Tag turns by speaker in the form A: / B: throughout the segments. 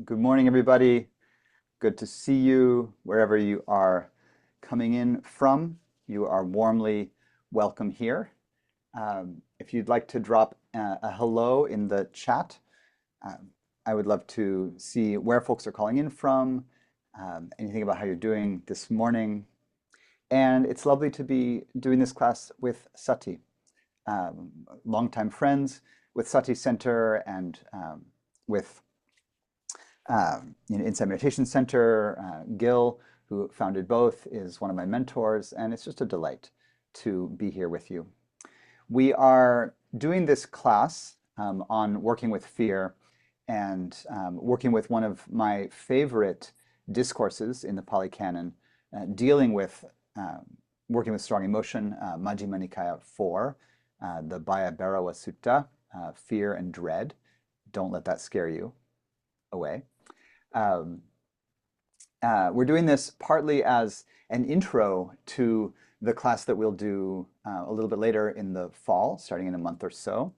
A: Good morning, everybody. Good to see you wherever you are coming in from. You are warmly welcome here. If you'd like to drop a hello in the chat, um, I would love to see where folks are calling in from, anything about how you're doing this morning. And it's lovely to be doing this class with Sati, longtime friends with Sati Center and with Insight Meditation Center. Gil, who founded both, is one of my mentors, and it's just a delight to be here with you. We are doing this class on working with fear and working with one of my favorite discourses in the Pali Canon, dealing with working with strong emotion, Majjhima Nikāya 4, the Bhaya-bhairava Sutta, fear and dread. Don't let that scare you away. Um, we're doing this partly as an intro to the class that we'll do a little bit later in the fall, starting in a month or so,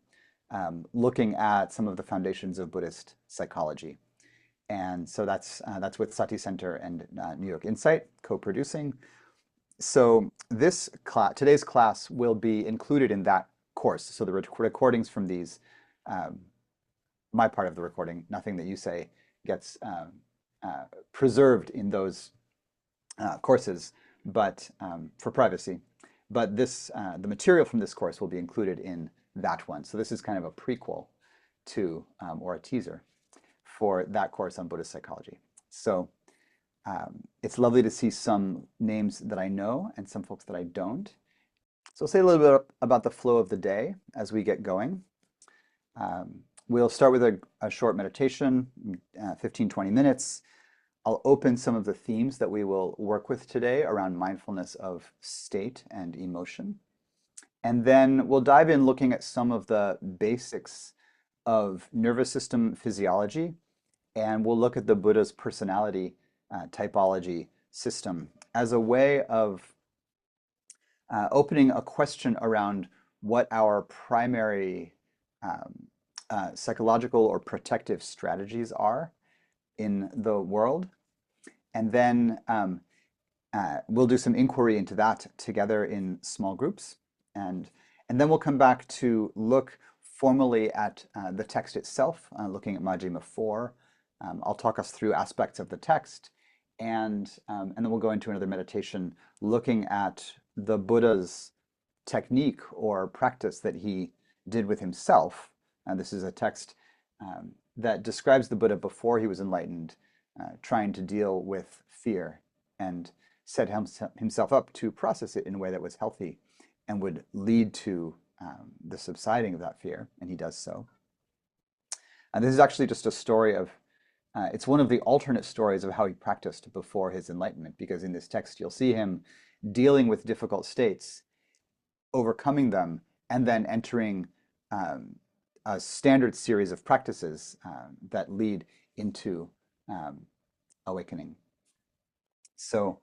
A: looking at some of the foundations of Buddhist psychology. And so that's with Sati Center and New York Insight co-producing. So today's class will be included in that course. So the recordings from these, my part of the recording, nothing that you say gets preserved in those courses, but for privacy. But the material from this course will be included in that one. So this is kind of a prequel to, or a teaser for that course on Buddhist psychology. So it's lovely to see some names that I know and some folks that I don't. So I'll say a little bit about the flow of the day as we get going. We'll start with a short meditation, 15, 20 minutes. I'll open some of the themes that we will work with today around mindfulness of state and emotion. And then we'll dive in looking at some of the basics of nervous system physiology, and we'll look at the Buddha's personality typology system as a way of opening a question around what our primary psychological or protective strategies are in the world. And then we'll do some inquiry into that together in small groups. And then we'll come back to look formally at the text itself, looking at Majjhima 4. I'll talk us through aspects of the text, and then we'll go into another meditation looking at the Buddha's technique or practice that he did with himself. This is a text that describes the Buddha before he was enlightened, trying to deal with fear and set himself up to process it in a way that was healthy and would lead to the subsiding of that fear, and he does so. And this is actually just a story of, it's one of the alternate stories of how he practiced before his enlightenment, because in this text you'll see him dealing with difficult states, overcoming them, and then entering a standard series of practices that lead into awakening. So,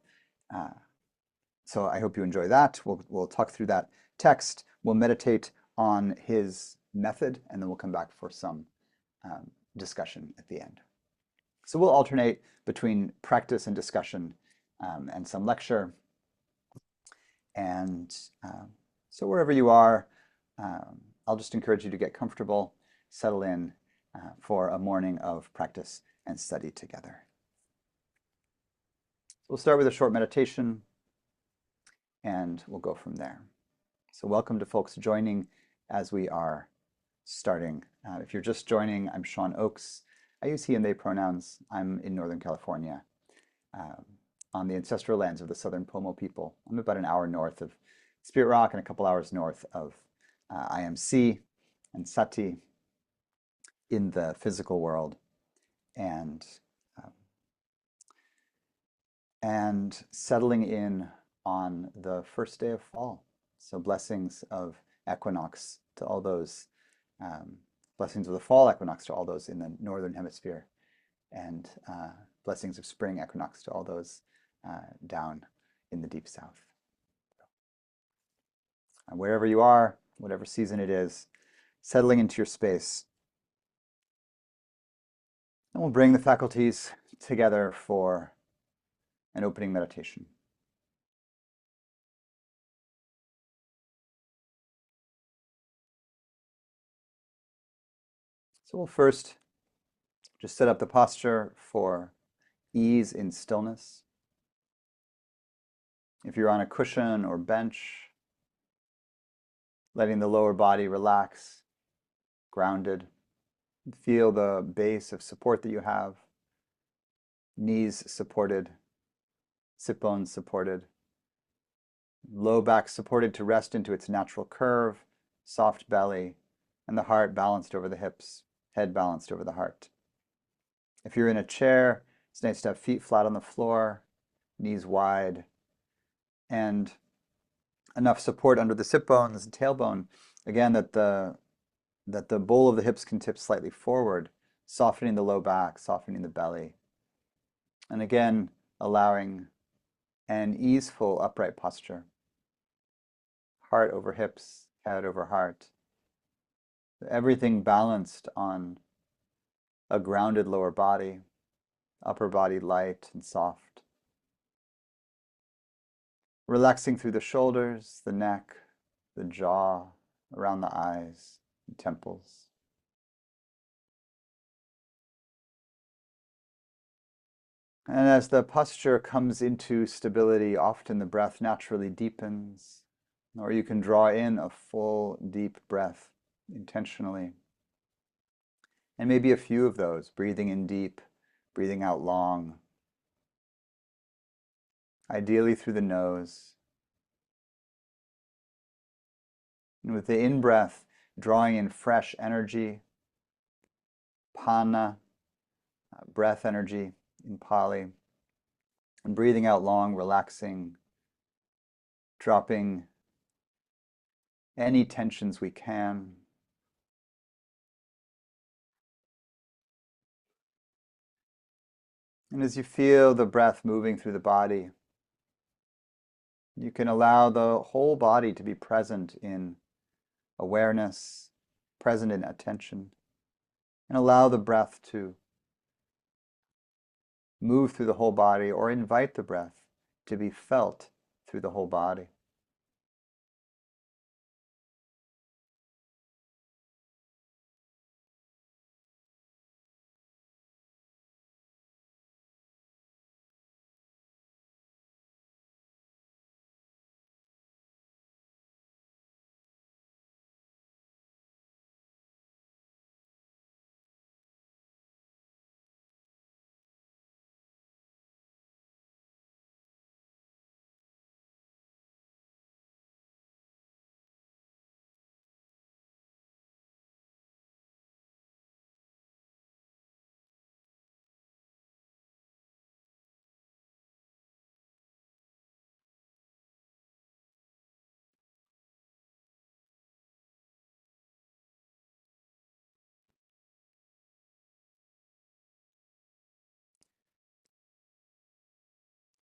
A: so I hope you enjoy that. We'll talk through that text. We'll meditate on his method, and then we'll come back for some discussion at the end. So we'll alternate between practice and discussion and some lecture. And so wherever you are, I'll just encourage you to get comfortable, settle in for a morning of practice and study together. We'll start with a short meditation, and we'll go from there. So welcome to folks joining as we are starting. If you're just joining, I'm Sean Oakes. I use he and they pronouns. I'm in Northern California, on the ancestral lands of the Southern Pomo people. I'm about an hour north of Spirit Rock and a couple hours north of IMC and Sati in the physical world, and settling in on the first day of fall. So blessings of equinox to all those, blessings of the fall equinox to all those in the northern hemisphere, and blessings of spring equinox to all those down in the deep south. And wherever you are, whatever season it is, settling into your space. And we'll bring the faculties together for an opening meditation. So we'll first just set up the posture for ease in stillness. If you're on a cushion or bench, letting the lower body relax, grounded. Feel the base of support that you have. Knees supported, sit bones supported, low back supported to rest into its natural curve, soft belly, and the heart balanced over the hips, head balanced over the heart. If you're in a chair, it's nice to have feet flat on the floor, knees wide, and enough support under the sit bones and tailbone, again, that the bowl of the hips can tip slightly forward, softening the low back, softening the belly. And again, allowing an easeful upright posture. Heart over hips, head over heart. Everything balanced on a grounded lower body, upper body light and soft. Relaxing through the shoulders, the neck, the jaw, around the eyes, and temples. And as the posture comes into stability, often the breath naturally deepens, or you can draw in a full, deep breath intentionally. And maybe a few of those, breathing in deep, breathing out long, ideally through the nose. And with the in-breath, drawing in fresh energy, pana, breath energy in Pali, and breathing out long, relaxing, dropping any tensions we can. And as you feel the breath moving through the body, you can allow the whole body to be present in awareness, present in attention, and allow the breath to move through the whole body, or invite the breath to be felt through the whole body.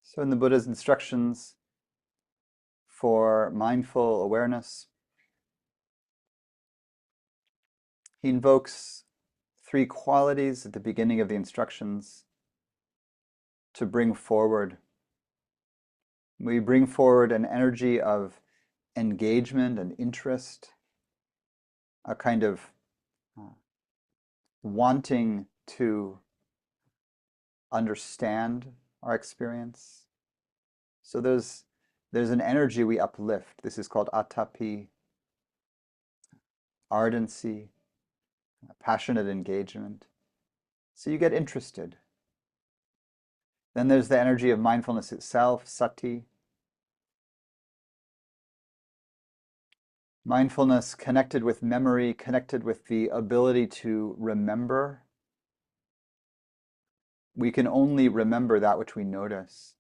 A: So in the Buddha's instructions for mindful awareness, he invokes three qualities at the beginning of the instructions to bring forward. We bring forward an energy of engagement and interest, a kind of wanting to understand our experience. So there's an energy we uplift. This is called atapi, ardency, passionate engagement. So you get interested. Then there's the energy of mindfulness itself, sati. Mindfulness connected with memory, connected with the ability to remember. We can only remember that which we notice.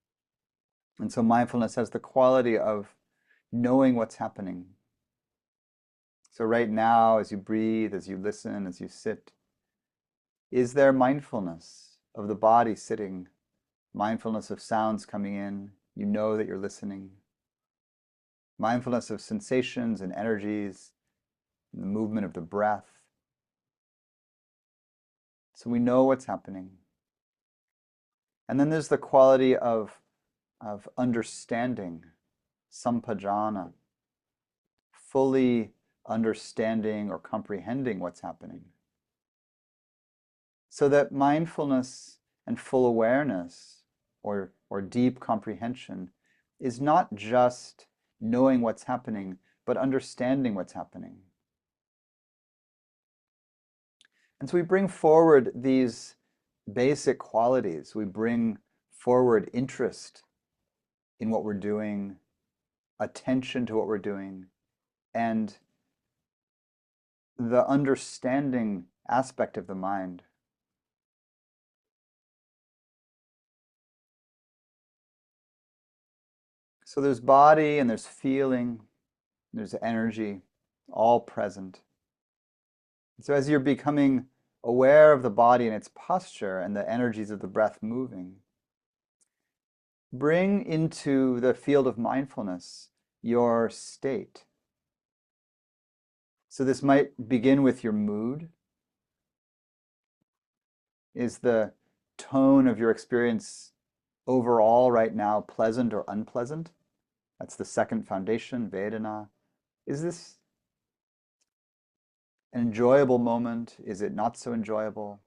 A: And so mindfulness has the quality of knowing what's happening. So right now, as you breathe, as you listen, as you sit, is there mindfulness of the body sitting, mindfulness of sounds coming in? You know that you're listening. Mindfulness of sensations and energies, and the movement of the breath. So we know what's happening. And then there's the quality of understanding, sampajana, fully understanding or comprehending what's happening. So that mindfulness and full awareness or deep comprehension is not just knowing what's happening, but understanding what's happening. And so we bring forward these basic qualities. We bring forward interest in what we're doing, attention to what we're doing, and the understanding aspect of the mind. So there's body and there's feeling, there's energy, all present. So as you're becoming aware of the body and its posture and the energies of the breath moving, bring into the field of mindfulness your state. So this might begin with your mood. Is the tone of your experience overall right now pleasant or unpleasant? That's the second foundation, Vedana. Is this an enjoyable moment? Is it not so enjoyable?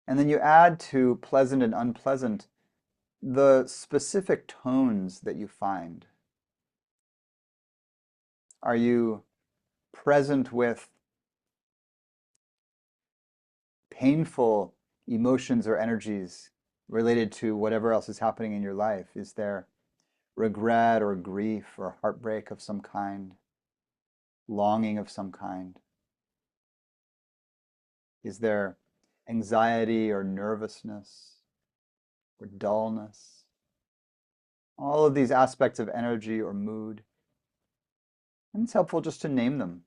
A: And then you add to pleasant and unpleasant the specific tones that you find. Are you present with painful emotions or energies related to whatever else is happening in your life? Is there regret or grief or heartbreak of some kind? Longing of some kind? Is there anxiety or nervousness or dullness? All of these aspects of energy or mood. And it's helpful just to name them,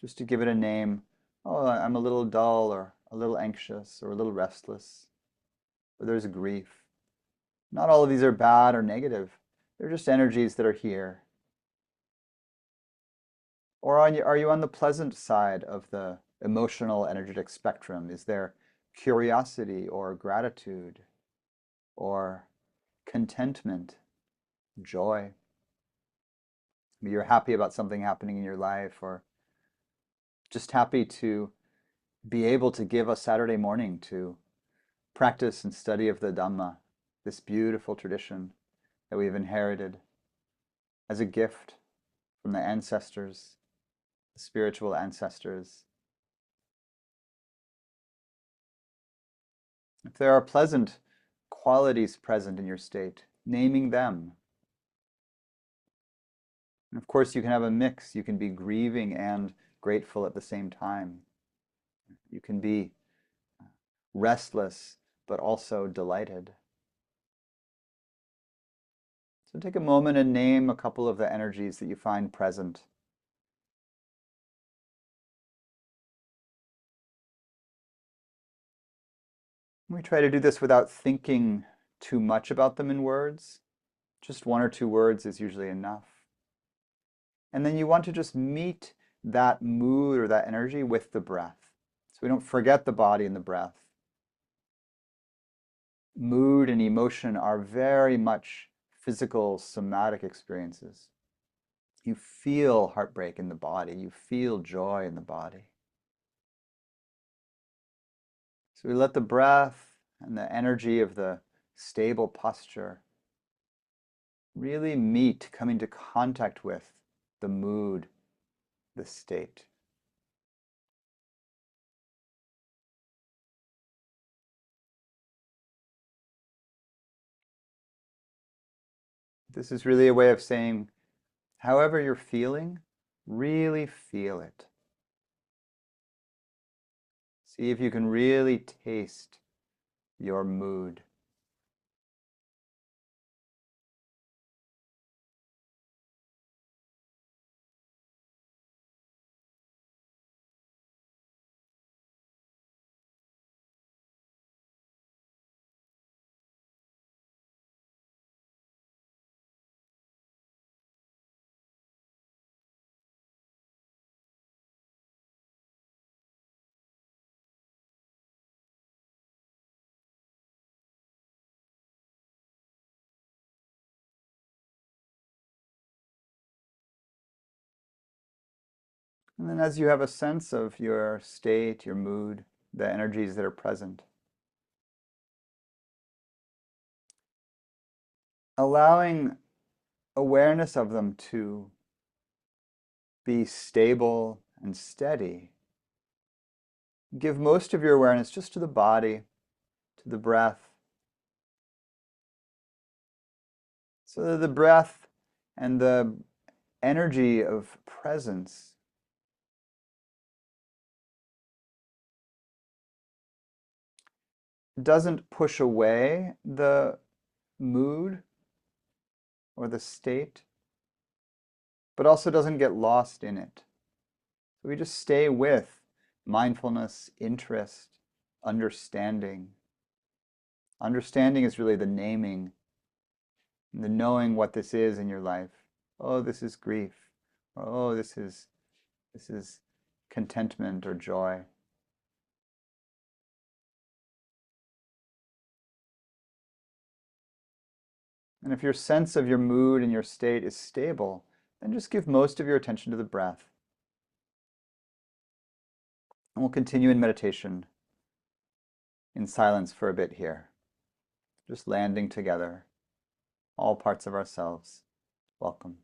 A: just to give it a name. Oh, I'm a little dull or a little anxious or a little restless, or there's grief. Not all of these are bad or negative. They're just energies that are here. Or are you on the pleasant side of the emotional energetic spectrum? Is there curiosity or gratitude or contentment, joy? Maybe you're happy about something happening in your life, or just happy to be able to give a Saturday morning to practice and study of the Dhamma, this beautiful tradition that we've inherited as a gift from the ancestors, the spiritual ancestors. If there are pleasant qualities present in your state, naming them. And of course, you can have a mix. You can be grieving and grateful at the same time. You can be restless, but also delighted. So take a moment and name a couple of the energies that you find present. We try to do this without thinking too much about them in words. Just one or two words is usually enough. And then you want to just meet that mood or that energy with the breath. So we don't forget the body and the breath. Mood and emotion are very much physical, somatic experiences. You feel heartbreak in the body. You feel joy in the body. So we let the breath and the energy of the stable posture really meet, come into contact with the mood, the state. This is really a way of saying, however you're feeling, really feel it. See if you can really taste your mood. And then as you have a sense of your state, your mood, the energies that are present, allowing awareness of them to be stable and steady. Give most of your awareness just to the body, to the breath, so that the breath and the energy of presence doesn't push away the mood or the state, but also doesn't get lost in it. So we just stay with mindfulness, interest, understanding. Understanding is really the naming, the knowing what this is in your life. Oh, this is grief. Or, oh, this is contentment or joy. And if your sense of your mood and your state is stable, then just give most of your attention to the breath. And we'll continue in meditation in silence for a bit here, just landing together, all parts of ourselves. Welcome.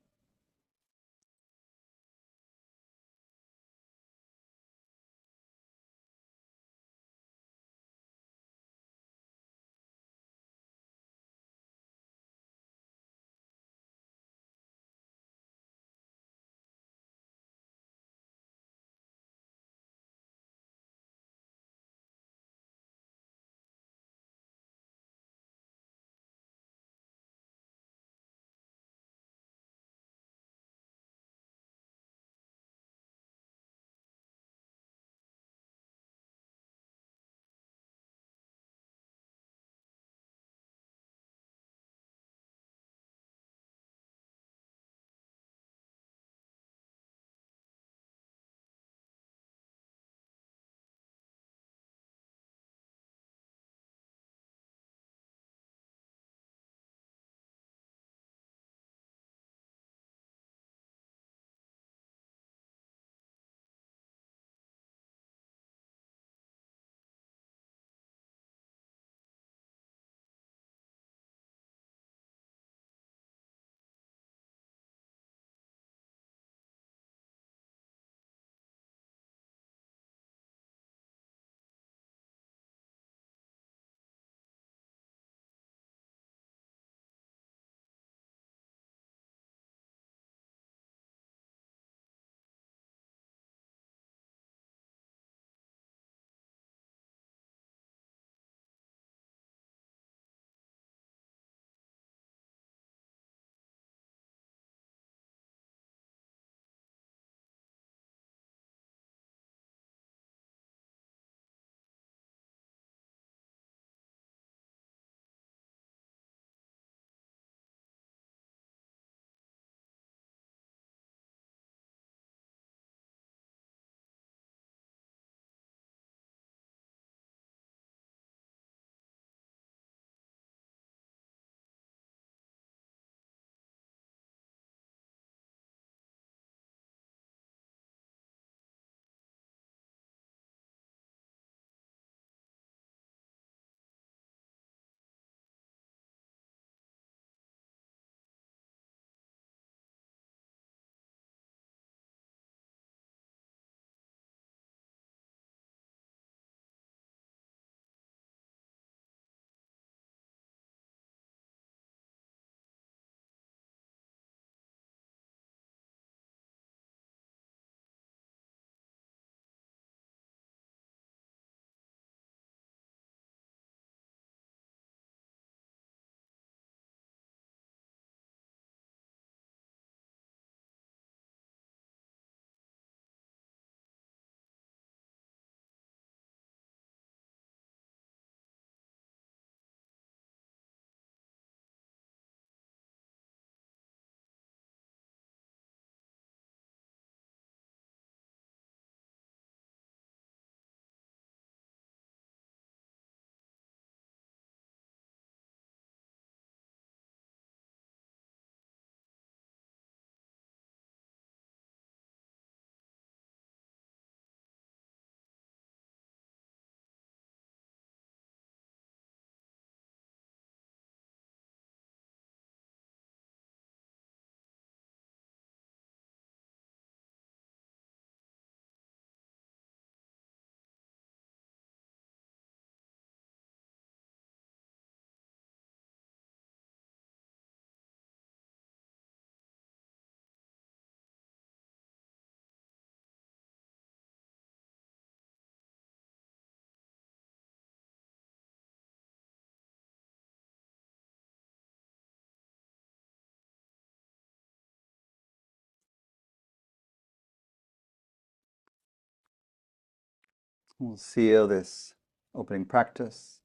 A: We'll seal this opening practice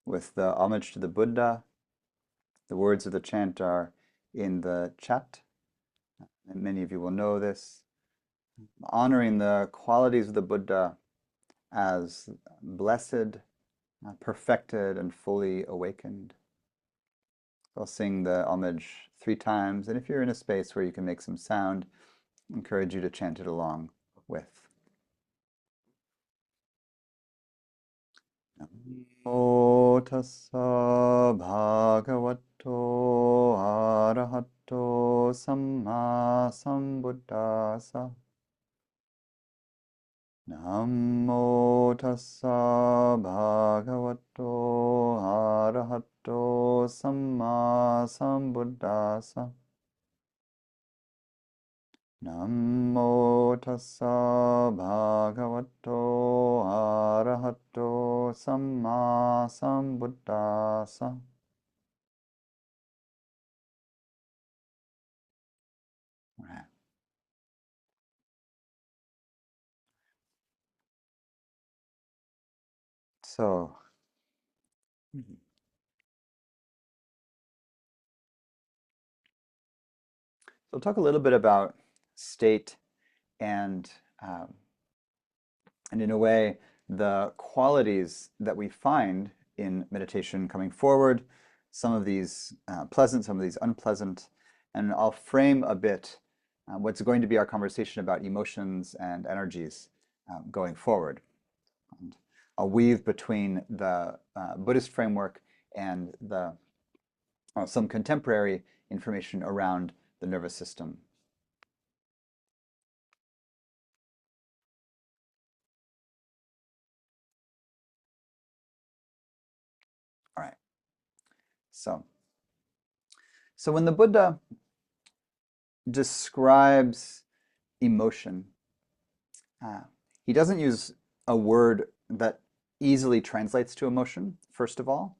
A: with the homage to the Buddha. The words of the chant are in the chat, and many of you will know this. Honoring the qualities of the Buddha as blessed, perfected, and fully awakened. I'll sing the homage 3 times, and if you're in a space where you can make some sound, I encourage you to chant it along with. Namo tassa bhagavato arahato samma sambuddhassa. Namo tassa bhagavato arahato samma sambuddhassa. Namo tassa bhagavato arahato samma sambuddhassa. Right. So, we'll talk a little bit about state and in a way, the qualities that we find in meditation coming forward, some of these pleasant, some of these unpleasant, and I'll frame a bit what's going to be our conversation about emotions and energies going forward. And I'll weave between the Buddhist framework and the some contemporary information around the nervous system. All right. So when the Buddha describes emotion, he doesn't use a word that easily translates to emotion, first of all.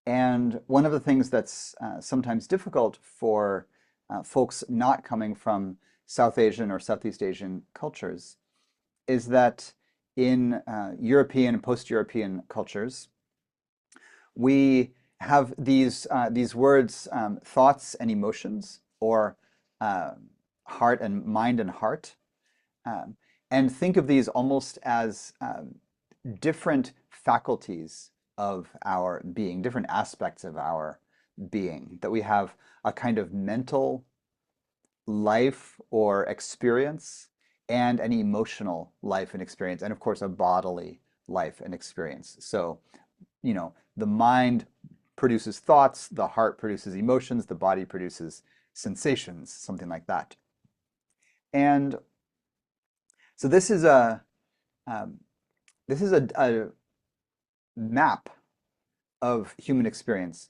A: And one of the things that's sometimes difficult for folks not coming from South Asian or Southeast Asian cultures is that in European and post-European cultures, we have these words, thoughts and emotions, or heart and mind and heart, and think of these almost as different faculties of our being, different aspects of our being, that we have a kind of mental life or experience and an emotional life and experience, and of course a bodily life and experience. So, the mind produces thoughts, the heart produces emotions, the body produces sensations, something like that. And so this is a map of human experience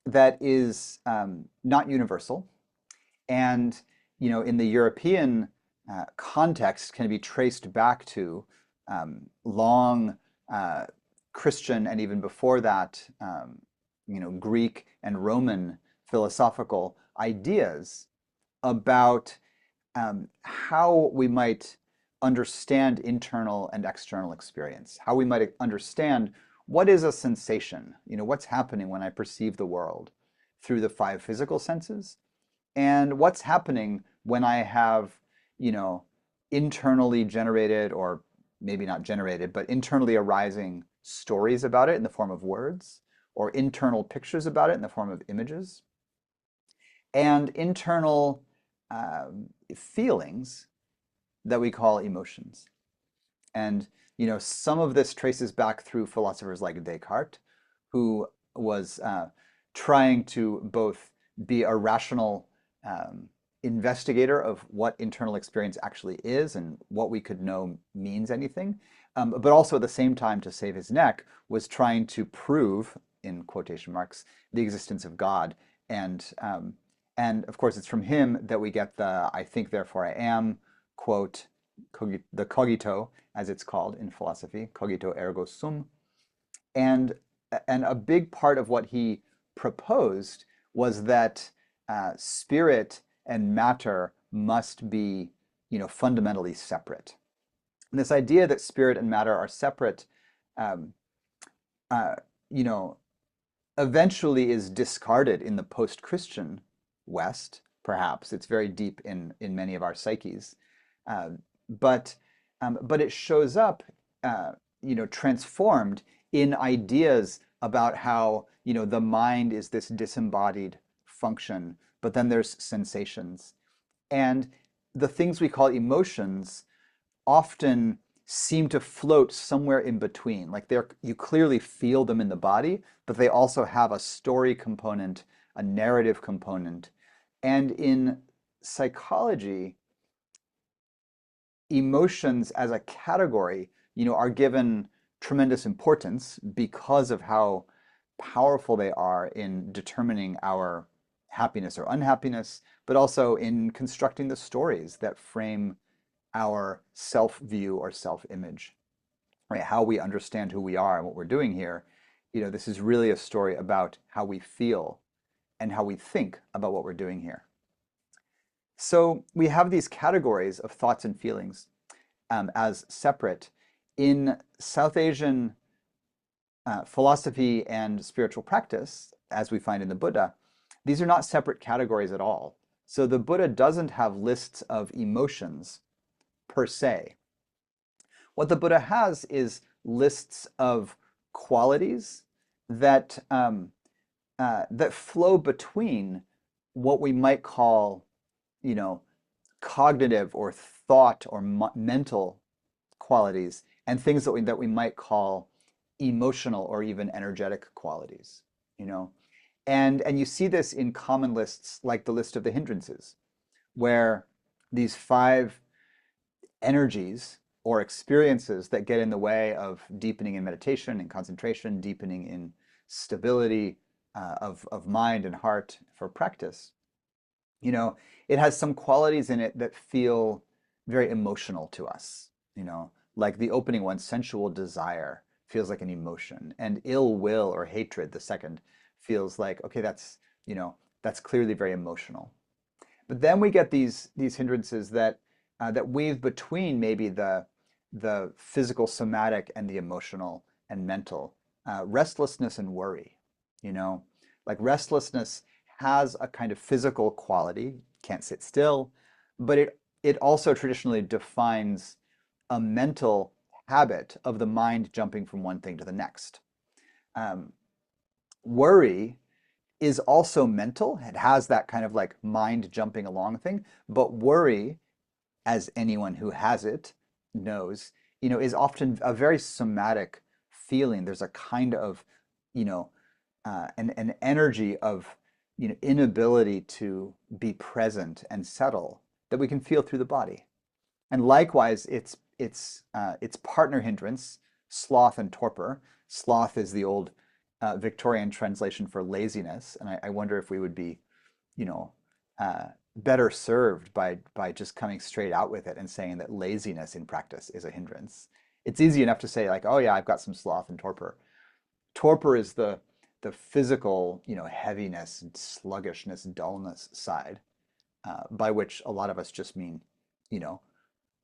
A: that is not universal, and in the European context can be traced back to long Christian and even before that, Greek and Roman philosophical ideas about how we might understand internal and external experience, how we might understand what is a sensation, what's happening when I perceive the world through the 5 physical senses, and what's happening when I have, internally generated, or maybe not generated, but internally arising stories about it in the form of words, or internal pictures about it in the form of images, and internal feelings that we call emotions. And some of this traces back through philosophers like Descartes, who was trying to both be a rational investigator of what internal experience actually is and what we could know means anything, but also at the same time, to save his neck, was trying to prove, in quotation marks, the existence of God. And of course, it's from him that we get the "I think, therefore I am" quote, the cogito, as it's called in philosophy, cogito ergo sum. And a big part of what he proposed was that spirit and matter must be, fundamentally separate. And this idea that spirit and matter are separate, um, uh, you know, eventually is discarded in the post-Christian West, perhaps. It's very deep in many of our psyches. Uh, but but it shows up, transformed in ideas about how, the mind is this disembodied function, but then there's sensations. And the things we call emotions often seem to float somewhere in between. Like you clearly feel them in the body, but they also have a story component, a narrative component. And in psychology, emotions as a category, are given tremendous importance because of how powerful they are in determining our happiness or unhappiness, but also in constructing the stories that frame our self-view or self-image, right? How we understand who we are and what we're doing here. This is really a story about how we feel and how we think about what we're doing here. So we have these categories of thoughts and feelings as separate. In South Asian philosophy and spiritual practice, as we find in the Buddha, these are not separate categories at all. So the Buddha doesn't have lists of emotions per se. What the Buddha has is lists of qualities that that flow between what we might call, you know, cognitive or thought or mental qualities, and things that we might call emotional or even energetic qualities. You know, and you see this in common lists like the list of the hindrances, where these five energies or experiences that get in the way of deepening in meditation and concentration, deepening in stability of mind and heart for practice. You know, it has some qualities in it that feel very emotional to us. Like the opening one, sensual desire, feels like an emotion, and ill will or hatred, the second, feels like, okay, that's clearly very emotional. But then we get these hindrances that weave between maybe the physical, somatic, and the emotional and mental. Restlessness and worry. You know, like restlessness has a kind of physical quality, can't sit still, but it also traditionally defines a mental habit of the mind jumping from one thing to the next. Um, Worry is also mental. It has that kind of like mind jumping along thing, but worry, as anyone who has it knows, is often a very somatic feeling. There's a kind of, you know, an energy of, inability to be present and settle that we can feel through the body. And likewise, its partner hindrance, sloth and torpor. Sloth is the old Victorian translation for laziness, and I wonder if we would be, you know, better served by just coming straight out with it and saying that laziness in practice is a hindrance. It's easy enough to say like, oh yeah, I've got some sloth and torpor. Torpor is the physical, heaviness, sluggishness, dullness side, by which a lot of us just mean, you know,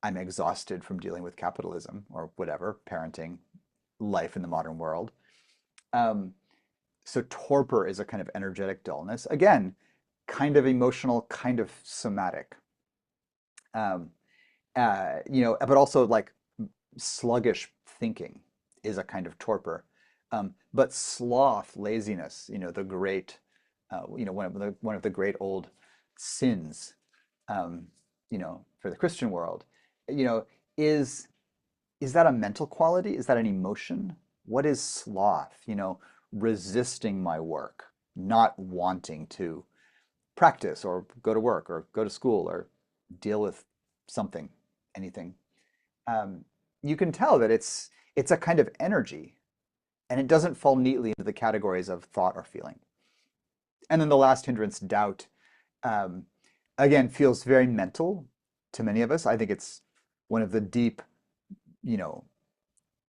A: I'm exhausted from dealing with capitalism or whatever, parenting, life in the modern world. Um, so torpor is a kind of energetic dullness. Again, kind of emotional, kind of somatic. Um, but also like sluggish thinking is a kind of torpor. But sloth, laziness, the great, one of the great old sins, um, for the Christian world, you know, is is that a mental quality? Is that an emotion? What is sloth? Resisting my work, not wanting to practice or go to work or go to school or deal with something, anything. Um, you can tell that it's a kind of energy, and it doesn't fall neatly into the categories of thought or feeling. And then the last hindrance, doubt, um, again, feels very mental to many of us. I think it's one of the deep, you know,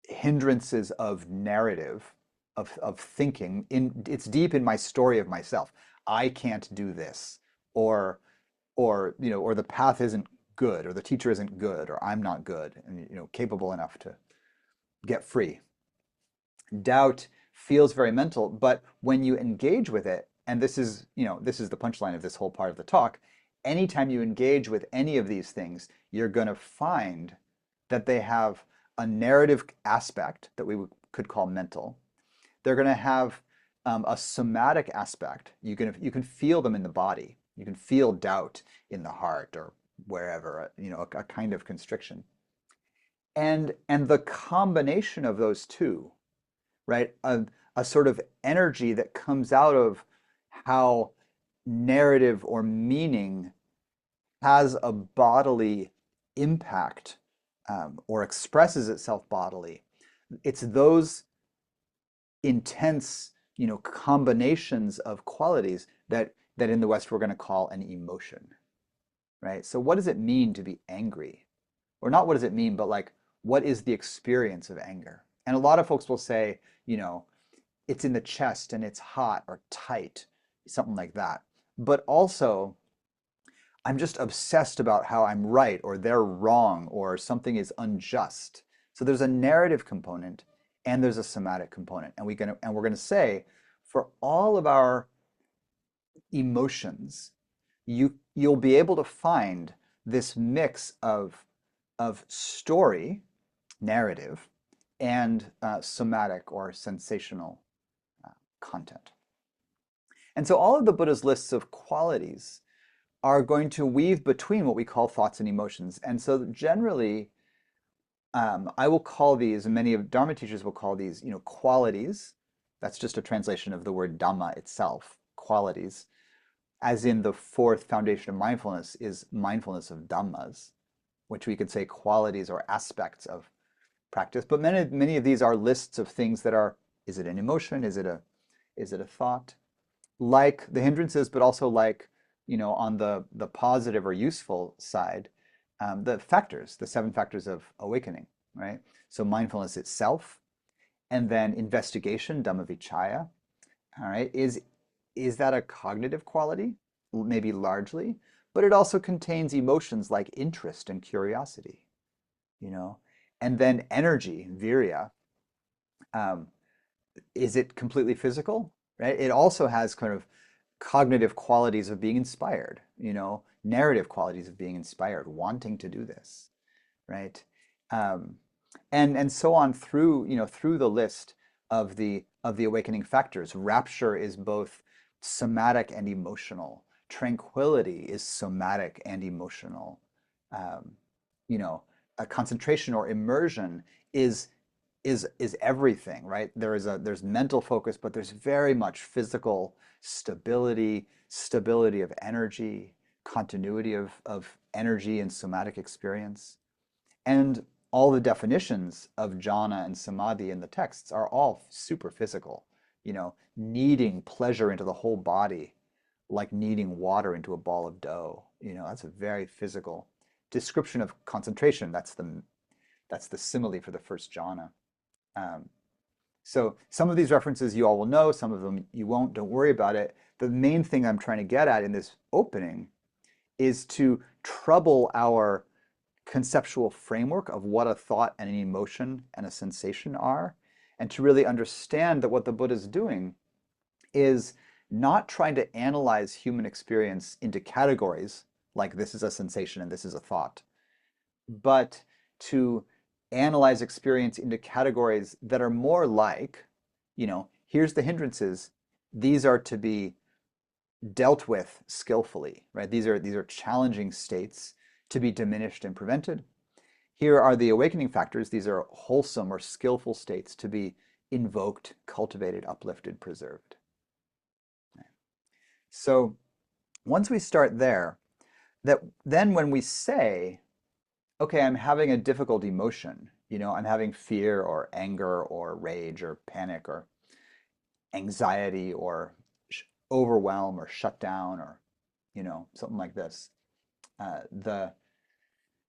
A: hindrances of narrative, of thinking. It's deep in my story of myself. I can't do this, or or the path isn't good, or the teacher isn't good, or I'm not good and capable enough to get free. Doubt feels very mental, but when you engage with it, and this is the punchline of this whole part of the talk, anytime you engage with any of these things, you're going to find that they have a narrative aspect that we could call mental. They're going to have a somatic aspect. You can feel them in the body. You can feel doubt in the heart or wherever, a kind of constriction. And the combination of those two, right? A sort of energy that comes out of how narrative or meaning has a bodily impact, or expresses itself bodily. It's those intense, combinations of qualities that in the West we're going to call an emotion, right? So what does it mean to be angry? Or not what does it mean, but like, what is the experience of anger? And a lot of folks will say, it's in the chest and it's hot or tight, something like that. But also, I'm just obsessed about how I'm right or they're wrong or something is unjust. So there's a narrative component and there's a somatic component. And we're going to say, for all of our emotions, you'll be able to find this mix of story, narrative, and somatic or sensational content. And so all of the Buddha's lists of qualities are going to weave between what we call thoughts and emotions. And so generally, I will call these, and many of Dharma teachers will call these, qualities. That's just a translation of the word Dhamma itself, qualities. As in the fourth foundation of mindfulness is mindfulness of Dhammas, which we could say qualities or aspects of practice. But many of these are lists of things that are, is it an emotion? Is it a thought? Like the hindrances, but also like, on the positive or useful side, the factors, the 7 factors of awakening, right? So mindfulness itself, and then investigation, Dhammavichaya, all right, is that a cognitive quality? Maybe largely, but it also contains emotions like interest and curiosity, and then energy, virya. Is it completely physical, right? It also has kind of cognitive qualities of being inspired, narrative qualities of being inspired, wanting to do this, right? And so on through, through the list of the awakening factors. Rapture is both somatic and emotional. Tranquility is somatic and emotional. A concentration or immersion is everything, right? There's mental focus, but there's very much physical stability of energy, continuity of energy and somatic experience. And all the definitions of jhana and samadhi in the texts are all super physical, needing pleasure into the whole body, like needing water into a ball of dough. That's a very physical description of concentration. That's the simile for the first jhana. So some of these references you all will know, some of them you won't, don't worry about it. The main thing I'm trying to get at in this opening is to trouble our conceptual framework of what a thought and an emotion and a sensation are, and to really understand that what the Buddha is doing is not trying to analyze human experience into categories, like this is a sensation and this is a thought, but to analyze experience into categories that are more like, here's the hindrances. These are to be dealt with skillfully, right? These are challenging states to be diminished and prevented. Here are the awakening factors. These are wholesome or skillful states to be invoked, cultivated, uplifted, preserved. So once we start there, then when we say, okay, I'm having a difficult emotion, I'm having fear or anger or rage or panic or anxiety or overwhelm or shut down or, something like this.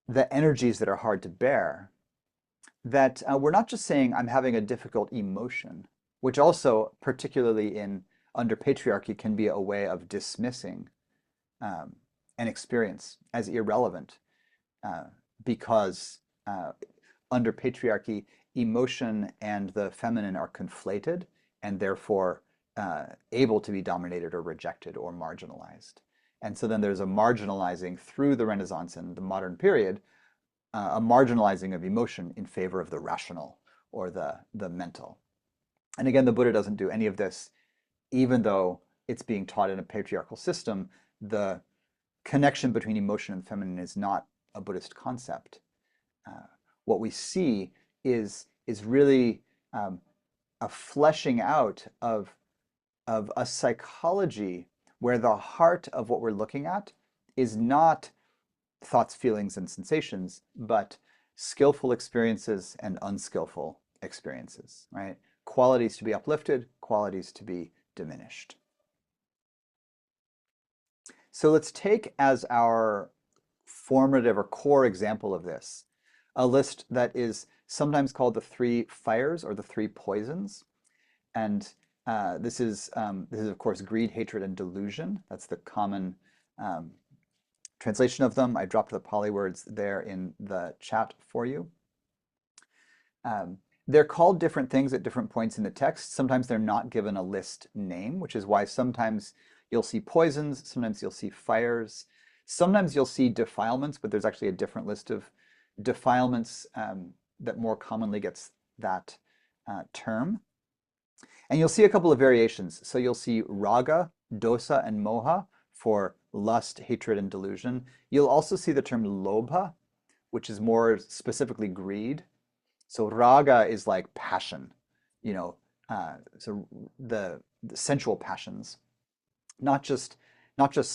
A: The energies that are hard to bear, that we're not just saying I'm having a difficult emotion, which also, particularly under patriarchy, can be a way of dismissing an experience as irrelevant. uh, because under patriarchy, emotion and the feminine are conflated and therefore able to be dominated or rejected or marginalized. And so then there's a marginalizing through the Renaissance and the modern period, a marginalizing of emotion in favor of the rational or the mental. And again, the Buddha doesn't do any of this, even though it's being taught in a patriarchal system. The connection between emotion and feminine is not a Buddhist concept. What we see is really a fleshing out of a psychology where the heart of what we're looking at is not thoughts, feelings, and sensations, but skillful experiences and unskillful experiences, right? Qualities to be uplifted, qualities to be diminished. So let's take as our formative or core example of this a list that is sometimes called the three fires or the three poisons. And this is of course greed, hatred, and delusion. That's the common translation of them. I dropped the Pali words there in the chat for you. They're called different things at different points in the text. Sometimes they're not given a list name, which is why sometimes you'll see poisons, sometimes you'll see fires, sometimes you'll see defilements, but there's actually a different list of defilements that more commonly gets that term. And you'll see a couple of variations. So you'll see raga, dosa, and moha for lust, hatred, and delusion. You'll also see the term lobha, which is more specifically greed. So raga is like passion, so the sensual passions, not just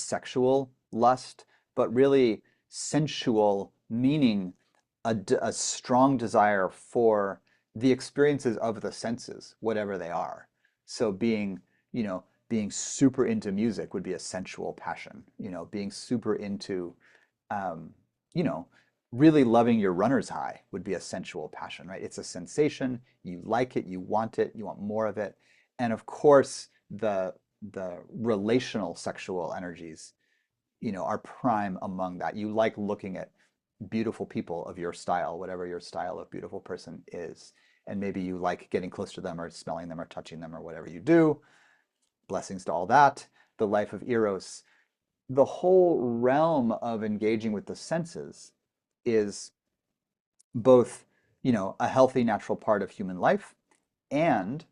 A: sexual lust, but really sensual, meaning a strong desire for the experiences of the senses, whatever they are. So being super into music would be a sensual passion. Being super into, really loving your runner's high would be a sensual passion, right? It's a sensation. You like it, you want more of it. And of course, the relational sexual energies, are prime among that. You like looking at beautiful people of your style, whatever your style of beautiful person is. And maybe you like getting close to them or smelling them or touching them or whatever you do. Blessings to all that. The life of Eros. The whole realm of engaging with the senses is both, a healthy natural part of human life, and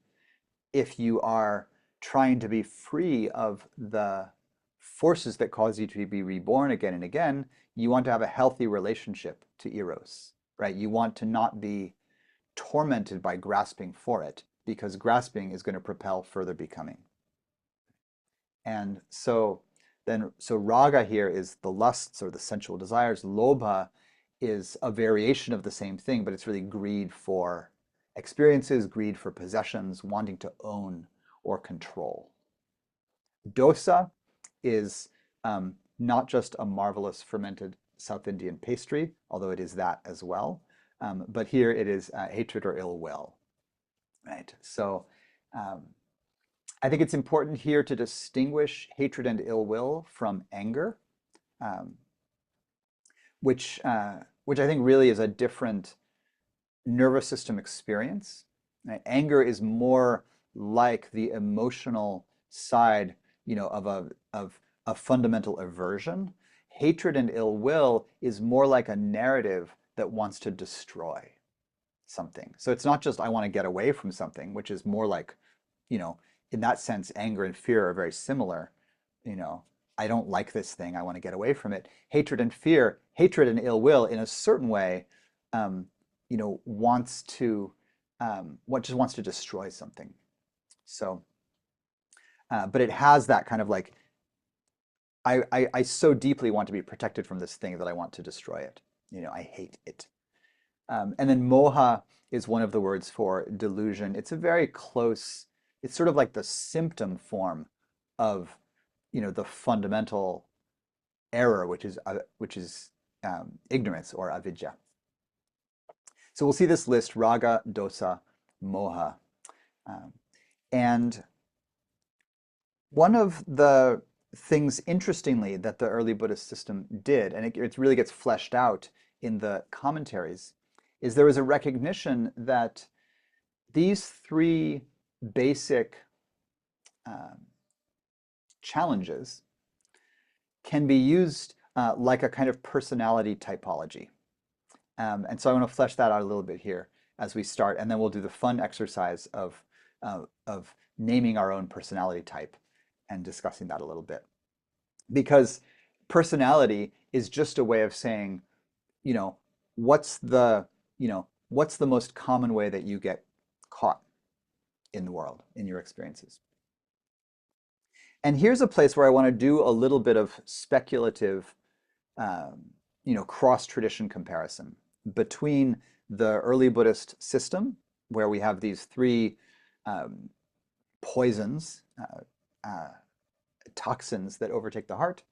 A: if you are trying to be free of the forces that cause you to be reborn again and again, you want to have a healthy relationship to Eros, right? You want to not be tormented by grasping for it, because grasping is going to propel further becoming. And so raga here is the lusts or the sensual desires. Lobha is a variation of the same thing, but it's really greed for experiences, greed for possessions, wanting to own or control. Dosa is not just a marvelous fermented South Indian pastry, although it is that as well, but here it is hatred or ill will, right? So I think it's important here to distinguish hatred and ill will from anger, which I think really is a different nervous system experience. Right? Anger is more like the emotional side, of a fundamental aversion. Hatred and ill will is more like a narrative that wants to destroy something. So it's not just I want to get away from something, which is more like, in that sense, anger and fear are very similar. I don't like this thing, I want to get away from it. Hatred and fear, hatred and ill will, in a certain way, wants to destroy something. So, but it has that kind of like, I so deeply want to be protected from this thing that I want to destroy it. I hate it. And then moha is one of the words for delusion. It's a very close, it's sort of like the symptom form of, the fundamental error, which is ignorance or avidya. So we'll see this list: raga, dosa, moha. And one of the things, interestingly, that the early Buddhist system did, and it really gets fleshed out in the commentaries is there was a recognition that these three basic um, challenges can be used like a kind of personality typology. And so I want to flesh that out a little bit here as we start, and then we'll do the fun exercise of naming our own personality type and discussing that a little bit. Because personality is just a way of saying, you know, what's the, what's the most common way that you get caught in the world, in your experiences. And here's a place where I want to do a little bit of speculative, cross-tradition comparison between the early Buddhist system, where we have these three um, poisons, toxins that overtake the heart,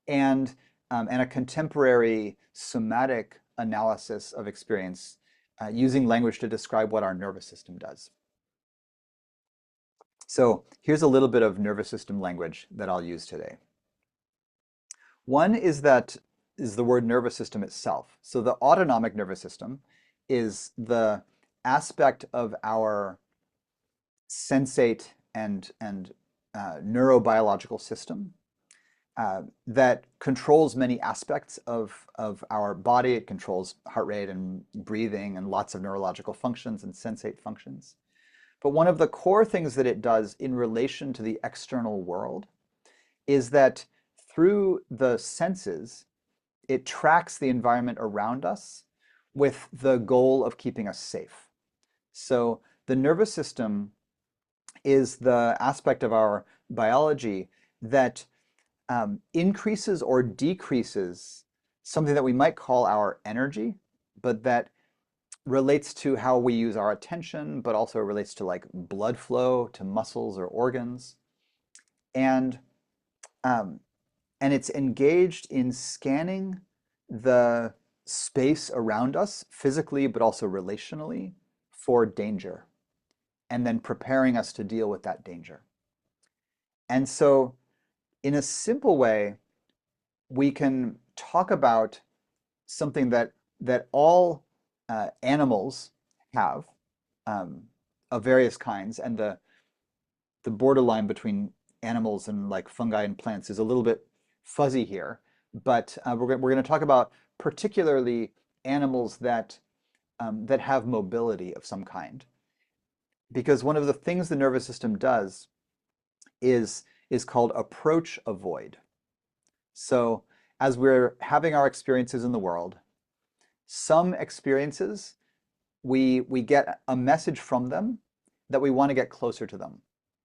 A: and a contemporary somatic analysis of experience using language to describe what our nervous system does. So here's a little bit of nervous system language that I'll use today. One is the word nervous system itself. So the autonomic nervous system is the aspect of our sensate and neurobiological system that controls many aspects of our body. It controls heart rate and breathing and lots of neurological functions and sensate functions. But one of the core things that it does in relation to the external world is that through the senses, it tracks the environment around us with the goal of keeping us safe. So the nervous system is the aspect of our biology that increases or decreases something that we might call our energy, but that relates to how we use our attention, but also relates to like blood flow to muscles or organs. And it's engaged in scanning the space around us physically, but also relationally for danger, and then preparing us to deal with that danger. And so in a simple way, we can talk about something that all animals have of various kinds, and the borderline between animals and like fungi and plants is a little bit fuzzy here, but we're going to talk about particularly animals that that have mobility of some kind, because one of the things the nervous system does is called approach avoid. So as we're having our experiences in the world, some experiences we get a message from them that we want to get closer to them,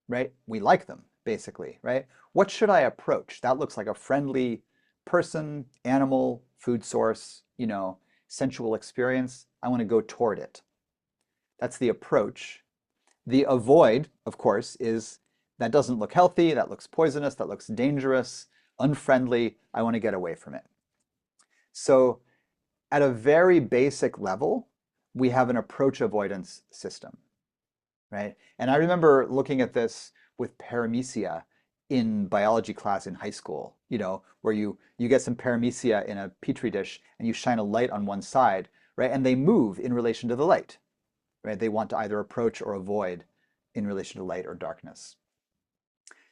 A: right? We like them, basically, right? What should I approach? That looks like a friendly person, animal, food source, sensual experience. I want to go toward it. That's the approach. The avoid, of course, is that doesn't look healthy, that looks poisonous, that looks dangerous, unfriendly. I want to get away from it. So at a very basic level, we have an approach avoidance system, right? And I remember looking at this with paramecia in biology class in high school, where you get some paramecia in a petri dish and you shine a light on one side, right? And they move in relation to the light, right? They want to either approach or avoid in relation to light or darkness.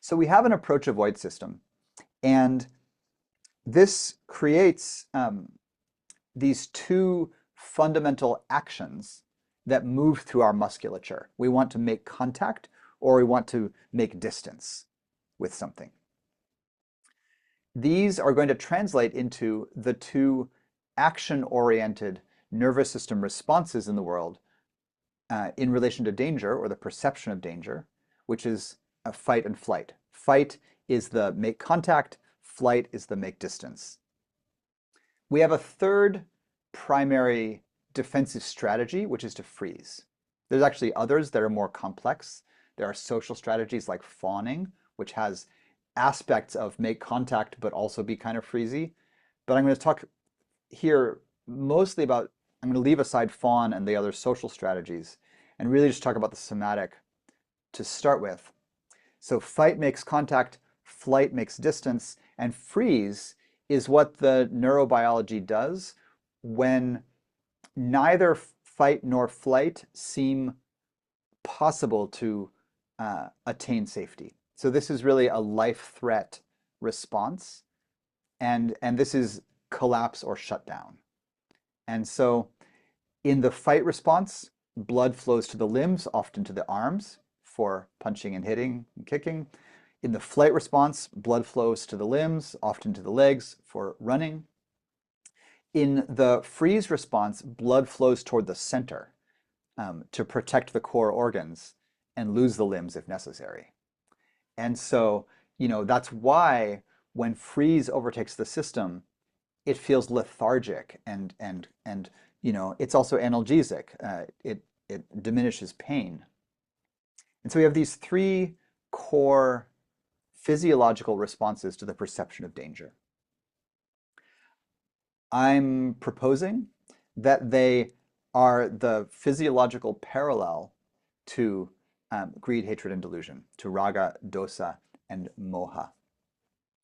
A: So we have an approach avoid system, and this creates these two fundamental actions that move through our musculature. We want to make contact or we want to make distance with something. These are going to translate into the two action-oriented nervous system responses in the world in relation to danger, or the perception of danger, which is a fight and flight. Fight is the make contact, flight is the make distance. We have a third primary defensive strategy, which is to freeze. There's actually others that are more complex. There are social strategies like fawning, which has aspects of make contact but also be kind of freezy. But I'm going to talk here mostly about, I'm going to leave aside fawn and the other social strategies and really just talk about the somatic to start with. So fight makes contact, flight makes distance, and freeze is what the neurobiology does when neither fight nor flight seem possible to attain safety. So this is really a life threat response, and this is collapse or shutdown. And so in the fight response, blood flows to the limbs, often to the arms for punching and hitting and kicking. In the flight response, blood flows to the limbs, often to the legs for running. In the freeze response, blood flows toward the center to protect the core organs and lose the limbs if necessary. And so, that's why when freeze overtakes the system, it feels lethargic and it's also analgesic. It diminishes pain. And so we have these three core physiological responses to the perception of danger. I'm proposing that they are the physiological parallel to greed, hatred, and delusion, to raga, dosa, and moha.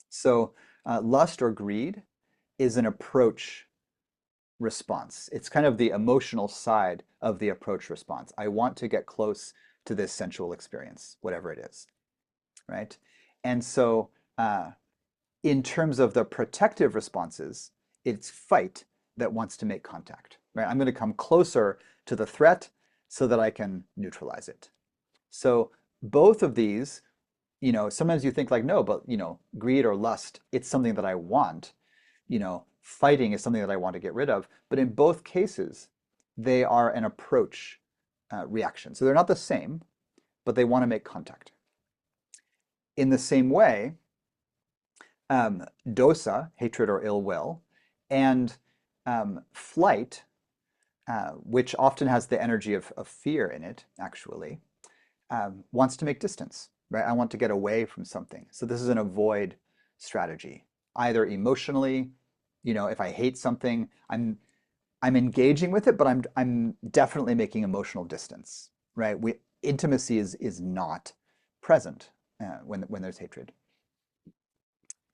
A: So lust or greed is an approach response. It's kind of the emotional side of the approach response. I want to get close to this sensual experience, whatever it is, right? And so in terms of the protective responses, it's fight that wants to make contact, right? I'm going to come closer to the threat so that I can neutralize it. So both of these, sometimes you think like, no, but, greed or lust, it's something that I want. Fighting is something that I want to get rid of. But in both cases, they are an approach reaction. So they're not the same, but they want to make contact. In the same way, dosa, hatred or ill will, and flight, which often has the energy of fear in it, actually, wants to make distance, right? I want to get away from something. So this is an avoid strategy, either emotionally, if I hate something, I'm engaging with it, but I'm definitely making emotional distance, right? Intimacy is not present when there's hatred.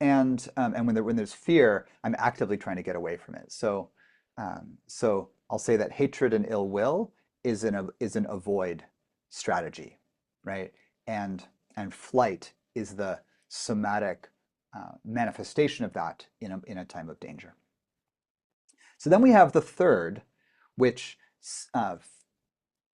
A: And when there's fear, I'm actively trying to get away from it. So I'll say that hatred and ill will is an avoid strategy, right? And flight is the somatic manifestation of that in a time of danger. So then we have the third, which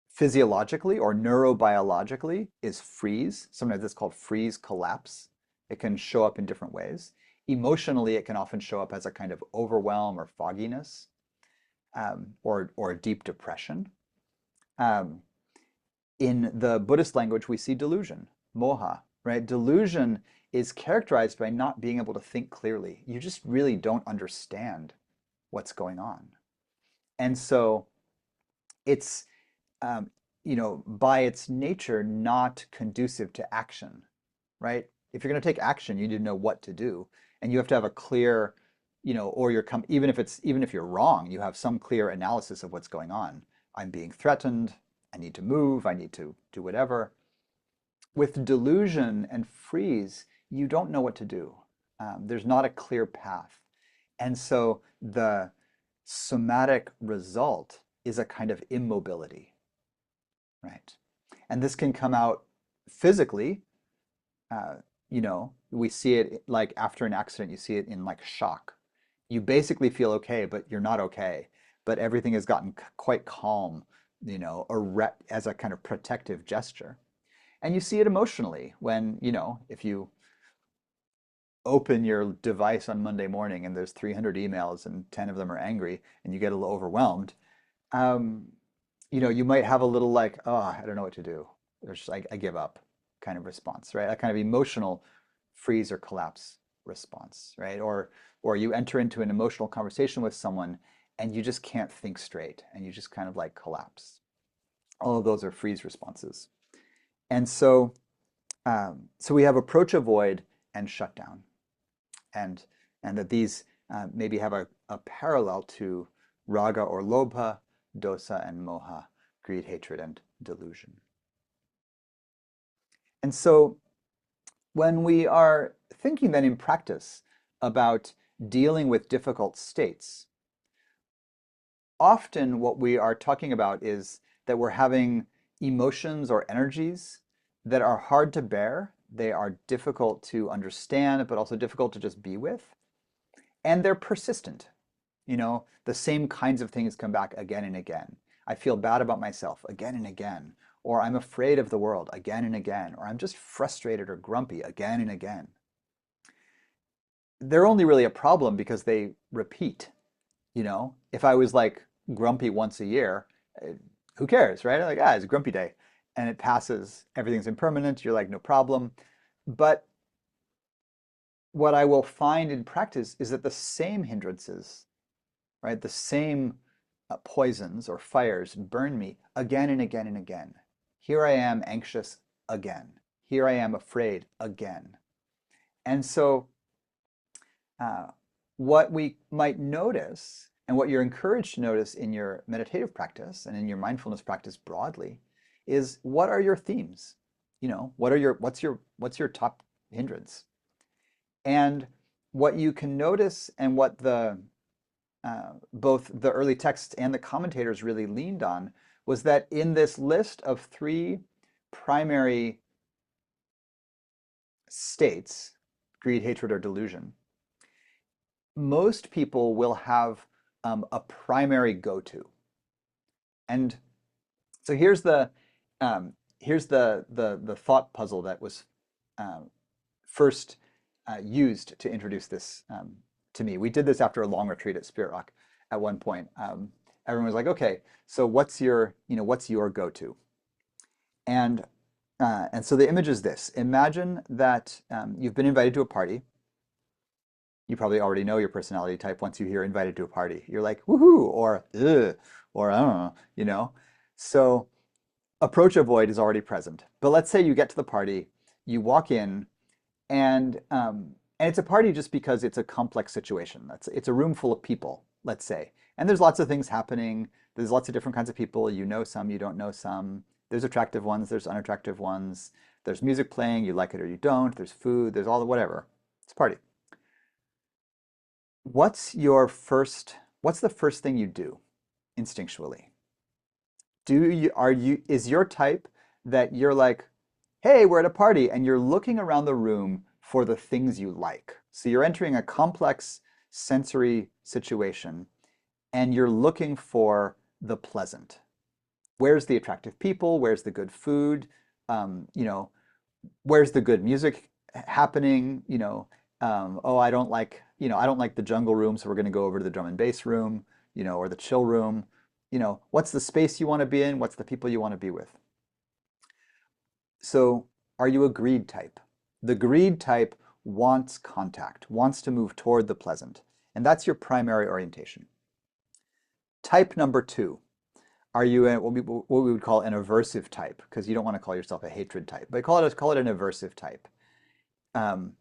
A: physiologically or neurobiologically is freeze. Sometimes it's called freeze collapse. It can show up in different ways. Emotionally, it can often show up as a kind of overwhelm or fogginess, or deep depression. In the Buddhist language, we see delusion, moha, right? Delusion is characterized by not being able to think clearly. You just really don't understand what's going on. And so it's, by its nature, not conducive to action, right? If you're going to take action, you need to know what to do, and you have to have a clear, or even if you're wrong, you have some clear analysis of what's going on. I'm being threatened. I need to move. I need to do whatever. With delusion and freeze, you don't know what to do. There's not a clear path, and so the somatic result is a kind of immobility, right? And this can come out physically. We see it like after an accident, you see it in like shock. You basically feel okay, but you're not okay. But everything has gotten quite calm, as a kind of protective gesture. And you see it emotionally when, if you open your device on Monday morning and there's 300 emails and 10 of them are angry and you get a little overwhelmed, you might have a little like, oh, I don't know what to do. Or just like, I give up kind of response, right? A kind of emotional freeze or collapse response, right? Or you enter into an emotional conversation with someone and you just can't think straight and you just kind of like collapse. All of those are freeze responses. And so we have approach, avoid, and shutdown. And that these maybe have a parallel to raga or lobha, dosa and moha, greed, hatred, and delusion. And so when we are thinking then in practice about dealing with difficult states, often what we are talking about is that we're having emotions or energies that are hard to bear. They are difficult to understand, but also difficult to just be with. And they're persistent. The same kinds of things come back again and again. I feel bad about myself again and again, or I'm afraid of the world again and again, or I'm just frustrated or grumpy again and again. They're only really a problem because they repeat. If I was like grumpy once a year, eh, who cares, right? Like, it's a grumpy day and it passes, everything's impermanent, you're like, no problem. But what I will find in practice is that the same hindrances, right, the same poisons or fires burn me again and again and again. Here I am anxious again. Here I am afraid again. And so what we might notice and what you're encouraged to notice in your meditative practice and in your mindfulness practice broadly is, what are your themes? What's your top hindrance? And what you can notice, and what both the early texts and the commentators really leaned on, was that in this list of three primary states, greed, hatred, or delusion, most people will have a primary go-to. And so um, here's the thought puzzle that was first used to introduce this to me. We did this after a long retreat at Spirit Rock at one point. Everyone was like, okay, so what's your go-to? And so the image is this. Imagine that you've been invited to a party. You probably already know your personality type once you hear invited to a party. You're like, woohoo, or ugh, or I don't know. So approach avoid is already present. But let's say you get to the party, you walk in, and it's a party just because it's a complex situation. It's a room full of people, let's say. And there's lots of things happening. There's lots of different kinds of people. You know some, you don't know some. There's attractive ones, there's unattractive ones. There's music playing, you like it or you don't. There's food, there's all the whatever. It's a party. What's the first thing you do instinctually? Is your type that you're like, hey, we're at a party, and you're looking around the room for the things you like. So you're entering a complex sensory situation and you're looking for the pleasant. Where's the attractive people? Where's the good food? Um, you know, where's the good music happening? Oh, I don't like the jungle room, so we're going to go over to the drum and bass room, or the chill room. What's the space you want to be in? What's the people you want to be with? So, are you a greed type? The greed type wants contact, wants to move toward the pleasant, and that's your primary orientation. Type number two, are you what we would call an aversive type? Because you don't want to call yourself a hatred type, but call it an aversive type. Um,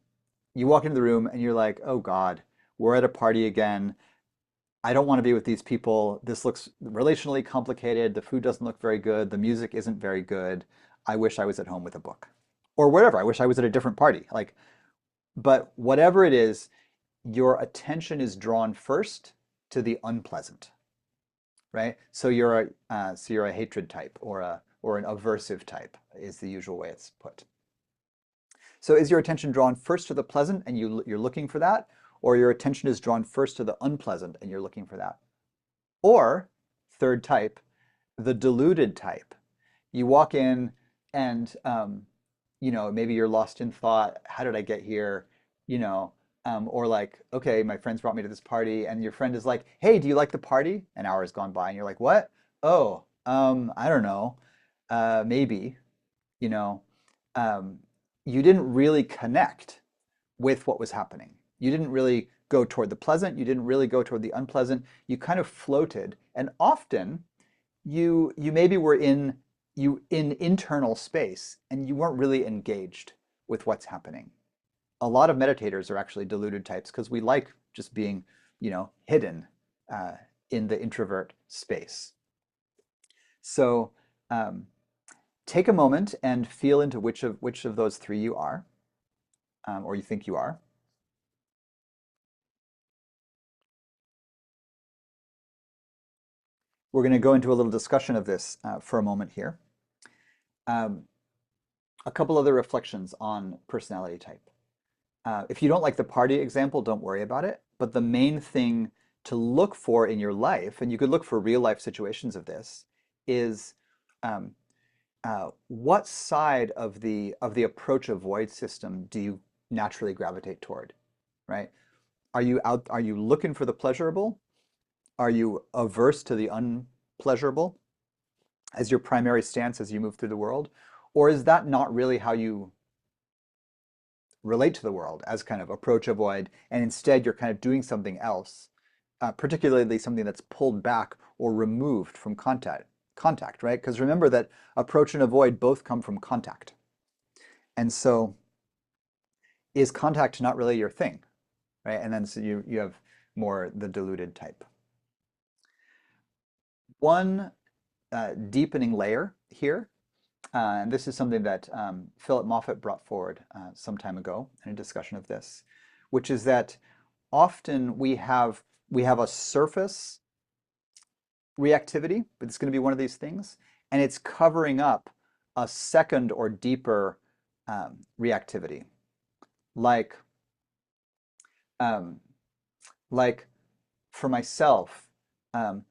A: you walk into the room and you're like, oh God, we're at a party again. I don't want to be with these people. This looks relationally complicated. The food doesn't look very good. The music isn't very good. I wish I was at home with a book. Or wherever. I wish I was at a different party. But whatever it is, your attention is drawn first to the unpleasant, right? So you're a hatred type, or an aversive type is the usual way it's put. So is your attention drawn first to the pleasant and you're looking for that, or your attention is drawn first to the unpleasant and you're looking for that? Or third type, the deluded type. You walk in and maybe you're lost in thought. How did I get here? You know, or like, okay, my friends brought me to this party, and your friend is like, hey, do you like the party? An hour has gone by, and you're like, what? Oh, I don't know, maybe. You know, um, you didn't really connect with what was happening. You didn't really go toward the pleasant. You didn't really go toward the unpleasant. You kind of floated, and often you maybe were in internal space and you weren't really engaged with what's happening. A lot of meditators are actually deluded types because we like just being, hidden uh, in the introvert space. So um, take a moment and feel into which of those three you are, or you think you are. we're going to go into a little discussion of this for a moment here. Um, a couple other reflections on personality type. If you don't like the party example, don't worry about it. But the main thing to look for in your life, and you could look for real life situations of this, is um, what side of the approach avoid system do you naturally gravitate toward, right? Are you looking for the pleasurable? Are you averse to the unpleasurable as your primary stance as you move through the world? Or is that not really how you relate to the world, as kind of approach avoid, and instead you're kind of doing something else, particularly something that's pulled back or removed from contact, right? Because remember that approach and avoid both come from contact. And so is contact not really your thing, right? And then so you have more the diluted type. One deepening layer here, and this is something that Philip Moffat brought forward some time ago in a discussion of this, which is that often we have a surface reactivity, but it's going to be one of these things, and it's covering up a second or deeper reactivity, like um, like for myself, um,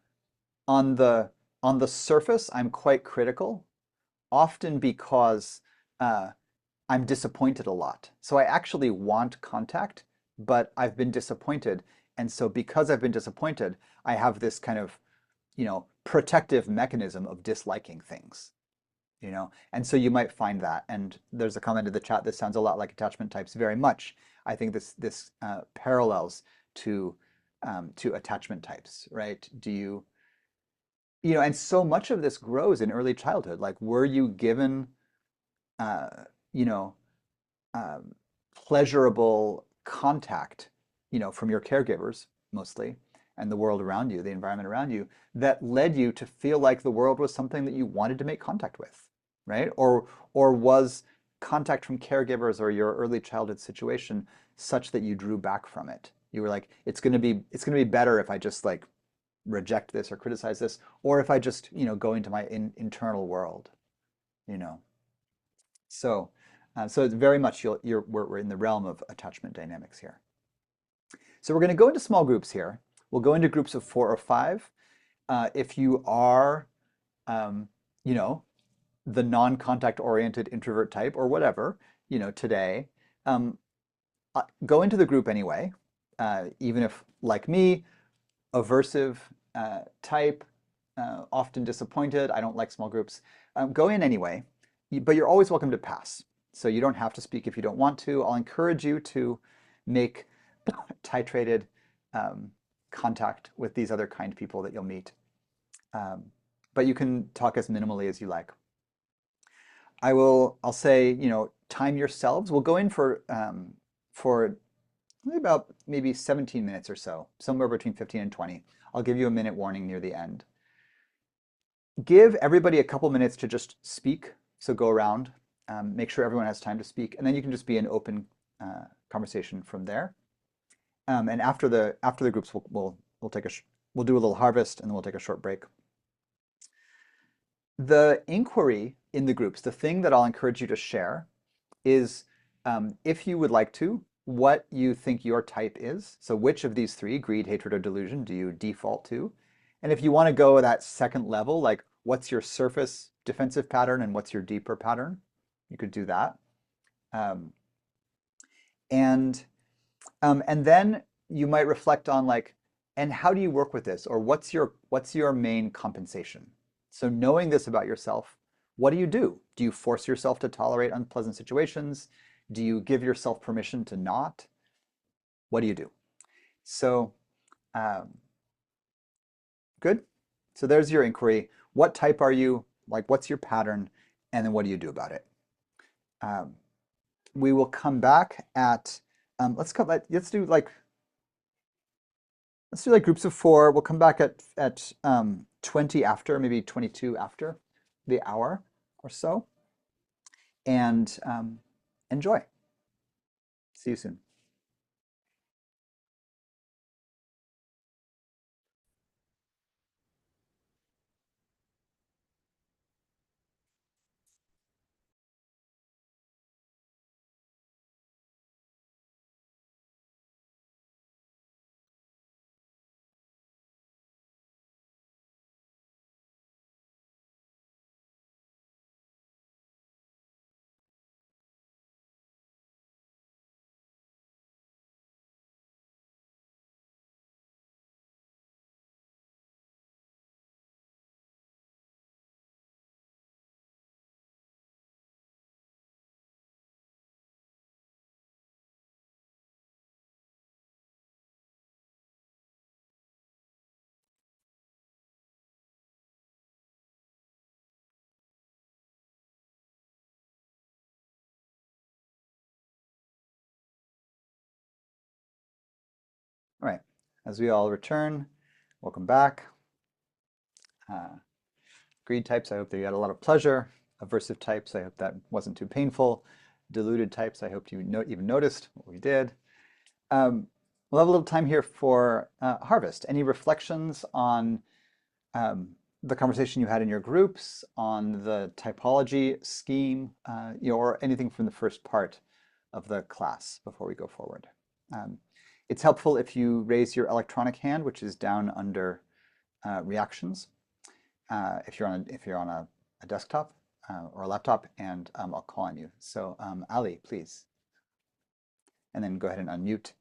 A: on the surface, I'm quite critical, often because I'm disappointed a lot. So I actually want contact, but I've been disappointed. And so because I've been disappointed, I have this kind of, protective mechanism of disliking things, And so you might find that. And there's a comment in the chat, this sounds a lot like attachment types very much. I think this parallels to attachment types, right? And so much of this grows in early childhood. Like, were you given, uh, you know, um, pleasurable contact, from your caregivers mostly, and the world around you, the environment around you, that led you to feel like the world was something that you wanted to make contact with, right? Or was contact from caregivers or your early childhood situation such that you drew back from it? You were like, it's gonna be better if I just like reject this or criticize this, or if I just, go into my internal world, you know. So, so it's very much we're in the realm of attachment dynamics here. So we're going to go into small groups here. We'll go into groups of 4 or 5. If you are, um, you know, the non-contact oriented introvert type or whatever, today, um, go into the group anyway, even if, like me, aversive type, often disappointed. I don't like small groups. Go in anyway, but you're always welcome to pass. So you don't have to speak if you don't want to. I'll encourage you to make titrated contact with these other kind people that you'll meet. But you can talk as minimally as you like. I'll say, time yourselves. We'll go in for maybe 17 minutes or so, somewhere between 15 and 20. I'll give you a minute warning near the end. Give everybody a couple minutes to just speak. So go around, make sure everyone has time to speak, and then you can just be an open conversation from there. And after the groups, we'll do a little harvest, and then we'll take a short break. The inquiry in the groups, the thing that I'll encourage you to share is, if you would like to, what you think your type is. So which of these 3, greed, hatred, or delusion, do you default to? And if you want to go that second level, like what's your surface defensive pattern and what's your deeper pattern, you could do that. And then you might reflect on like, and how do you work with this? Or what's your main compensation? So knowing this about yourself, what do you do? Do you force yourself to tolerate unpleasant situations? Do you give yourself permission to not? What do you do? So, good. So there's your inquiry. What type are you? Like, what's your pattern? And then what do you do about it? We will come back at, let's do like groups of 4. We'll come back at 20 after, maybe 22 after the hour or so. And enjoy. See you soon. as we all return, welcome back. Greed types, I hope that you had a lot of pleasure. Aversive types, I hope that wasn't too painful. Deluded types, I hope you even noticed what we did. We'll have a little time here for Harvest. Any reflections on the conversation you had in your groups, on the typology scheme, or anything from the first part of the class before we go forward? It's helpful if you raise your electronic hand, which is down under reactions, if you're on a desktop or a laptop, and I'll call on you. So Ali, please. And then go ahead and unmute.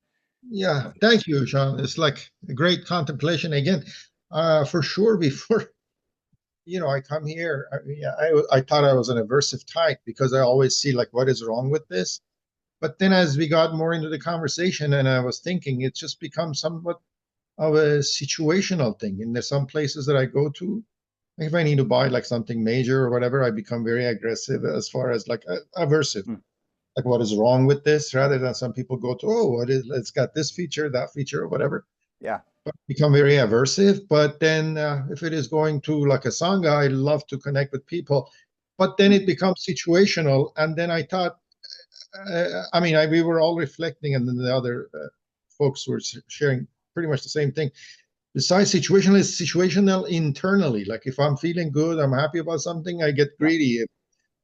B: Yeah, thank you, Sean. It's like a great contemplation again. For sure, before I come here, I thought I was an aversive type because I always see like what is wrong with this. But then as we got more into the conversation and I was thinking, it's just become somewhat of a situational thing. And there's some places that I go to, if I need to buy like something major or whatever, I become very aggressive as far as like aversive. Like what is wrong with this, rather than some people go to, oh, it's got this feature, that feature, or whatever.
A: Yeah.
B: But become very aversive. But then if it is going to like a sangha, I love to connect with people. But then it becomes situational. And then I thought, we were all reflecting, and then the other folks were sharing pretty much the same thing. Besides situational, is situational internally. Like if I'm feeling good, I'm happy about something, I get greedy.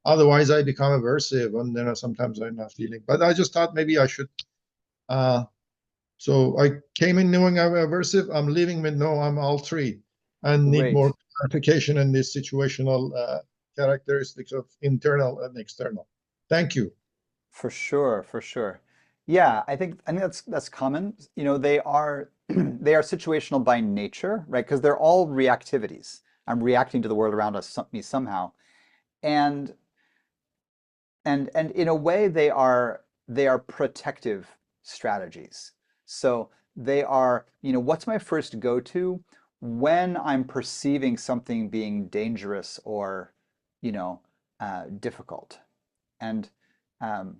B: Otherwise, I become aversive, and then sometimes I'm not feeling. But I just thought maybe I should. So I came in knowing I'm aversive. I'm leaving with no, I'm all three, and need more
A: Great.
B: clarification in this situational characteristics of internal and external. Thank you.
A: For sure, for sure. Yeah, I think that's common. They are they are situational by nature, right? Because they're all reactivities. I'm reacting to the world around me somehow. And and in a way they are protective strategies. So they are, what's my first go-to when I'm perceiving something being dangerous or, difficult. And um,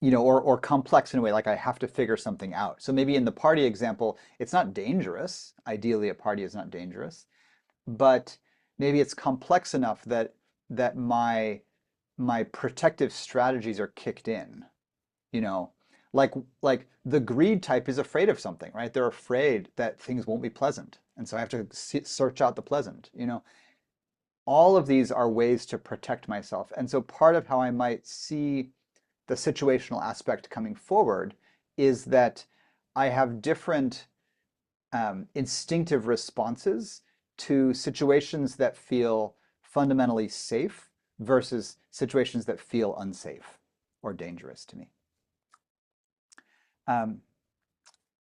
A: or complex in a way, like I have to figure something out. So maybe in the party example, it's not dangerous. Ideally, a party is not dangerous, but maybe it's complex enough that my protective strategies are kicked in. You know, like like the greed type is afraid of something, right? They're afraid that things won't be pleasant, and so I have to search out the pleasant. All of these are ways to protect myself, and so part of how I might see the situational aspect coming forward is that I have different instinctive responses to situations that feel fundamentally safe versus situations that feel unsafe or dangerous to me. Um,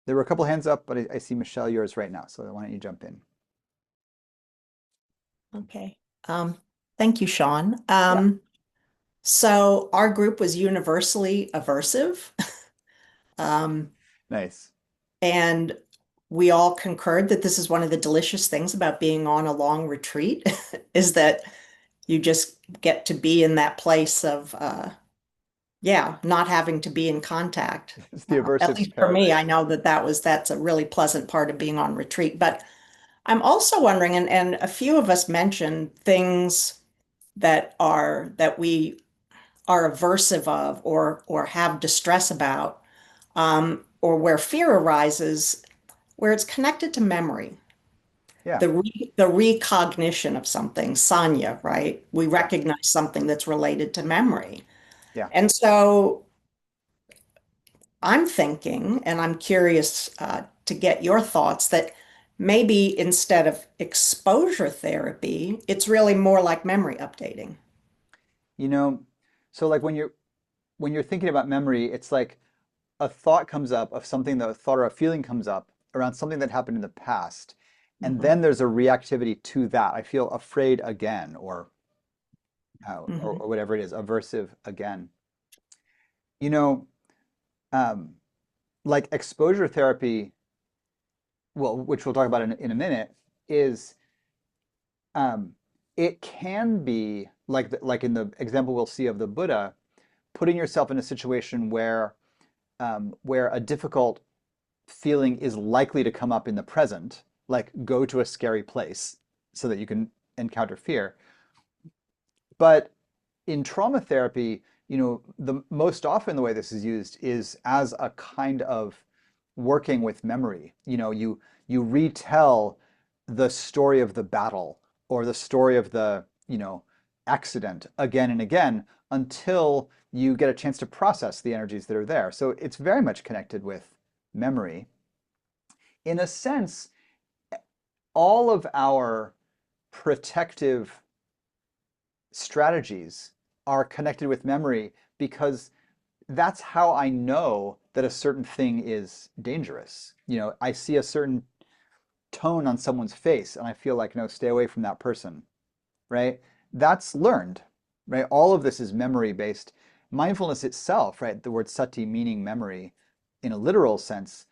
A: there were a couple hands up, but I see Michelle, yours right now. So why don't you jump in?
C: Okay. Thank you, Sean.
A: Yeah,
C: So our group was universally aversive.
A: nice.
C: And we all concurred that this is one of the delicious things about being on a long retreat is that you just get to be in that place of, not having to be in contact.
A: It's the
C: At
A: aversive's
C: least for me, I
A: paradise.
C: know that's a really pleasant part of being on retreat. But I'm also wondering, and a few of us mentioned things that we are aversive of or have distress about, or where fear arises, where it's connected to memory,
A: Yeah,
C: the recognition of something, sanya, right? We
A: yeah,
C: recognize something that's related to memory.
A: yeah.
C: And so I'm thinking, and I'm curious to get your thoughts, that maybe instead of exposure therapy, it's really more like memory updating.
A: You know, so like when you're thinking about memory, it's like a thought comes up of something, that a thought or a feeling comes up around something that happened in the past. And
C: Hmm.
A: then there's a reactivity to that. I feel afraid again, or
C: Hmm.
A: whatever it is, aversive again. You know, um, like exposure therapy, well, which we'll talk about in a minute, is um, it can be like in the example we'll see of the Buddha, putting yourself in a situation where a difficult feeling is likely to come up in the present, like go to a scary place so that you can encounter fear. But in trauma therapy, the most often the way this is used is as a kind of working with memory. You retell the story of the battle or the story of the, accident again and again until you get a chance to process the energies that are there. So it's very much connected with memory. In a sense, all of our protective strategies are connected with memory because that's how I know that a certain thing is dangerous. I see a certain tone on someone's face and I feel like, no, stay away from that person, right? That's learned, right? All of this is memory based. Mindfulness itself, right? The word sati meaning memory in a literal sense,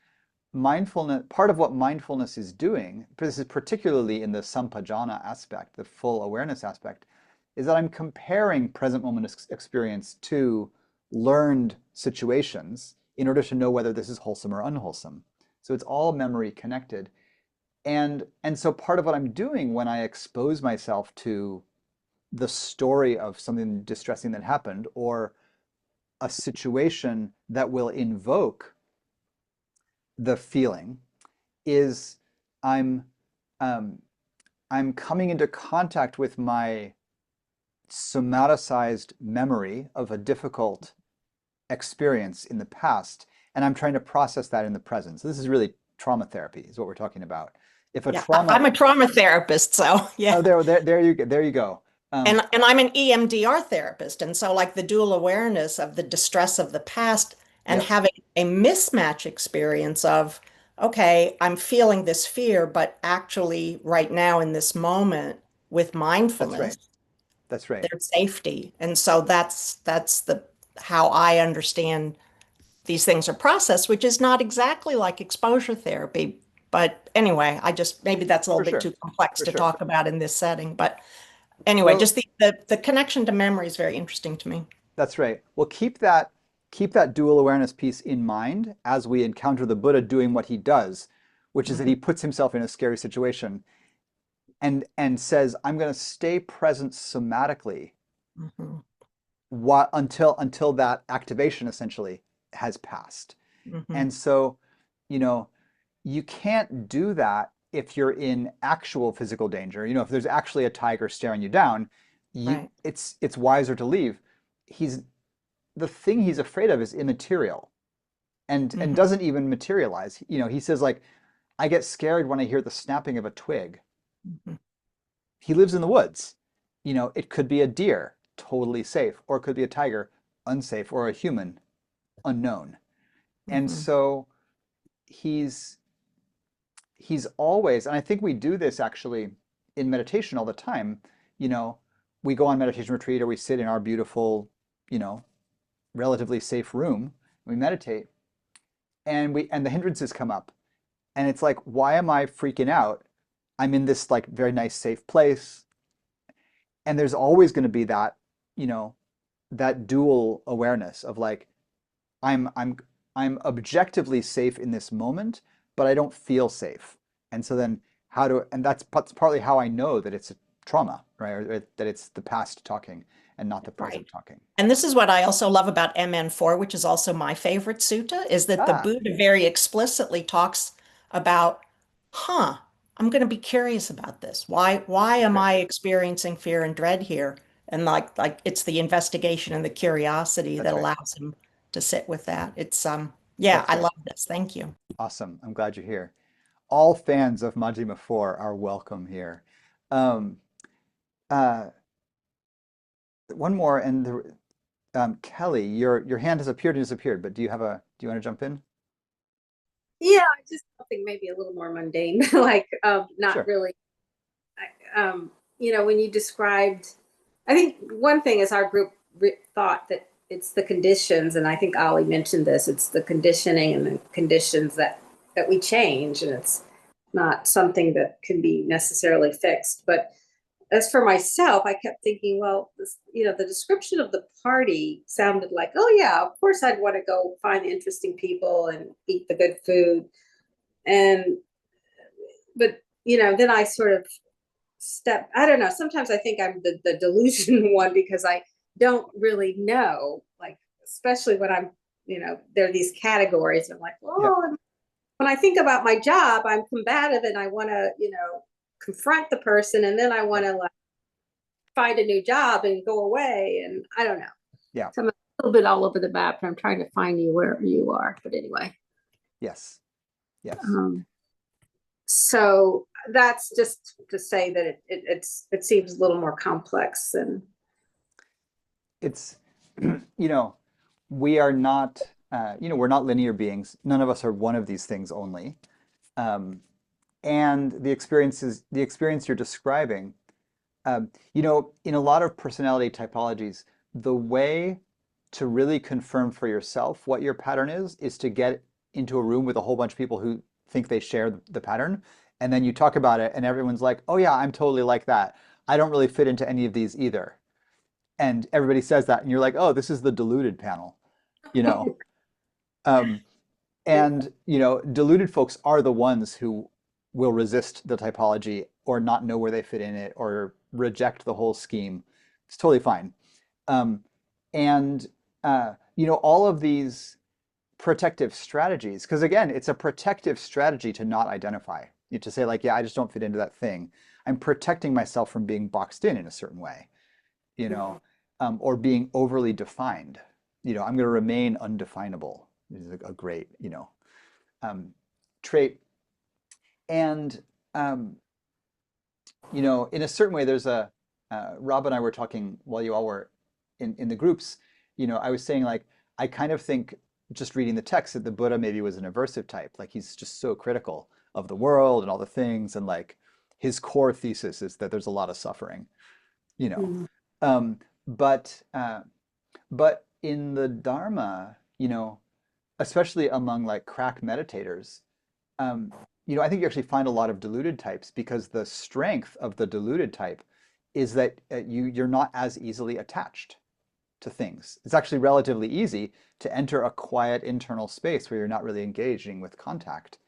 A: mindfulness, part of what mindfulness is doing, this is particularly in the sampajana aspect, the full awareness aspect, is that I'm comparing present moment experience to learned situations in order to know whether this is wholesome or unwholesome. So it's all memory connected. And so part of what I'm doing when I expose myself to the story of something distressing that happened or a situation that will invoke the feeling is I'm coming into contact with my somaticized memory of a difficult experience in the past, and I'm trying to process that in the present. So this is really trauma therapy, is what we're talking about. If a
C: Yeah,
A: trauma,
C: I'm a trauma therapist, so yeah.
A: oh, there you go.
C: And I'm an EMDR therapist. And so like the dual awareness of the distress of the past and
A: Yep,
C: having a mismatch experience of, okay, I'm feeling this fear, but actually right now in this moment with
A: that's
C: mindfulness,
A: right. That's right.
C: there's safety. And so that's the how I understand these things are processed, which is not exactly like exposure therapy. But anyway, I just maybe that's a little
A: For
C: bit
A: sure.
C: too complex
A: For
C: to
A: sure.
C: talk about in this setting. But anyway,
A: Well,
C: just the connection to memory is very interesting to me.
A: that's right. Well, keep that dual awareness piece in mind as we encounter the Buddha doing what he does, which is that
C: Mhm,
A: he puts himself in a scary situation and says, I'm going to stay present somatically
C: mhm,
A: until that activation essentially has passed.
C: mhm.
A: And so, you know, you can't do that if you're in actual physical danger. If there's actually a tiger staring you down,
C: Right.
A: it's wiser to leave. He's the thing he's afraid of is immaterial and
C: Mhm,
A: doesn't even materialize. He says like, I get scared when I hear the snapping of a twig.
C: mhm,
A: He lives in the woods. It could be a deer, totally safe, or it could be a tiger, unsafe, or a human, unknown. And
C: mhm.
A: so he's he's always, and I think we do this actually in meditation all the time. You know, we go on meditation retreat or we sit in our beautiful, you know, relatively safe room, we meditate, and the hindrances come up. And it's like, why am I freaking out? I'm in this like very nice safe place. And there's always going to be that, you know, that dual awareness of like, I'm I'm I'm objectively safe in this moment, but I don't feel safe. And so then and that's partly how I know that it's a trauma, right? Or that it's the past talking and not the
C: Right.
A: present talking.
C: And this is what I also love about MN4, which is also my favorite sutta, is that the
A: Ah,
C: Buddha very explicitly talks about, I'm going to be curious about this. Why
A: that's
C: am
A: right.
C: I experiencing fear and dread here? And like it's the investigation and the curiosity that
A: That's right.
C: allows him to sit with that. Yeah,
A: That's
C: I
A: right.
C: love this. Thank you.
A: Awesome. I'm glad you're here. All fans of Majjhima 4 are welcome here. Um, uh, one more, and Kelly, your hand has appeared and disappeared, but do you want to jump in?
D: Yeah, just something maybe a little more mundane, like not
A: Sure.
D: really. When you described, I think one thing is our group thought that it's the conditions, and I think Ali mentioned this. It's the conditioning and the conditions that we change, and it's not something that can be necessarily fixed. But as for myself, I kept thinking, well, the description of the party sounded like, oh yeah, of course I'd want to go find the interesting people and eat the good food. And, but, then I sort of I don't know, sometimes I think I'm the delusion one because I don't really know, like, especially when I'm, there are these categories. I'm like,
A: Yeah.
D: oh, when I think about my job, I'm combative and I want to, confront the person. And then I want to like find a new job and go away. And I don't know.
A: Yeah.
D: So I'm a little bit all over the map, and I'm trying to find you wherever you are. But anyway.
A: Yes. Yes.
D: So that's just to say that it seems a little more complex than
A: It's, we are not, we're not linear beings. None of us are one of these things only. And the experience you're describing, in a lot of personality typologies, the way to really confirm for yourself what your pattern is to get into a room with a whole bunch of people who think they share the pattern. And then you talk about it and everyone's like, oh yeah, I'm totally like that. I don't really fit into any of these either. And everybody says that and you're like, oh, this is the deluded panel, you know. And deluded folks are the ones who will resist the typology or not know where they fit in it or reject the whole scheme. It's totally fine. And all of these protective strategies, because again, it's a protective strategy to not identify. To say like, yeah, I just don't fit into that thing. I'm protecting myself from being boxed in a certain way, or being overly defined. I'm going to remain undefinable. This is a great, trait. And, in a certain way, there's Rob and I were talking while you all were in the groups, I was saying like, I kind of think just reading the text that the Buddha maybe was an aversive type. Like he's just so critical of the world and all the things. And like his core thesis is that there's a lot of suffering, but in the Dharma, especially among like crack meditators, I think you actually find a lot of deluded types because the strength of the deluded type is that you're not as easily attached to things. It's actually relatively easy to enter a quiet internal space where you're not really engaging with contact.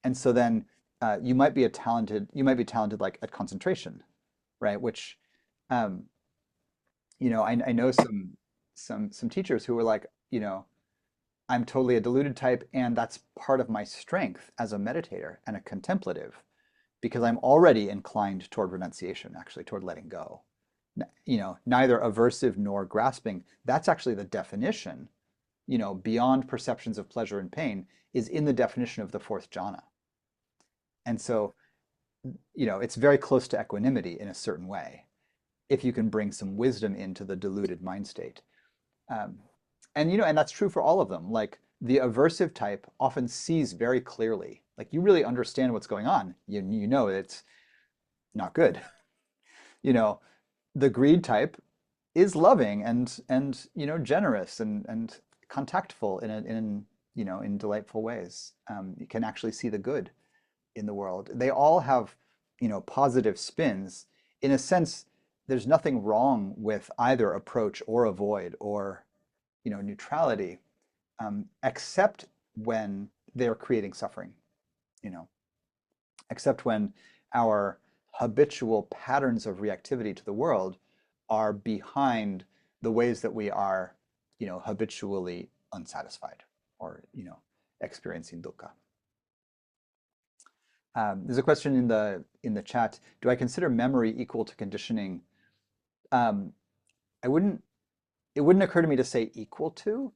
A: And so then you might be talented like at concentration, right? Which I know some teachers who were like, I'm totally a deluded type, and that's part of my strength as a meditator and a contemplative, because I'm already inclined toward renunciation, actually toward letting go. Neither aversive nor grasping. That's actually the definition, beyond perceptions of pleasure and pain, is in the definition of the fourth jhana. And so, it's very close to equanimity in a certain way, if you can bring some wisdom into the deluded mind state. And that's true for all of them. Like the aversive type often sees very clearly. Like you really understand what's going on. You know it's not good. The greed type is loving and generous and contactful in delightful ways. You can actually see the good in the world. They all have positive spins. In a sense, there's nothing wrong with either approach or avoid or neutrality, except when they're creating suffering, except when our habitual patterns of reactivity to the world are behind the ways that we are, habitually unsatisfied or, experiencing dukkha. There's a question in the chat. Do I consider memory equal to conditioning? It wouldn't occur to me to say equal to.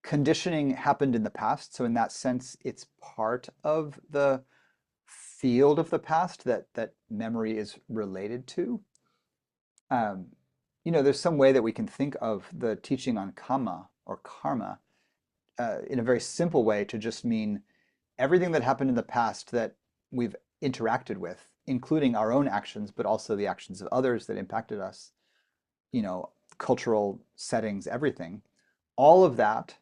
A: Conditioning happened in the past, so in that sense, it's part of the field of the past that memory is related to. There's some way that we can think of the teaching on kamma or karma in a very simple way to just mean everything that happened in the past that we've interacted with, including our own actions, but also the actions of others that impacted us, cultural settings, everything. All of that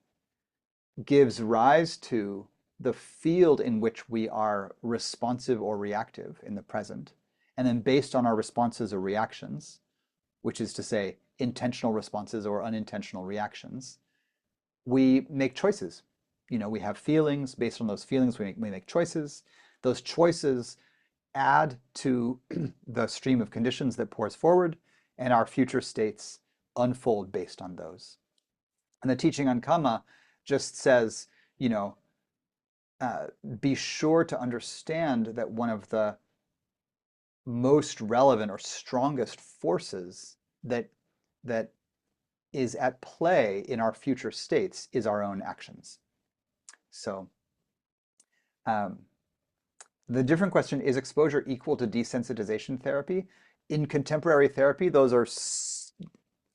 A: gives rise to the field in which we are responsive or reactive in the present. And then based on our responses or reactions, which is to say intentional responses or unintentional reactions, we make choices. we have feelings. Based on those feelings, we make choices. Those choices add to the stream of conditions that pours forward, and our future states unfold based on those. And the teaching on karma just says, be sure to understand that one of the most relevant or strongest forces that is at play in our future states is our own actions. So the different question, is exposure equal to desensitization therapy? In contemporary therapy, those are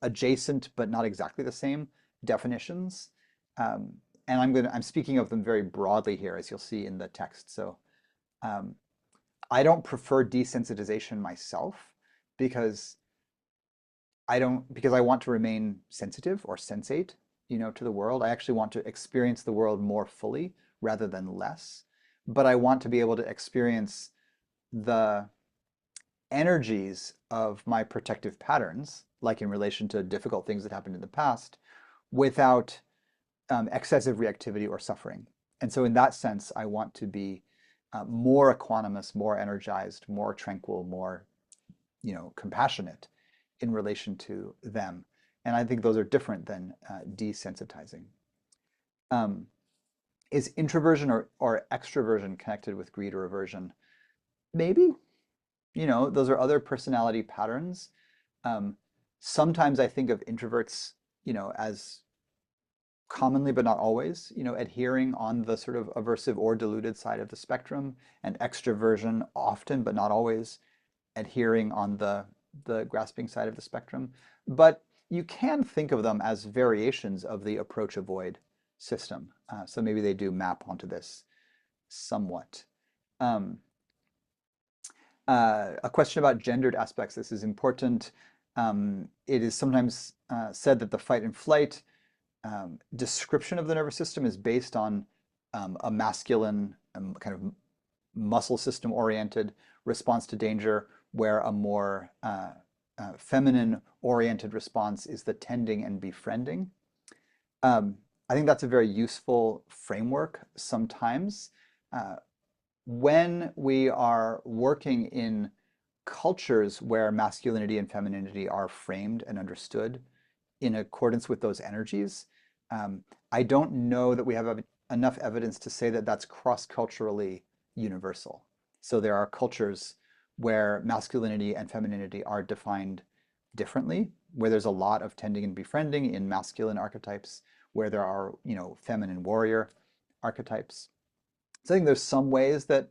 A: adjacent but not exactly the same definitions. And I'm speaking of them very broadly here, as you'll see in the text. So I don't prefer desensitization myself because I want to remain sensitive or sensate, to the world. I actually want to experience the world more fully rather than less. But I want to be able to experience the energies of my protective patterns, like in relation to difficult things that happened in the past, without excessive reactivity or suffering. And so in that sense, I want to be more equanimous, more energized, more tranquil, more, compassionate in relation to them. And I think those are different than desensitizing. Is introversion or extroversion connected with greed or aversion? Maybe. Those are other personality patterns. Sometimes I think of introverts, as commonly, but not always, adhering on the sort of aversive or deluded side of the spectrum, and extroversion often, but not always, adhering on the grasping side of the spectrum. But you can think of them as variations of the approach-avoid system. So maybe they do map onto this somewhat. A question about gendered aspects. This is important. It is sometimes said that the fight and flight description of the nervous system is based on a masculine kind of muscle system oriented response to danger, where a more feminine oriented response is the tending and befriending. I think that's a very useful framework sometimes. When we are working in cultures where masculinity and femininity are framed and understood in accordance with those energies, I don't know that we have enough evidence to say that that's cross-culturally universal. So there are cultures where masculinity and femininity are defined differently, where there's a lot of tending and befriending in masculine archetypes, where there are, feminine warrior archetypes. So I think there's some ways that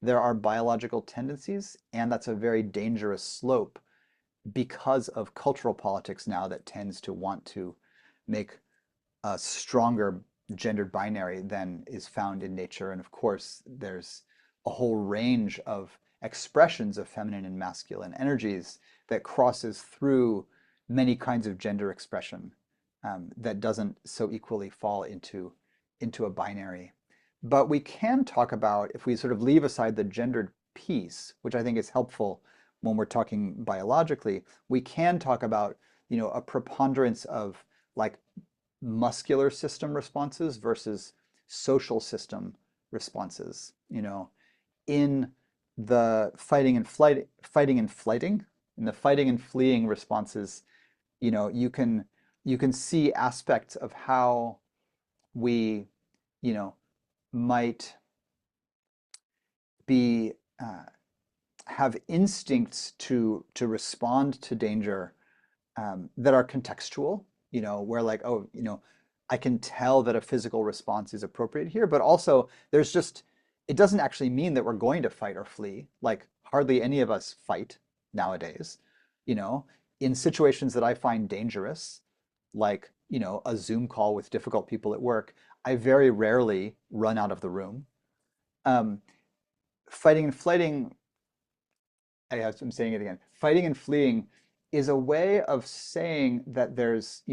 A: there are biological tendencies, and that's a very dangerous slope because of cultural politics now that tends to want to make a stronger gendered binary than is found in nature. And of course, there's a whole range of expressions of feminine and masculine energies that crosses through many kinds of gender expression that doesn't so equally fall into a binary. But we can talk about, if we sort of leave aside the gendered piece, which I think is helpful when we're talking biologically, we can talk about, a preponderance of like muscular system responses versus social system responses. In the fighting and flighting, in the fighting and fleeing responses, you can see aspects of how we, might be have instincts to respond to danger that are contextual, where like, oh, I can tell that a physical response is appropriate here, but also there's just, it doesn't actually mean that we're going to fight or flee. Like hardly any of us fight nowadays, in situations that I find dangerous, like, a Zoom call with difficult people at work, I very rarely run out of the room. Fighting and flighting, I'm saying it again, fighting and fleeing is a way of saying that there's,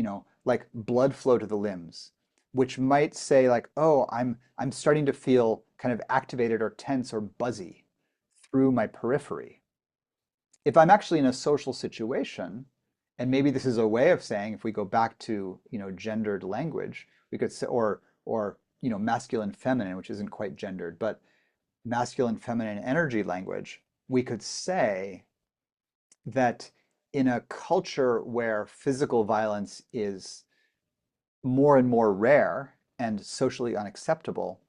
A: like blood flow to the limbs, which might say like, oh, I'm starting to feel kind of activated or tense or buzzy through my periphery. If I'm actually in a social situation, and maybe this is a way of saying, if we go back to, gendered language, we could say, or masculine, feminine, which isn't quite gendered, but masculine, feminine energy language, we could say that in a culture where physical violence is more and more rare and socially unacceptable,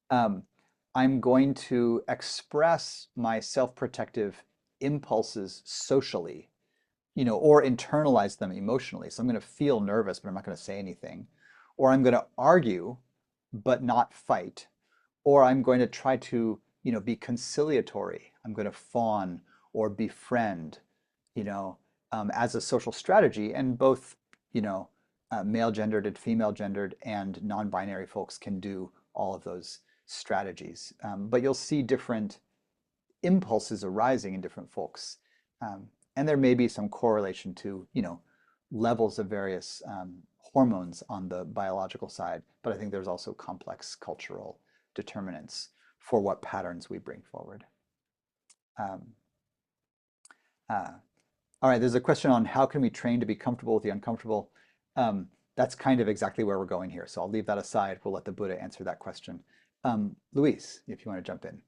A: I'm going to express my self-protective impulses socially, or internalize them emotionally. So I'm going to feel nervous, but I'm not going to say anything. Or I'm going to argue, but not fight. Or I'm going to try to, be conciliatory. I'm going to fawn or befriend, as a social strategy. And both, male gendered and female gendered and non-binary folks can do all of those strategies. But you'll see different impulses arising in different folks. And there may be some correlation to, levels of various hormones on the biological side, but I think there's also complex cultural determinants for what patterns we bring forward. All right, there's a question on how can we train to be comfortable with the uncomfortable. That's kind of exactly where we're going here. So I'll leave that aside. We'll let the Buddha answer that question. Luis, if you want to jump in.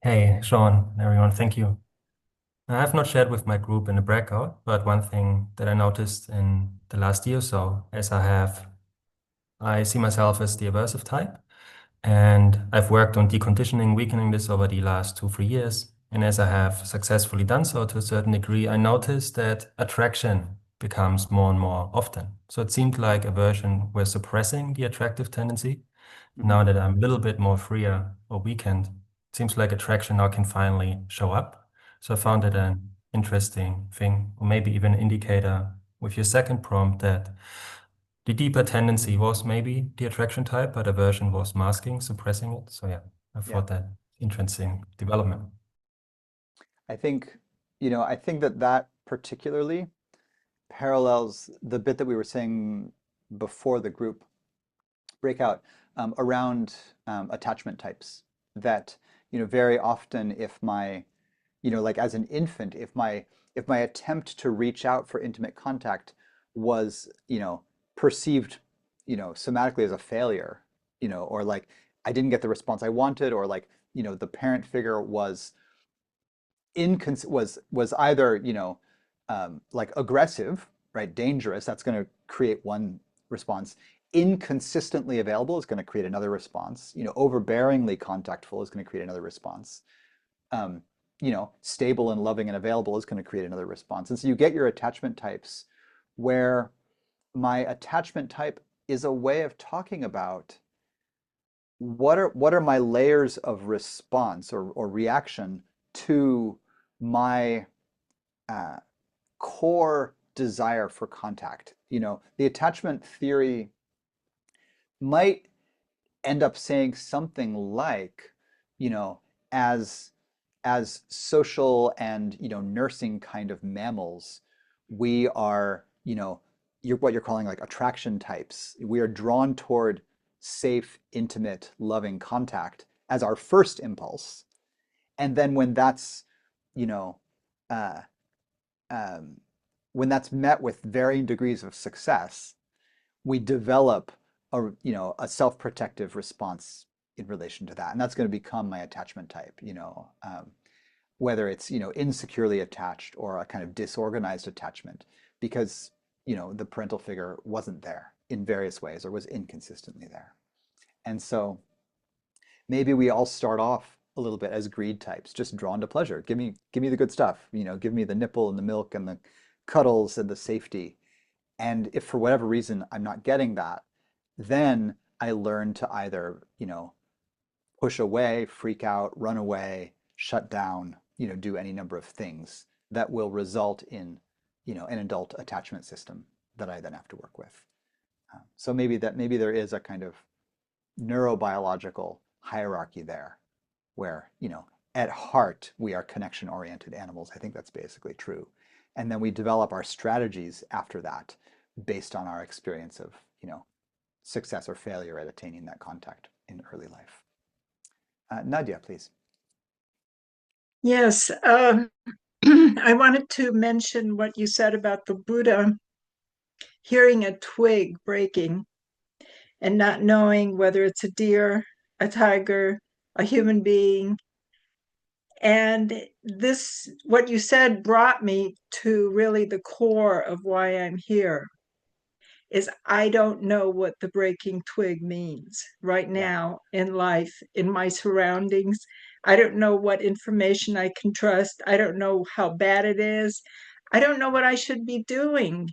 E: Hey, Sean, everyone, thank you. I have not shared with my group in the breakout, but one thing that I noticed in the last year or so, I see myself as the aversive type, and I've worked on deconditioning, weakening this over the last 2-3 years. And as I have successfully done so to a certain degree, I noticed that attraction becomes more and more often. So it seemed like aversion was suppressing the attractive tendency. Now that I'm a little bit more freer or weakened, it seems like attraction now can finally show up. So I found it an interesting thing, or maybe even an indicator with your second prompt that the deeper tendency was maybe the attraction type, but aversion was masking, suppressing it. So yeah, I thought that interesting development.
A: I think, that particularly parallels the bit that we were saying before the group breakout around attachment types. That, very often if my, like as an infant, if my attempt to reach out for intimate contact was, perceived, somatically as a failure, or like I didn't get the response I wanted, or like, the parent figure was either, like aggressive, right, dangerous, that's going to create one response. Inconsistently available is going to create another response. Overbearingly contactful is going to create another response. Stable and loving and available is going to create another response. And so you get your attachment types where my attachment type is a way of talking about what are my layers of response or reaction to my core desire for contact. The attachment theory might end up saying something like, as social and, nursing kind of mammals, we are, what you're calling like attraction types. We are drawn toward safe, intimate, loving contact as our first impulse. And then when that's, when that's met with varying degrees of success, we develop a self-protective response in relation to that. And that's going to become my attachment type, whether it's, insecurely attached or a kind of disorganized attachment because, the parental figure wasn't there in various ways or was inconsistently there. And so maybe we all start off a little bit as greed types, just drawn to pleasure. Give me the good stuff, give me the nipple and the milk and the cuddles and the safety. And if for whatever reason I'm not getting that, then I learn to either, push away, freak out, run away, shut down, do any number of things that will result in, an adult attachment system that I then have to work with. So maybe there is a kind of neurobiological hierarchy there where, at heart, we are connection-oriented animals. I think that's basically true. And then we develop our strategies after that based on our experience of, success or failure at attaining that contact in early life. Nadia, please.
F: Yes, I wanted to mention what you said about the Buddha hearing a twig breaking. and not knowing whether it's a deer, a tiger, a human being. And this, what you said, brought me to really the core of why I'm here, is I don't know what the breaking twig means right
A: Yeah.
F: now in life, in my surroundings. I don't know what information I can trust. I don't know how bad it is. I don't know what I should be doing.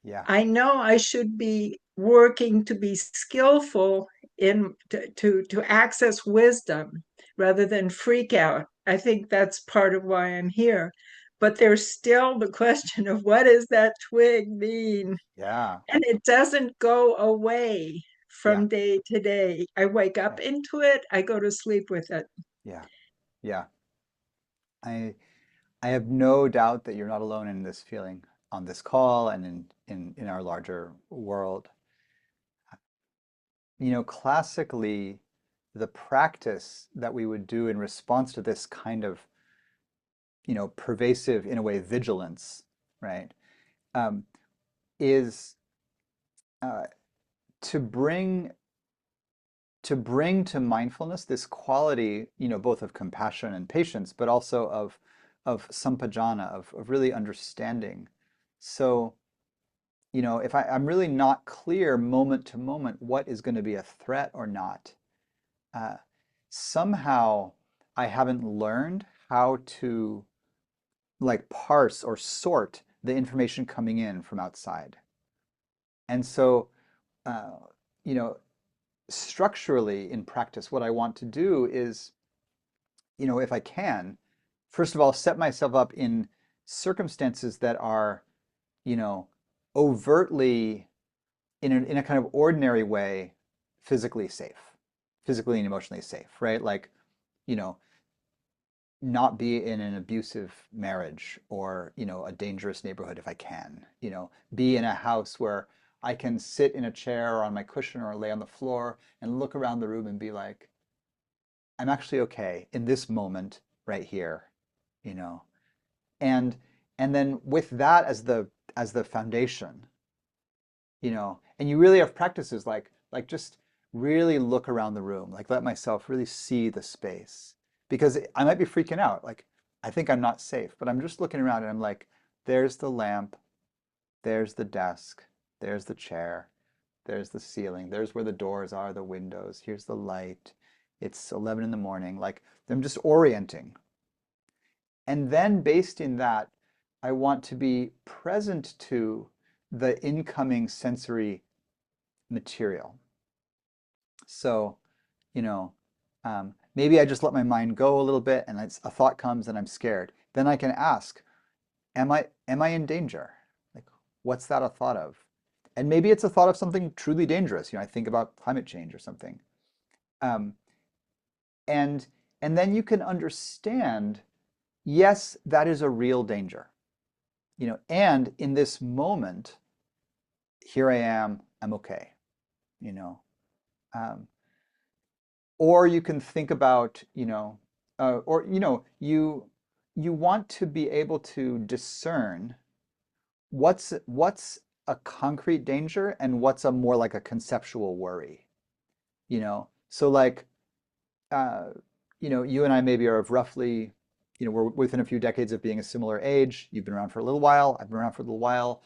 A: Yeah.
F: I know I should be working to be skillful in to access wisdom rather than freak out. I think that's part of why I'm here. But there's still the question of what does that twig mean?
A: Yeah.
F: And it doesn't go away
A: Yeah.
F: from day to day. I wake up
A: Yeah.
F: into it, I go to sleep with it.
A: Yeah. Yeah. I I have no doubt that you're not alone in this feeling on this call and in our larger world. Classically, the practice that we would do in response to this kind of, pervasive, in a way, vigilance, right, um, is uh, to bring to mindfulness this quality, both of compassion and patience, but also of sampajana, of really understanding. So, if I'm really not clear moment to moment what is going to be a threat or not, uh, somehow I haven't learned how to like parse or sort the information coming in from outside. And so, uh, you know, structurally in practice, what I want to do is, if I can, first of all, set myself up in circumstances that are, you know, overtly in a kind of ordinary way, physically safe, physically and emotionally safe, right? Like, you know, not be in an abusive marriage or, a dangerous neighborhood if I can, be in a house where I can sit in a chair or on my cushion or lay on the floor and look around the room and be like, I'm actually okay in this moment right here, you know. And and then with that as the foundation, and you really have practices like just really look around the room, like let myself really see the space. Because I might be freaking out, like I think I'm not safe, but I'm just looking around and I'm like, there's the lamp, there's the desk, there's the chair, there's the ceiling, there's where the doors are, the windows, here's the light. It's 11 in the morning. Like I'm just orienting. And then based in that, I want to be present to the incoming sensory material. So, you know, maybe I just let my mind go a little bit and a thought comes and I'm scared. Then I can ask, am I in danger? Like, what's that a thought of? And maybe it's a thought of something truly dangerous. I think about climate change or something. Um, and and then you can understand, yes, that is a real danger. And in this moment, here I am, I'm okay, you know. Um, or you can think about, or you want to be able to discern what's a concrete danger and what's a more like a conceptual worry. So like, uh, you and I maybe are of roughly, we're within a few decades of being a similar age. You've been around for a little while. I've been around for a little while.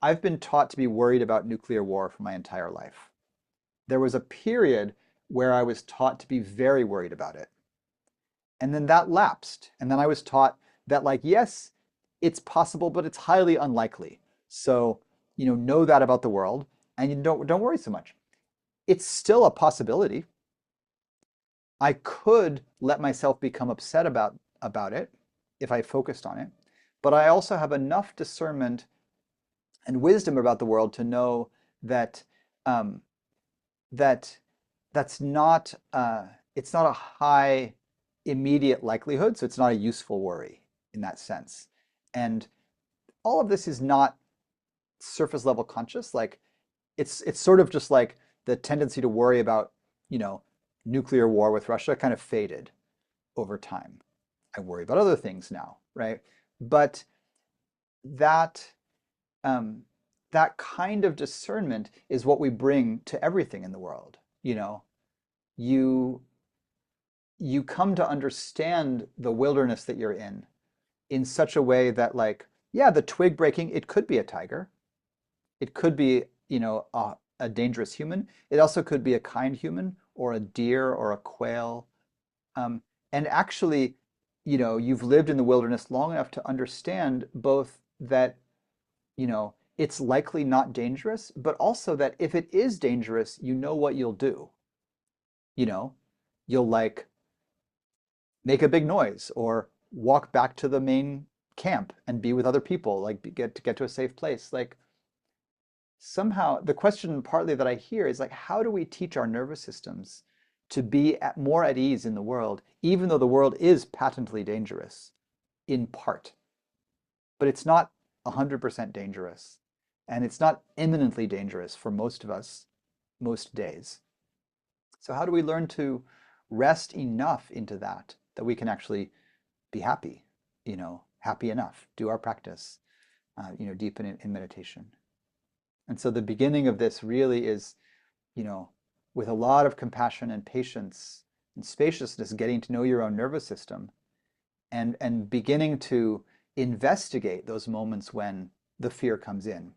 A: I've been taught to be worried about nuclear war for my entire life. There was a period where I was taught to be very worried about it. And then that lapsed. And then I was taught that, like, yes, it's possible, but it's highly unlikely. So, know that about the world and you don't worry so much. It's still a possibility. I could let myself become upset about it if I focused on it. But I also have enough discernment and wisdom about the world to know that um, that that's not it's not a high immediate likelihood, so it's not a useful worry in that sense. And all of this is not surface level conscious. Like it's sort of just like the tendency to worry about, nuclear war with Russia kind of faded over time. I worry about other things now, right? But that um, that kind of discernment is what we bring to everything in the world. You know, you come to understand the wilderness that you're in such a way that, like, yeah, the twig breaking, it could be a tiger. It could be, you know, a dangerous human. It also could be a kind human or a deer or a quail. Um, and actually, you know, you've lived in the wilderness long enough to understand both that, you know, it's likely not dangerous, but also that if it is dangerous, you know what you'll do. You know, you'll like make a big noise or walk back to the main camp and be with other people, like get to a safe place. Like somehow the question partly that I hear is like, how do we teach our nervous systems to be more at ease in the world, even though the world is patently dangerous in part, but it's not 100% dangerous, and it's not imminently dangerous for most of us most days. So how do we learn to rest enough into that that we can actually be happy, you know, happy enough, do our practice, you know, deepen in meditation. And so the beginning of this really is, you know, with a lot of compassion and patience and spaciousness, getting to know your own nervous system and beginning to investigate those moments when the fear comes in.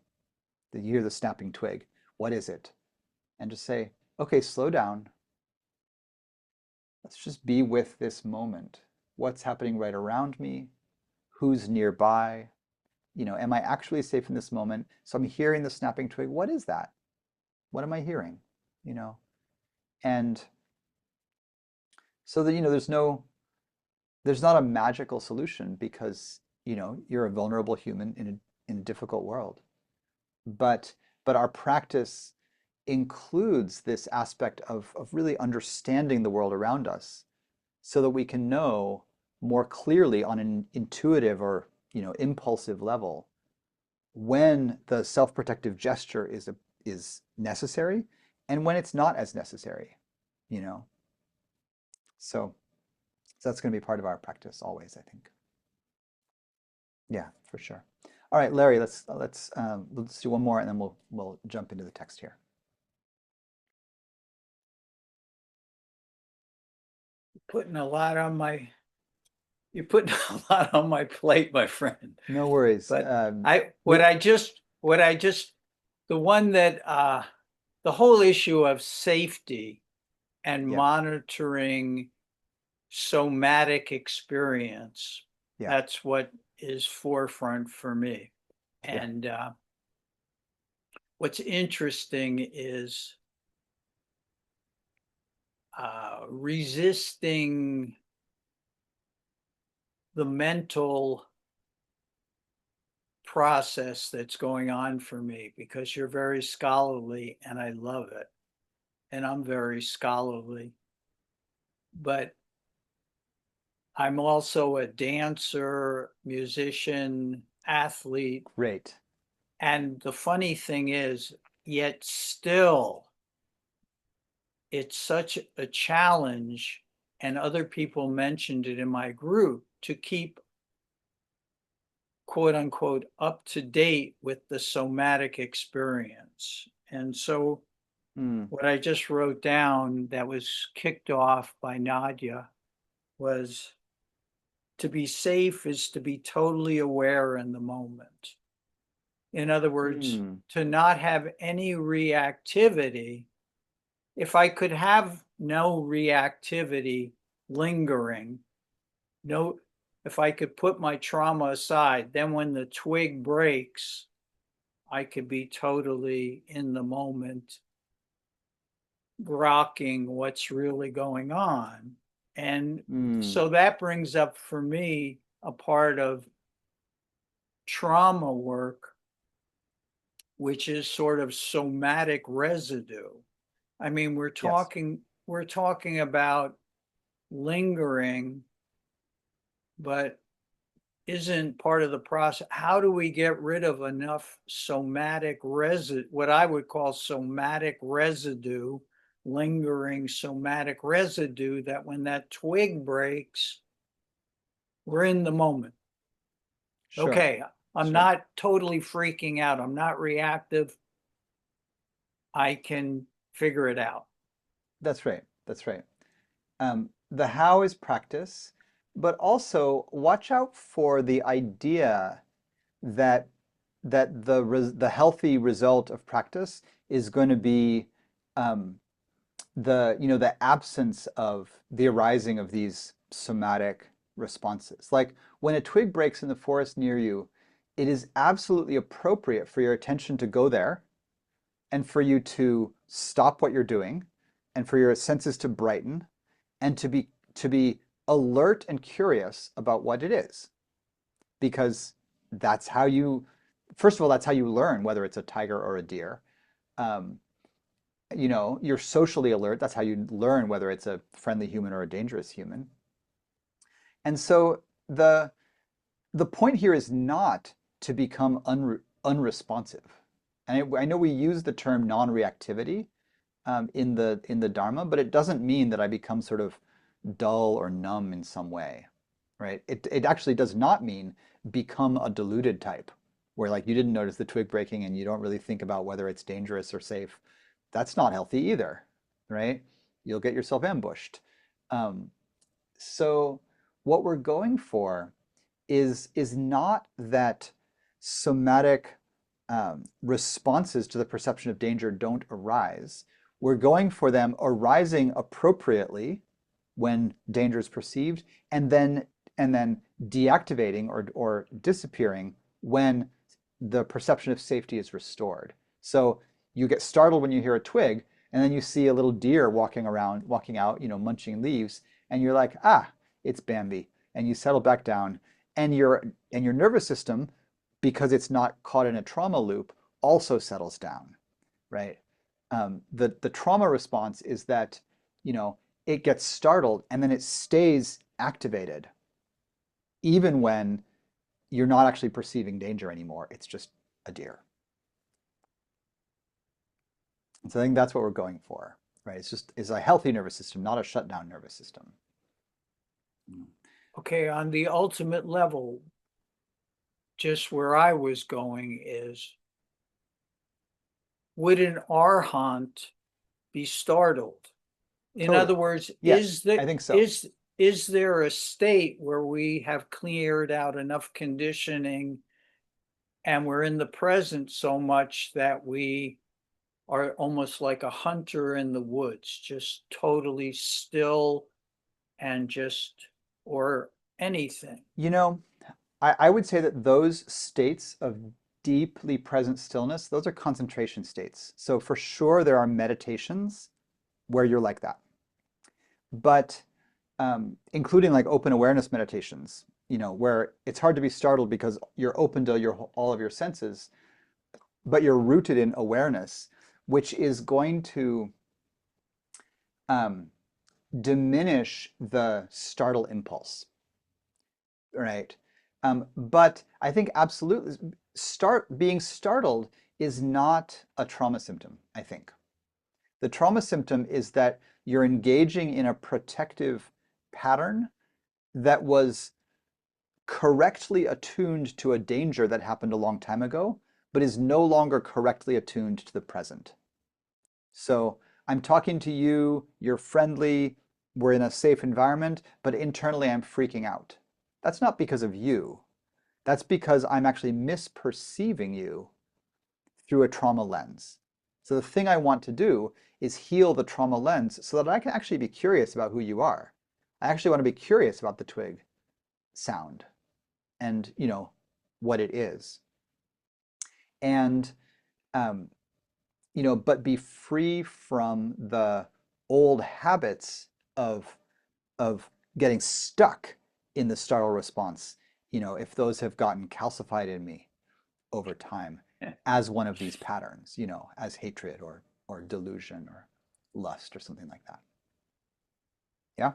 A: You hear the snapping twig. What is it? And just say, okay, slow down. Let's just be with this moment. What's happening right around me? Who's nearby? You know, am I actually safe in this moment? So I'm hearing the snapping twig. What is that? What am I hearing? You know, and so that, you know, there's not a magical solution because, you know, you're a vulnerable human in a difficult world. But our practice includes this aspect of really understanding the world around us so that we can know more clearly on an intuitive or, you know, impulsive level when the self-protective gesture is necessary and when it's not as necessary, you know. So that's going to be part of our practice always, I think. Yeah, for sure. All right, Larry, let's do one more and then we'll jump into the text here.
G: Putting a lot on my You're putting a lot on my plate, my friend.
A: No worries.
G: But the one that the whole issue of safety and
A: Yeah.
G: monitoring somatic experience,
A: Yeah.
G: that's what is forefront for me.
A: Yeah.
G: And what's interesting is resisting the mental process that's going on for me, because you're very scholarly and I love it. And I'm very scholarly. But I'm also a dancer, musician, athlete.
A: Great.
G: And the funny thing is, yet still, it's such a challenge, and other people mentioned it in my group, to keep quote unquote up to date with the somatic experience. And so what I just wrote down that was kicked off by Nadia was, to be safe is to be totally aware in the moment. In other words, to not have any reactivity. If I could have no reactivity lingering, if I could put my trauma aside, then when the twig breaks, I could be totally in the moment, grokking what's really going on. And so that brings up for me a part of trauma work, which is sort of somatic residue. I mean, we're talking about lingering, but isn't part of the process. How do we get rid of enough somatic residue, what I would call somatic residue, lingering somatic residue, that when that twig breaks, we're in the moment.
A: Sure.
G: Okay, I'm
A: Sure.
G: not totally freaking out. I'm not reactive. I can figure it out.
A: That's right. That's right. The how is practice, but also watch out for the idea that the healthy result of practice is going to be the absence of the arising of these somatic responses. Like when a twig breaks in the forest near you, it is absolutely appropriate for your attention to go there and for you to stop what you're doing and for your senses to brighten and to be alert and curious about what it is. Because that's how you, first of all, that's how you learn whether it's a tiger or a deer. Um, you're socially alert. That's how you learn whether it's a friendly human or a dangerous human. And so the point here is not to become unresponsive. And I know we use the term non-reactivity in the Dharma, but it doesn't mean that I become sort of dull or numb in some way, right? It actually does not mean become a deluded type, where like you didn't notice the twig breaking and you don't really think about whether it's dangerous or safe. That's not healthy either, right? You'll get yourself ambushed. So what we're going for is not that somatic responses to the perception of danger don't arise. We're going for them arising appropriately when danger is perceived, and then deactivating or disappearing when the perception of safety is restored. So you get startled when you hear a twig, and then you see a little deer walking out, munching leaves, and you're like, ah, it's Bambi, and you settle back down, and your nervous system, because it's not caught in a trauma loop, also settles down, right? The trauma response is that, it gets startled and then it stays activated, even when you're not actually perceiving danger anymore. It's just a deer. And so I think that's what we're going for, right? It's a healthy nervous system, not a shutdown nervous system.
G: Okay, on the ultimate level, just where I was going is, would an arhat be startled? In
A: Totally.
G: other words,
A: Yes, I think so.
G: is there a state where we have cleared out enough conditioning and we're in the present so much that we are almost like a hunter in the woods, just totally still and or anything?
A: I would say that those states of deeply present stillness, those are concentration states. So for sure there are meditations where you're like that. But including like open awareness meditations, where it's hard to be startled because you're open to all of your senses, but you're rooted in awareness, which is going to diminish the startle impulse, right? But I think absolutely being startled is not a trauma symptom, I think. The trauma symptom is that you're engaging in a protective pattern that was correctly attuned to a danger that happened a long time ago, but is no longer correctly attuned to the present. So I'm talking to you, you're friendly, we're in a safe environment, but internally I'm freaking out. That's not because of you. That's because I'm actually misperceiving you through a trauma lens. So the thing I want to do is heal the trauma lens so that I can actually be curious about who you are. I actually want to be curious about the twig sound and, what it is. And, but be free from the old habits of getting stuck in the startle response, if those have gotten calcified in me over time as one of these patterns, as hatred or delusion or lust or something like that. Yeah?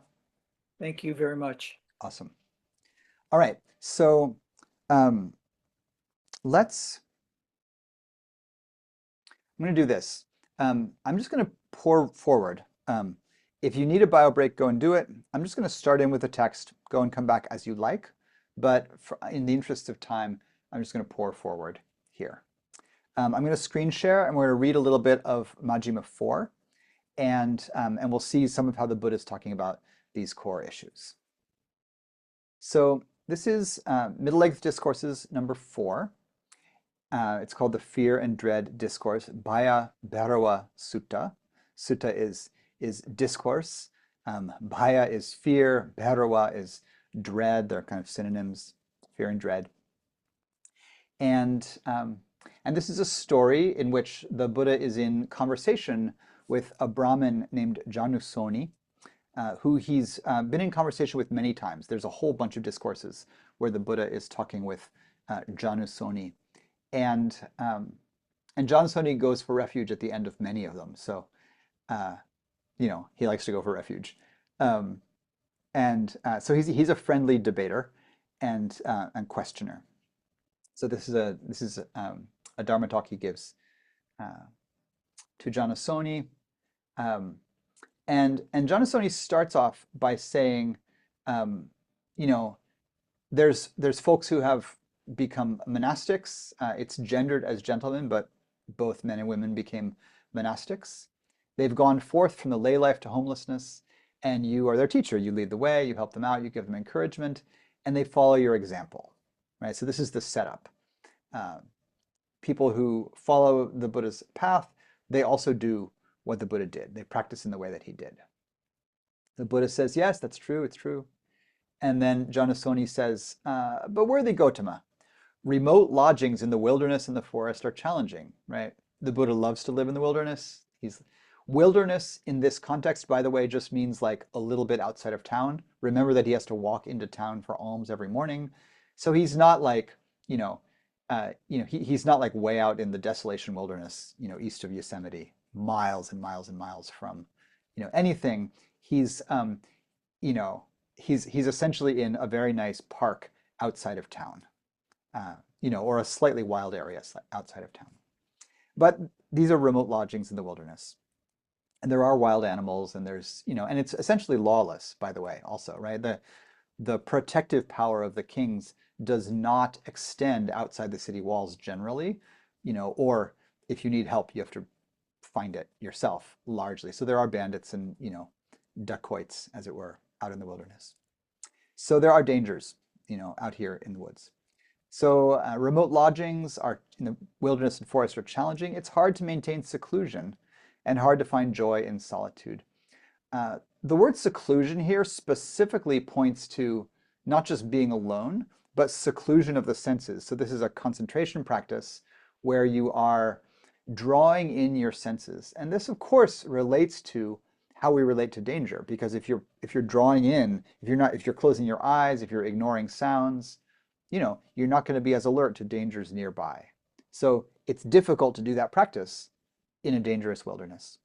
G: Thank you very much.
A: Awesome. All right, so I'm going to do this. I'm just going to pour forward. If you need a bio break, go and do it. I'm just going to start in with the text, go and come back as you like. But in the interest of time, I'm just going to pour forward here. I'm going to screen share and we're going to read a little bit of Majjhima 4 and we'll see some of how the Buddha is talking about these core issues. So this is Middle-Length Discourses number 4. It's called the Fear and Dread Discourse, Bhaya Bhairava Sutta. Sutta is discourse. Bhaya is fear. Bhairava is dread. They're kind of synonyms, fear and dread. And this is a story in which the Buddha is in conversation with a Brahmin named Janusoni, who he's been in conversation with many times. There's a whole bunch of discourses where the Buddha is talking with Janusoni. And Janusoni goes for refuge at the end of many of them. So, he likes to go for refuge. So he's a friendly debater and questioner. So this is a Dharma talk he gives to Janusoni. And Janusoni starts off by saying, there's folks who have become monastics. It's gendered as gentlemen, but both men and women became monastics. They've gone forth from the lay life to homelessness, and you are their teacher. You lead the way, you help them out, you give them encouragement, and they follow your example, right? So this is the setup. People who follow the Buddha's path, they also do what the Buddha did. They practice in the way that he did. The Buddha says, yes, that's true, it's true. And then Janusoni says, but worthy Gautama, remote lodgings in the wilderness and the forest are challenging, right? The Buddha loves to live in the wilderness. Wilderness in this context, by the way, just means like a little bit outside of town. Remember that he has to walk into town for alms every morning. So he's not like, he's not like way out in the desolation wilderness, east of Yosemite, miles and miles and miles from, anything. He's essentially in a very nice park outside of town, or a slightly wild area outside of town. But these are remote lodgings in the wilderness. And there are wild animals and there's, and it's essentially lawless, by the way, also, right? The protective power of the kings does not extend outside the city walls generally, or if you need help, you have to find it yourself largely. So there are bandits and, dacoits, as it were, out in the wilderness. So there are dangers, out here in the woods. So remote lodgings are in the wilderness and forest are challenging. It's hard to maintain seclusion and hard to find joy in solitude. The word seclusion here specifically points to not just being alone, but seclusion of the senses. So this is a concentration practice where you are drawing in your senses. And this, of course, relates to how we relate to danger, because if you're drawing in, if you're closing your eyes, if you're ignoring sounds, you're not going to be as alert to dangers nearby. So it's difficult to do that practice in a dangerous wilderness.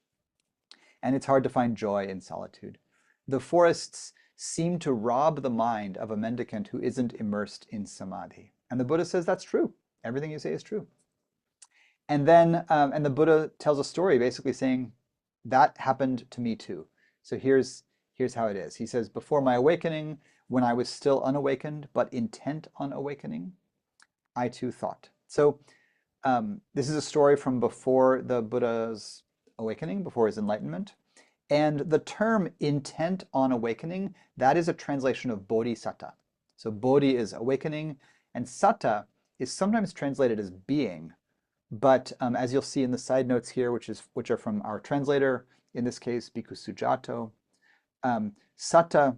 A: And it's hard to find joy in solitude. The forests seem to rob the mind of a mendicant who isn't immersed in samadhi. And the Buddha says that's true. Everything you say is true. And then, and the Buddha tells a story basically saying, that happened to me too. So here's how it is. He says, before my awakening, when I was still unawakened, but intent on awakening, I too thought. So this is a story from before the Buddha's awakening, before his enlightenment. And the term intent on awakening, that is a translation of bodhisatta. So bodhi is awakening, and satta is sometimes translated as being. But as you'll see in the side notes here, which are from our translator, in this case, Bhikkhu Sujato, satta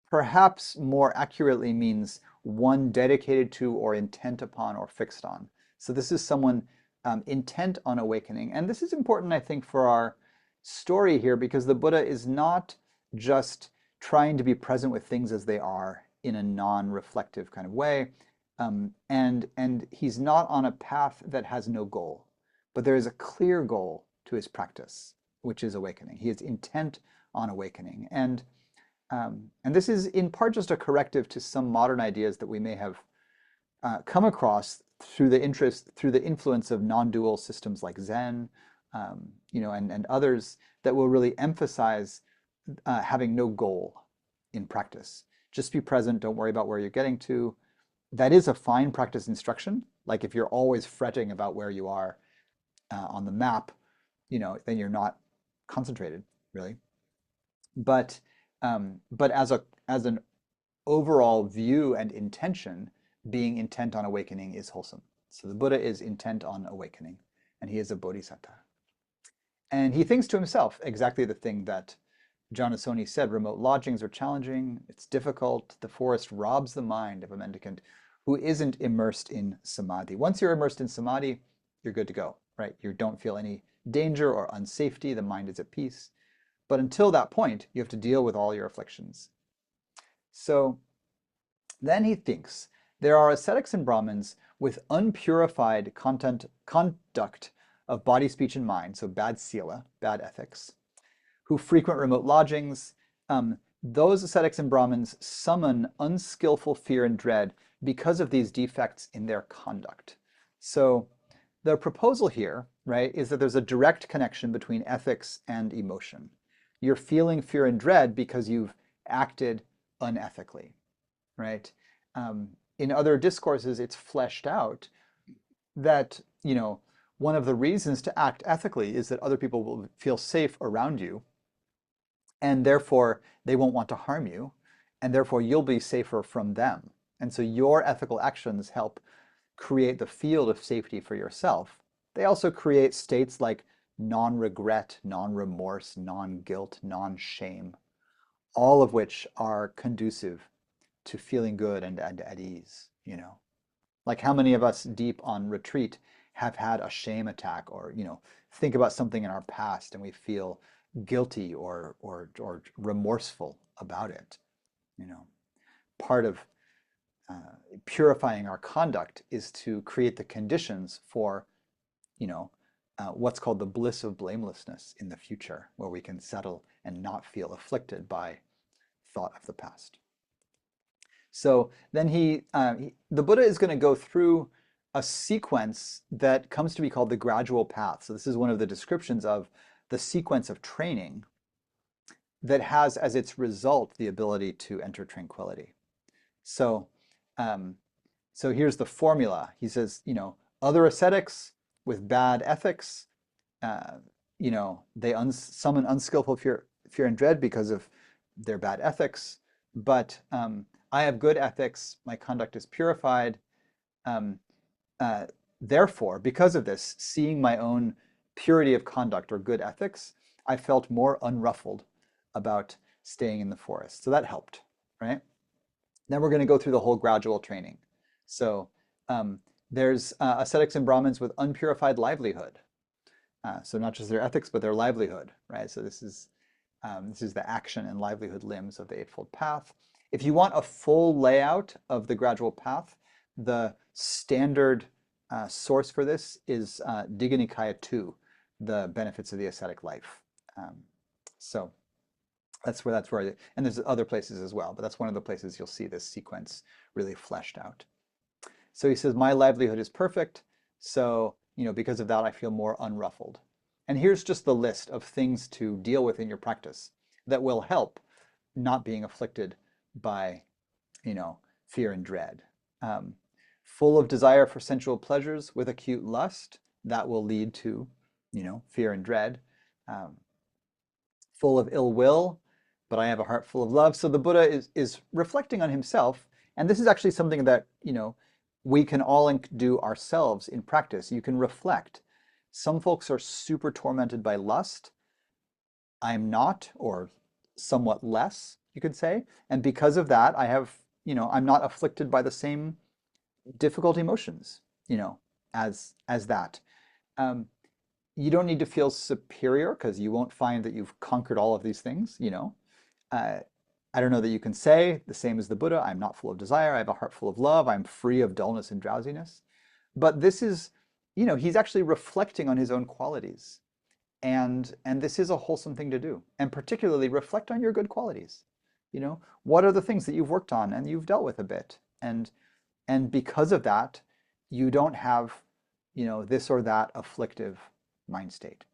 A: perhaps more accurately means one dedicated to or intent upon or fixed on. So this is someone intent on awakening. And this is important, I think, for our story here, because the Buddha is not just trying to be present with things as they are in a non-reflective kind of way. And he's not on a path that has no goal, but there is a clear goal to his practice, which is awakening. He is intent on awakening. And this is in part just a corrective to some modern ideas that we may have come across through the influence of non-dual systems like Zen, and others that will really emphasize having no goal in practice. just be present, don't worry about where you're getting to. That is a fine practice instruction. Like if you're always fretting about where you are on the map, then you're not concentrated, really. But as an overall view and intention, being intent on awakening is wholesome. So the Buddha is intent on awakening, and he is a bodhisattva. And he thinks to himself exactly the thing that Janasoni said: remote lodgings are challenging, it's difficult, the forest robs the mind of a mendicant who isn't immersed in samadhi. Once you're immersed in samadhi, you're good to go, right? You don't feel any danger or unsafety, the mind is at peace. But until that point, you have to deal with all your afflictions. So then he thinks, there are ascetics and Brahmins with unpurified conduct of body, speech, and mind, so bad sila, bad ethics, who frequent remote lodgings. Those ascetics and Brahmins summon unskillful fear and dread because of these defects in their conduct. So the proposal here, right, is that there's a direct connection between ethics and emotion. You're feeling fear and dread because you've acted unethically, right? In other discourses, it's fleshed out that, one of the reasons to act ethically is that other people will feel safe around you, and therefore they won't want to harm you, and therefore you'll be safer from them. And so your ethical actions help create the field of safety for yourself. They also create states like non-regret, non-remorse, non-guilt, non-shame, all of which are conducive to feeling good and at ease, Like how many of us deep on retreat have had a shame attack, or, think about something in our past and we feel guilty or remorseful about it, Part of purifying our conduct is to create the conditions for, what's called the bliss of blamelessness in the future, where we can settle and not feel afflicted by thought of the past. So then the Buddha is going to go through a sequence that comes to be called the gradual path. So this is one of the descriptions of the sequence of training that has as its result the ability to enter tranquility. So here's the formula. He says, other ascetics with bad ethics, they summon unskillful fear and dread because of their bad ethics. But I have good ethics. My conduct is purified. Therefore, because of this, seeing my own purity of conduct or good ethics, I felt more unruffled about staying in the forest. So that helped, right? Then we're going to go through the whole gradual training. So there's ascetics and Brahmins with unpurified livelihood. So not just their ethics, but their livelihood, right? So this is the action and livelihood limbs of the Eightfold Path. If you want a full layout of the gradual path, the standard source for this is Digha Nikāya 2, the benefits of the ascetic life. So that's where and there's other places as well, but that's one of the places you'll see this sequence really fleshed out. So he says, my livelihood is perfect, so because of that I feel more unruffled. And here's just the list of things to deal with in your practice that will help not being afflicted by fear and dread. Full of desire for sensual pleasures with acute lust, that will lead to fear and dread. Full of ill will, but I have a heart full of love. So the Buddha is reflecting on himself, and this is actually something that we can all do ourselves in practice. You can reflect. Some folks are super tormented by lust. I'm not, or somewhat less, you could say. And because of that, I have, I'm not afflicted by the same difficult emotions, as that. You don't need to feel superior, because you won't find that you've conquered all of these things, I don't know that you can say the same as the Buddha, I'm not full of desire, I have a heart full of love, I'm free of dullness and drowsiness. But this is, he's actually reflecting on his own qualities. And this is a wholesome thing to do. And particularly reflect on your good qualities. What are the things that you've worked on and you've dealt with a bit? And because of that, you don't have, this or that afflictive mind state.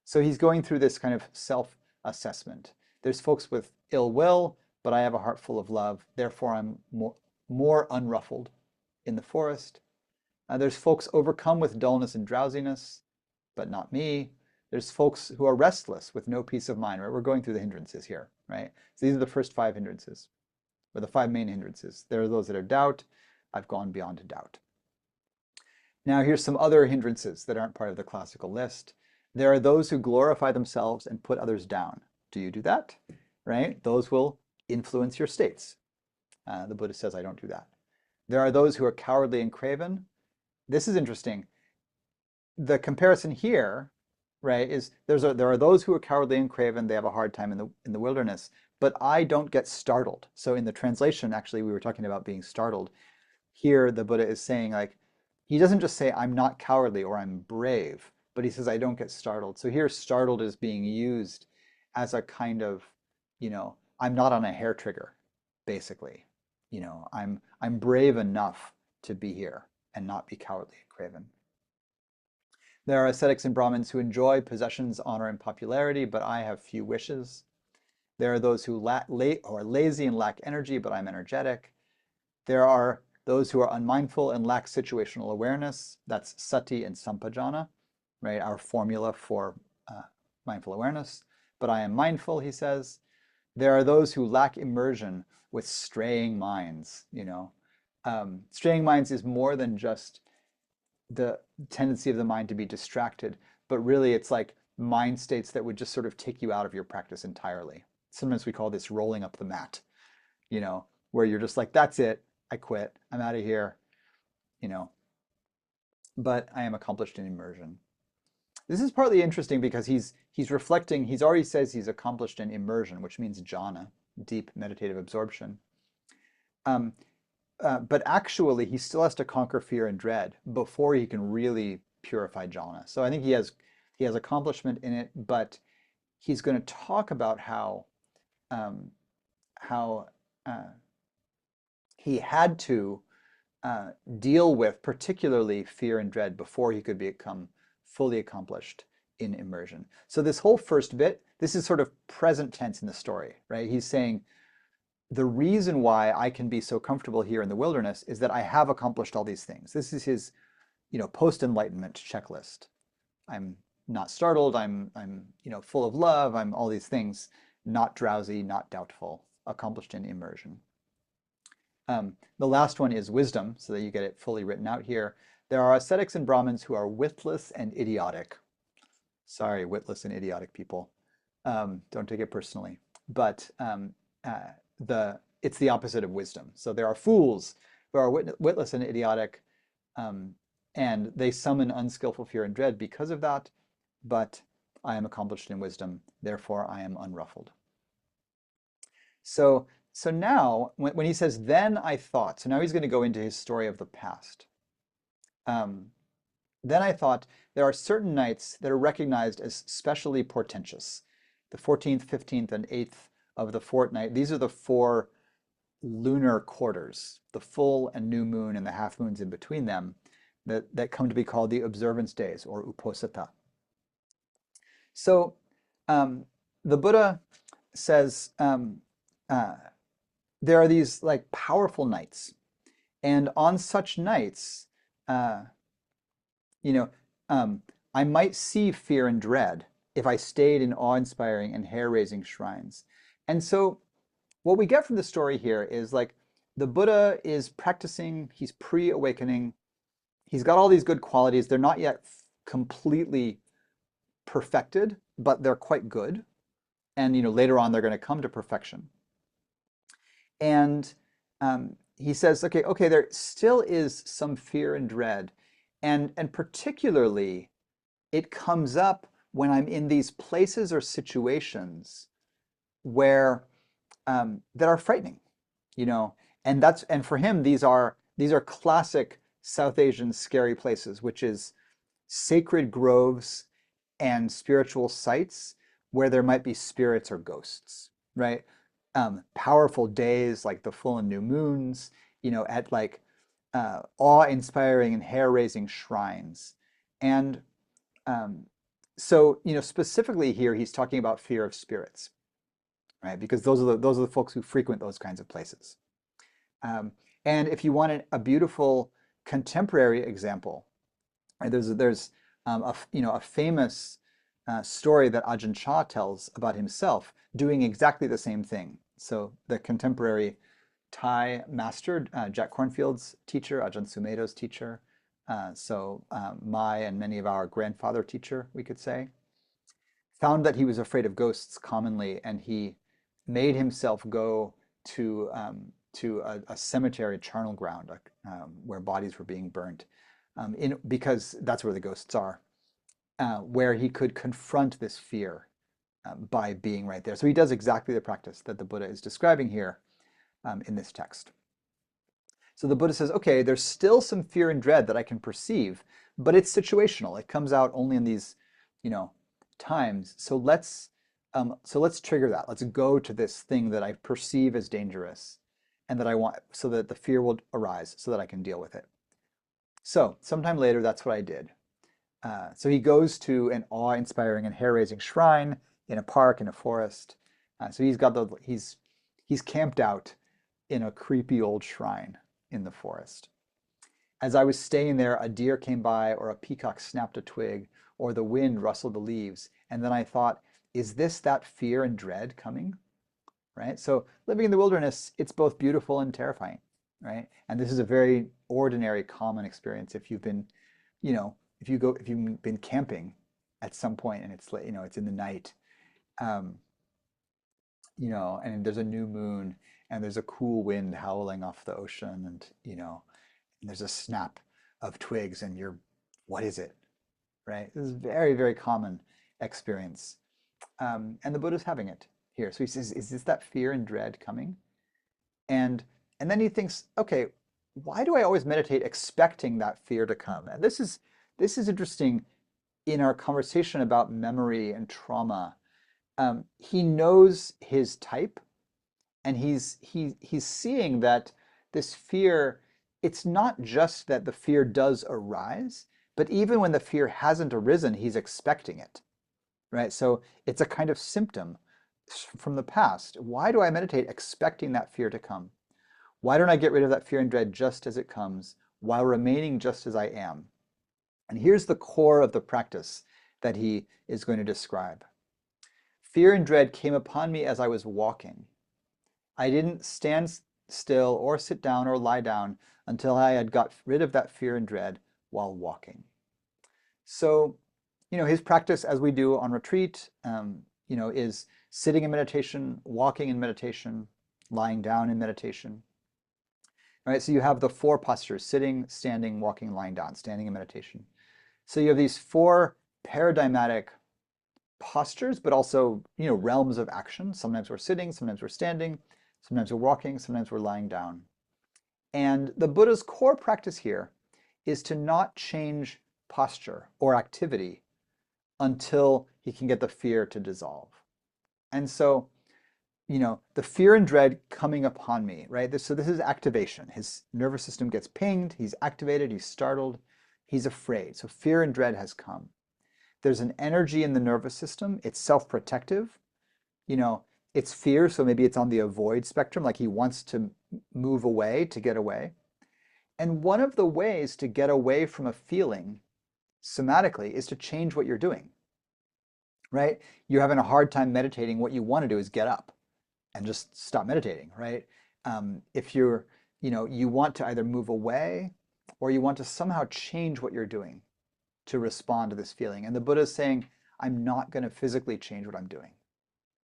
A: So he's going through this kind of self-assessment. There's folks with ill will, but I have a heart full of love. Therefore, I'm more unruffled in the forest. There's folks overcome with dullness and drowsiness, but not me. There's folks who are restless with no peace of mind, right? We're going through the hindrances here, right? So these are the first 5 hindrances, or the 5 main hindrances. There are those that are doubt. I've gone beyond doubt. Now here's some other hindrances that aren't part of the classical list. There are those who glorify themselves and put others down. Do you do that? Right? Those will influence your states. The Buddha says, I don't do that. There are those who are cowardly and craven. This is interesting. The comparison here, right, is there are those who are cowardly and craven. They have a hard time in the wilderness, but I don't get startled. So in the translation, actually, we were talking about being startled. Here, the Buddha is saying, like, he doesn't just say, I'm not cowardly or I'm brave, but he says, I don't get startled. So here, startled is being used as a kind of, I'm not on a hair trigger, basically. I'm brave enough to be here and not be cowardly and craven. There are ascetics and Brahmins who enjoy possessions, honor, and popularity, but I have few wishes. There are those who are lazy and lack energy, but I'm energetic. There are those who are unmindful and lack situational awareness. That's sati and sampajana, right? Our formula for mindful awareness. But I am mindful, he says. There are those who lack immersion with straying minds, Straying minds is more than just the tendency of the mind to be distracted, but really it's like mind states that would just sort of take you out of your practice entirely. Sometimes we call this rolling up the mat, where you're just like, that's it, I quit, I'm out of here, but I am accomplished in immersion. This is partly interesting because he's reflecting, he's already says he's accomplished in immersion, which means jhana, deep meditative absorption. But actually, he still has to conquer fear and dread before he can really purify jhana. So I think he has accomplishment in it, but he's going to talk about how he had to deal with particularly fear and dread before he could become fully accomplished in immersion. So this whole first bit, this is sort of present tense in the story, right? He's saying, the reason why I can be so comfortable here in the wilderness is that I have accomplished all these things. This is his, post-enlightenment checklist. I'm not startled, I'm full of love, I'm all these things, not drowsy, not doubtful, accomplished in immersion. The last one is wisdom, so that you get it fully written out here. There are ascetics and Brahmins who are witless and idiotic. Sorry, witless and idiotic people. Don't take it personally. But it's the opposite of wisdom. So there are fools who are witless and idiotic, and they summon unskillful fear and dread because of that, but I am accomplished in wisdom, therefore I am unruffled. So now, when he says, then I thought, so now he's going to go into his story of the past. Then I thought, there are certain nights that are recognized as specially portentous. The 14th, 15th, and 8th of the fortnight. These are the 4 lunar quarters, the full and new moon and the half moons in between them, that come to be called the observance days, or uposatha. So the Buddha says there are these like powerful nights, and on such nights, I might see fear and dread if I stayed in awe-inspiring and hair-raising shrines. And so what we get from the story here is like the Buddha is practicing, he's pre-awakening, he's got all these good qualities. They're not yet completely perfected, but they're quite good. And later on they're going to come to perfection. And he says, okay, there still is some fear and dread. And particularly it comes up when I'm in these places or situations where that are frightening, and for him these are classic South Asian scary places, which is sacred groves and spiritual sites where there might be spirits or ghosts, right? Powerful days like the full and new moons, at like awe-inspiring and hair-raising shrines, and so specifically here he's talking about fear of spirits. right? Because those are the folks who frequent those kinds of places. And if you want a beautiful contemporary example, right, there's a famous story that Ajahn Chah tells about himself doing exactly the same thing. So the contemporary Thai master, Jack Kornfield's teacher, Ajahn Sumedho's teacher, my and many of our grandfather teacher, we could say, found that he was afraid of ghosts commonly, and he made himself go to a cemetery, charnel ground, where bodies were being burnt, because that's where the ghosts are, where he could confront this fear by being right there. So he does exactly the practice that the Buddha is describing here in this text. So the Buddha says, okay, there's still some fear and dread that I can perceive, but it's situational. It comes out only in these, times. So let's trigger that. Let's go to this thing that I perceive as dangerous and that I want, so that the fear will arise so that I can deal with it. So sometime later, that's what I did. So he goes to an awe-inspiring and hair-raising shrine in a park, in a forest. So he's camped out in a creepy old shrine in the forest. As I was staying there, a deer came by, or a peacock snapped a twig, or the wind rustled the leaves. And then I thought, is this that fear and dread coming? Right? So living in the wilderness, it's both beautiful and terrifying, right? And this is a very ordinary, common experience. If you've been, if you've been camping at some point and it's it's in the night, and there's a new moon and there's a cool wind howling off the ocean, and and there's a snap of twigs, and what is it, right? This is a very, very common experience, and the Buddha's having it here. So he says, is this that fear and dread coming? And then he thinks, okay, why do I always meditate expecting that fear to come? And this is interesting in our conversation about memory and trauma. He knows his type, and he's seeing that this fear, it's not just that the fear does arise, but even when the fear hasn't arisen, he's expecting it, right? So it's a kind of symptom from the past. Why do I meditate expecting that fear to come? Why don't I get rid of that fear and dread just as it comes, while remaining just as I am? And here's the core of the practice that he is going to describe. Fear and dread came upon me as I was walking. I didn't stand still or sit down or lie down until I had got rid of that fear and dread while walking. So, his practice, as we do on retreat, is sitting in meditation, walking in meditation, lying down in meditation. All right, so you have the four postures: sitting, standing, walking, lying down, standing in meditation. So you have these four paradigmatic postures, but also, realms of action. Sometimes we're sitting, sometimes we're standing, sometimes we're walking, sometimes we're lying down. And the Buddha's core practice here is to not change posture or activity until he can get the fear to dissolve. And so, the fear and dread coming upon me, right? So this is activation. His nervous system gets pinged, he's activated, he's startled, he's afraid. So fear and dread has come. There's an energy in the nervous system. It's self-protective. It's fear, so maybe it's on the avoid spectrum, like he wants to move away, to get away. And one of the ways to get away from a feeling somatically is to change what you're doing, right? You're having a hard time meditating. What you want to do is get up and just stop meditating, right? If you're, you want to either move away or you want to somehow change what you're doing to respond to this feeling. And the Buddha is saying, I'm not going to physically change what I'm doing,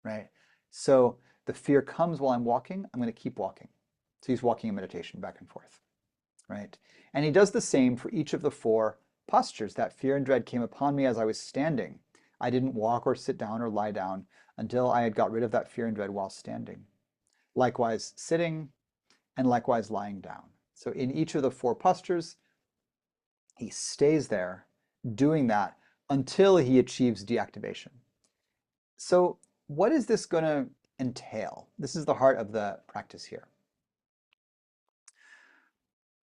A: right? So the fear comes while I'm walking, I'm going to keep walking. So he's walking in meditation back and forth, right? And he does the same for each of the four postures. That fear and dread came upon me as I was standing. I didn't walk or sit down or lie down until I had got rid of that fear and dread while standing. Likewise, sitting, and likewise lying down. So in each of the four postures, he stays there doing that until he achieves deactivation. So what is this going to entail? This is the heart of the practice here.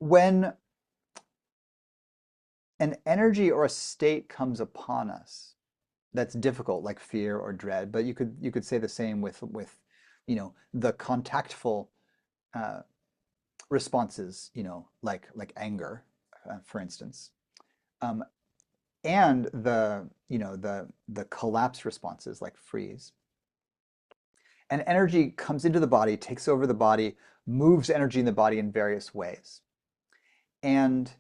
A: When an energy or a state comes upon us that's difficult, like fear or dread, but you could say the same with the contactful responses, like anger, for instance, and the collapse responses like freeze. And energy comes into the body, takes over the body, moves energy in the body in various ways. And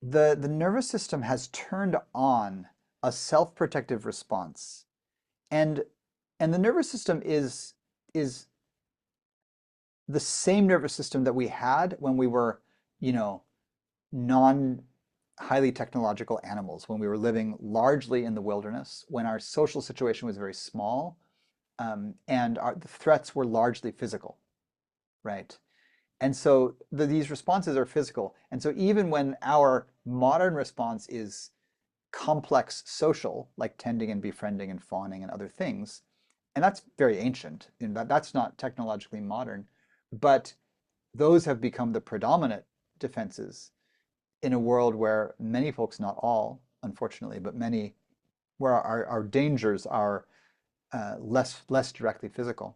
A: the nervous system has turned on a self-protective response. And the nervous system is the same nervous system that we had when we were, non-highly technological animals, when we were living largely in the wilderness, when our social situation was very small, and the threats were largely physical, right? And so these responses are physical. And so even when our modern response is complex social, like tending and befriending and fawning and other things, and that's very ancient, and that's not technologically modern, but those have become the predominant defenses in a world where many folks, not all, unfortunately, but many, where our dangers are less directly physical.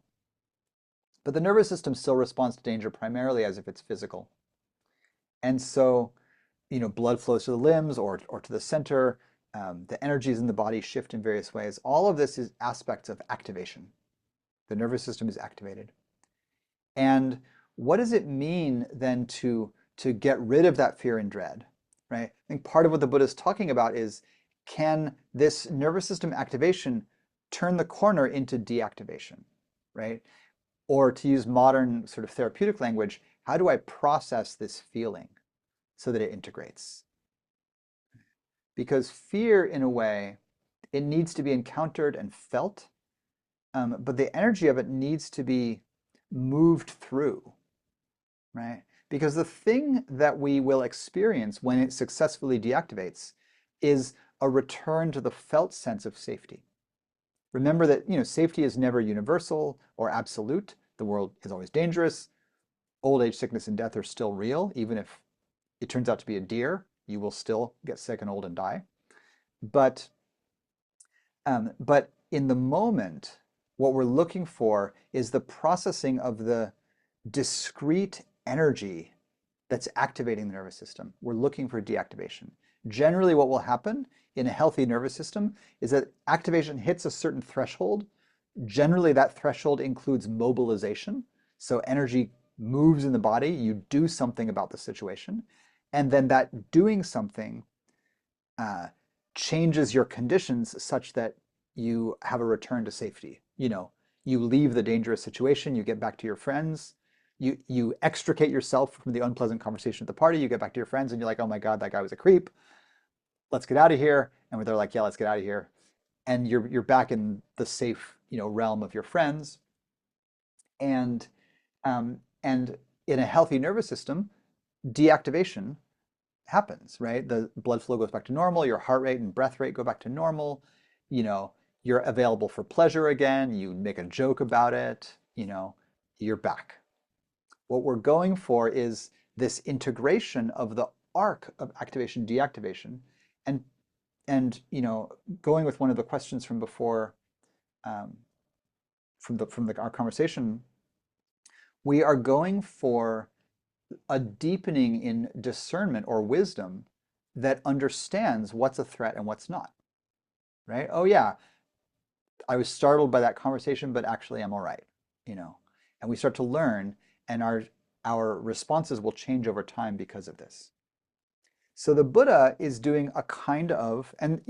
A: But the nervous system still responds to danger primarily as if it's physical. And so, blood flows to the limbs or to the center. The energies in the body shift in various ways. All of this is aspects of activation. The nervous system is activated. And what does it mean then to get rid of that fear and dread, right? I think part of what the Buddha is talking about is, can this nervous system activation turn the corner into deactivation, right? Or to use modern sort of therapeutic language, how do I process this feeling so that it integrates? Because fear, in a way, it needs to be encountered and felt, but the energy of it needs to be moved through, right? Because the thing that we will experience when it successfully deactivates is a return to the felt sense of safety. Remember that, safety is never universal or absolute. The world is always dangerous. Old age, sickness, and death are still real. Even if it turns out to be a deer, you will still get sick and old and die. But in the moment, what we're looking for is the processing of the discrete energy that's activating the nervous system. We're looking for deactivation. Generally, what will happen in a healthy nervous system is that activation hits a certain threshold. Generally, that threshold includes mobilization. So energy moves in the body, you do something about the situation, and then that doing something changes your conditions such that you have a return to safety. You leave the dangerous situation, you get back to your friends, you extricate yourself from the unpleasant conversation at the party, you get back to your friends and you're like, oh my God, that guy was a creep. Let's get out of here. And they're like, yeah, let's get out of here. And you're back in the safe, realm of your friends. And in a healthy nervous system, deactivation happens, right? The blood flow goes back to normal, your heart rate and breath rate go back to normal, you're available for pleasure again, you make a joke about it, you're back. What we're going for is this integration of the arc of activation, deactivation, and going with one of the questions from before, from our conversation, we are going for a deepening in discernment or wisdom that understands what's a threat and what's not, right? Oh yeah, I was startled by that conversation, but actually I'm all right, and we start to learn, and our responses will change over time because of this. So the Buddha is doing a kind of, and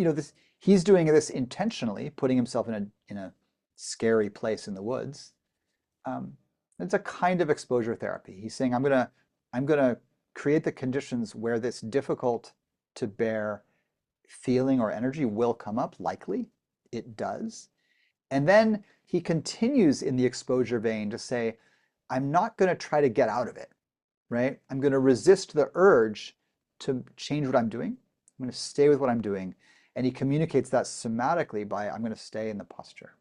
A: he's doing this intentionally, putting himself in a scary place in the woods. It's a kind of exposure therapy. He's saying, I'm gonna create the conditions where this difficult to bear feeling or energy will come up. Likely it does. And then he continues in the exposure vein to say, I'm not going to try to get out of it, right? I'm going to resist the urge to change what I'm doing. I'm going to stay with what I'm doing. And he communicates that somatically by, I'm going to stay in the posture.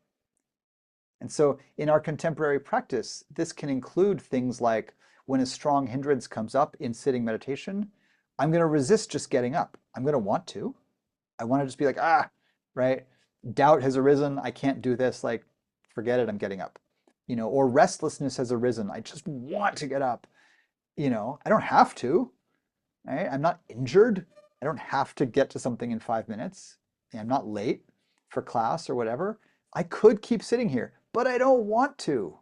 A: And so in our contemporary practice, this can include things like, when a strong hindrance comes up in sitting meditation, I'm going to resist just getting up. I'm going to want to. I want to just be like, right? doubt has arisen, I can't do this, like, forget it, I'm getting up. Or restlessness has arisen, I just want to get up. I don't have to, right? I'm not injured. I don't have to get to something in 5 minutes. I'm not late for class or whatever. I could keep sitting here, but I don't want to.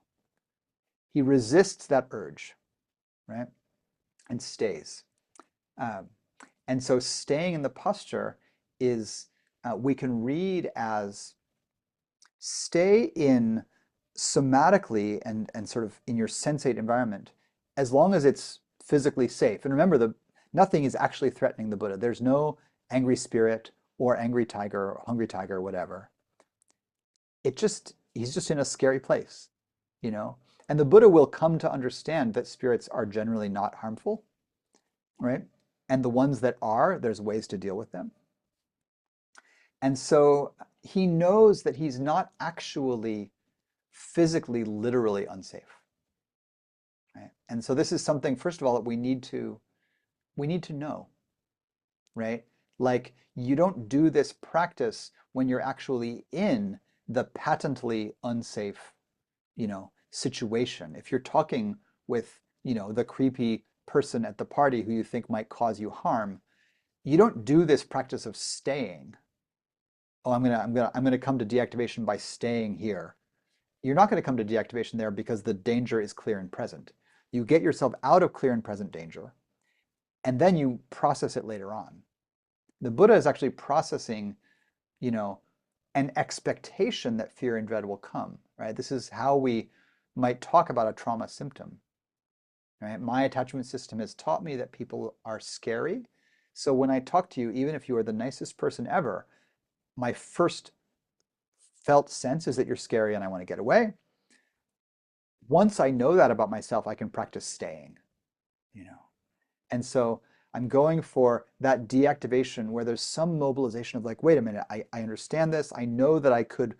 A: He resists that urge, right? And stays. And so staying in the posture is, we can read as stay in somatically and sort of in your sensate environment as long as it's physically safe. And remember, nothing is actually threatening the Buddha. There's no angry spirit or angry tiger or hungry tiger or whatever. He's just in a scary place, And the Buddha will come to understand that spirits are generally not harmful, right? And the ones that are, there's ways to deal with them. And so he knows that he's not actually physically, literally unsafe, right? And so this is something, first of all, that we need to know, right? Like, you don't do this practice when you're actually in the patently unsafe, situation. If you're talking with, the creepy person at the party who you think might cause you harm, you don't do this practice of staying. Oh, I'm gonna come to deactivation by staying here. You're not going to come to deactivation there because the danger is clear and present. You get yourself out of clear and present danger, and then you process it later on. The Buddha is actually processing, an expectation that fear and dread will come, right? This is how we might talk about a trauma symptom, right? My attachment system has taught me that people are scary. So when I talk to you, even if you are the nicest person ever, my first felt sense is that you're scary and I want to get away. Once I know that about myself, I can practice staying, And so I'm going for that deactivation where there's some mobilization of like, wait a minute, I understand this. I know that I could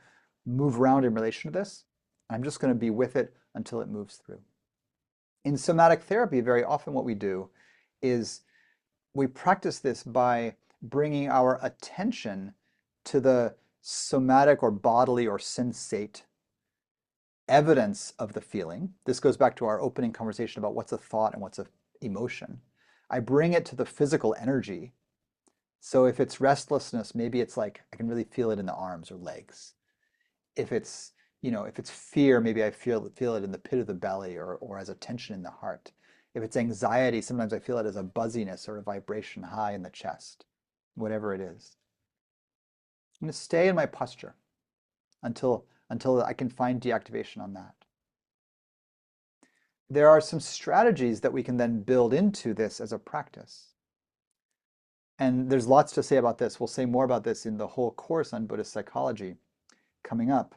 A: move around in relation to this. I'm just going to be with it until it moves through. In somatic therapy, very often what we do is we practice this by bringing our attention to the somatic or bodily or sensate evidence of the feeling. This goes back to our opening conversation about what's a thought and what's an emotion. I bring it to the physical energy. So if it's restlessness, maybe it's like I can really feel it in the arms or legs. If it's, if it's fear, maybe I feel it in the pit of the belly or as a tension in the heart. If it's anxiety, sometimes I feel it as a buzziness or a vibration high in the chest, whatever it is. I'm going to stay in my posture until I can find deactivation on that. There are some strategies that we can then build into this as a practice. And there's lots to say about this. We'll say more about this in the whole course on Buddhist psychology coming up.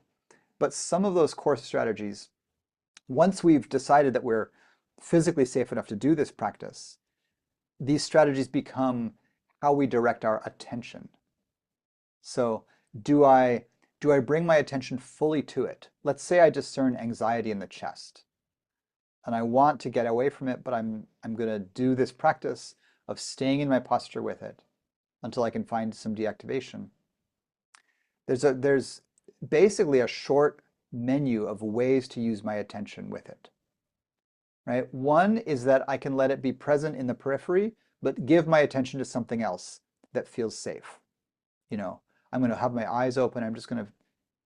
A: But some of those core strategies, once we've decided that we're physically safe enough to do this practice, these strategies become how we direct our attention. So do I bring my attention fully to it? Let's say I discern anxiety in the chest and I want to get away from it, but I'm going to do this practice of staying in my posture with it until I can find some deactivation. There's basically a short menu of ways to use my attention with it, right? One is that I can let it be present in the periphery, but give my attention to something else that feels safe. I'm going to have my eyes open. I'm just going to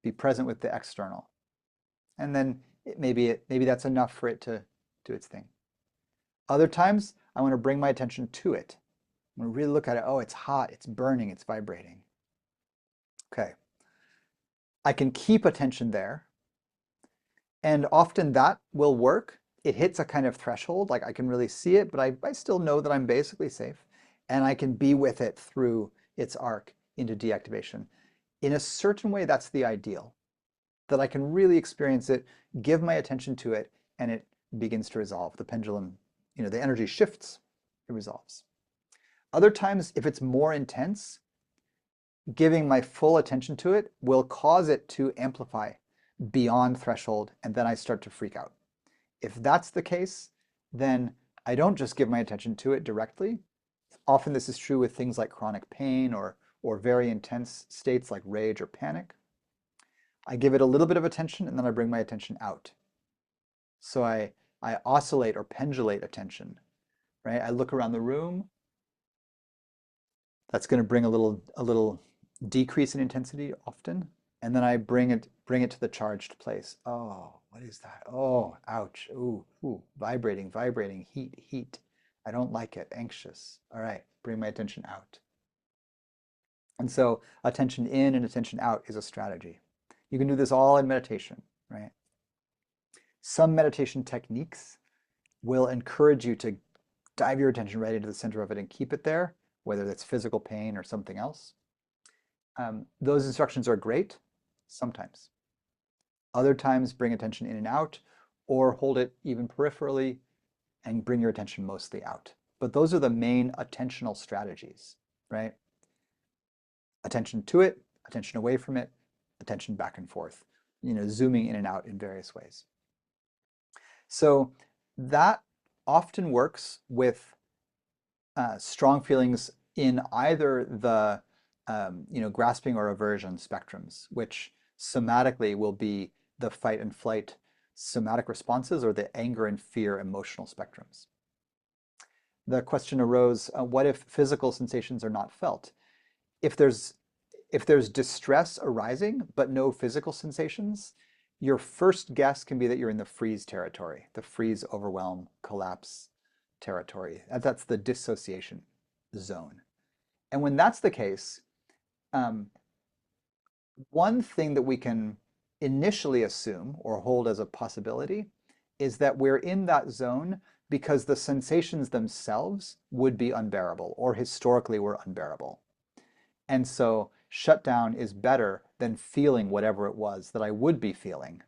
A: be present with the external. And then maybe that's enough for it to do its thing. Other times, I want to bring my attention to it. I'm going to really look at it. Oh, it's hot, it's burning, it's vibrating. Okay. I can keep attention there. And often that will work. It hits a kind of threshold, like I can really see it, but I still know that I'm basically safe. And I can be with it through its arc into deactivation. In a certain way, that's the ideal. That I can really experience it, give my attention to it, and it begins to resolve. The pendulum, the energy shifts, it resolves. Other times, if it's more intense, giving my full attention to it will cause it to amplify beyond threshold, and then I start to freak out. If that's the case, then I don't just give my attention to it directly. Often this is true with things like chronic pain or or very intense states like rage or panic. I give it a little bit of attention and then I bring my attention out. So I oscillate or pendulate attention, right? I look around the room. That's going to bring a little decrease in intensity often. And then I bring it to the charged place. Oh, what is that? Oh, ouch. Ooh, vibrating, heat. I don't like it, anxious. All right, bring my attention out. And so attention in and attention out is a strategy. You can do this all in meditation, right? Some meditation techniques will encourage you to dive your attention right into the center of it and keep it there, whether that's physical pain or something else. Those instructions are great sometimes. Other times, bring attention in and out, or hold it even peripherally and bring your attention mostly out. But those are the main attentional strategies, right? Attention to it, attention away from it, attention back and forth, zooming in and out in various ways. So that often works with strong feelings in either the grasping or aversion spectrums, which somatically will be the fight and flight somatic responses, or the anger and fear emotional spectrums. The question arose, what if physical sensations are not felt? If there's distress arising but no physical sensations, your first guess can be that you're in the freeze territory, the freeze, overwhelm, collapse territory. That's the dissociation zone. And when that's the case, one thing that we can initially assume or hold as a possibility is that we're in that zone because the sensations themselves would be unbearable, or historically were unbearable. And so shutdown is better than feeling whatever it was that I would be feeling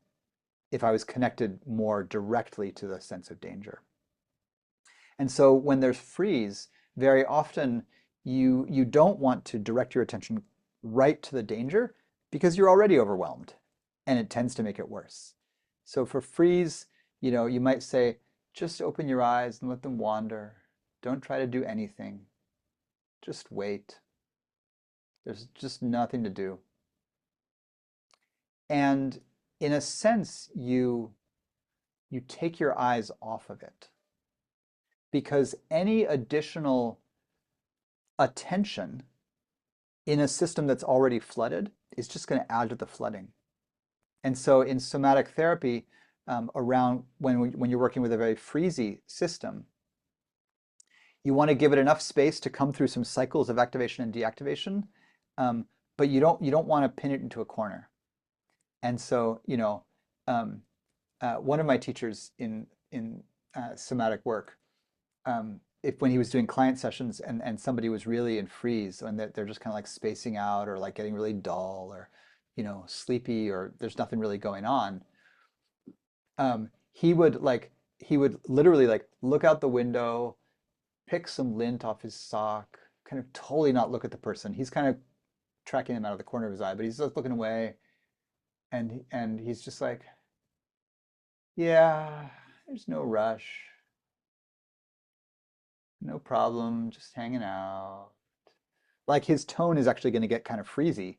A: if I was connected more directly to the sense of danger. And so when there's freeze, very often you don't want to direct your attention right to the danger because you're already overwhelmed, and it tends to make it worse. So for freeze, you might say, just open your eyes and let them wander. Don't try to do anything. Just wait. There's just nothing to do. And in a sense, you take your eyes off of it, because any additional attention in a system that's already flooded is just going to add to the flooding. And so in somatic therapy, around when you're working with a very freezy system, you want to give it enough space to come through some cycles of activation and deactivation, but you don't want to pin it into a corner. And so, one of my teachers in somatic work, when he was doing client sessions and somebody was really in freeze and they're just kind of like spacing out, or like getting really dull, or sleepy, or there's nothing really going on, he would literally like look out the window, pick some lint off his sock, kind of totally not look at the person. He's kind of tracking them out of the corner of his eye, but he's just looking away, and he's just like, yeah, there's no rush. No problem, just hanging out. Like his tone is actually going to get kind of freezy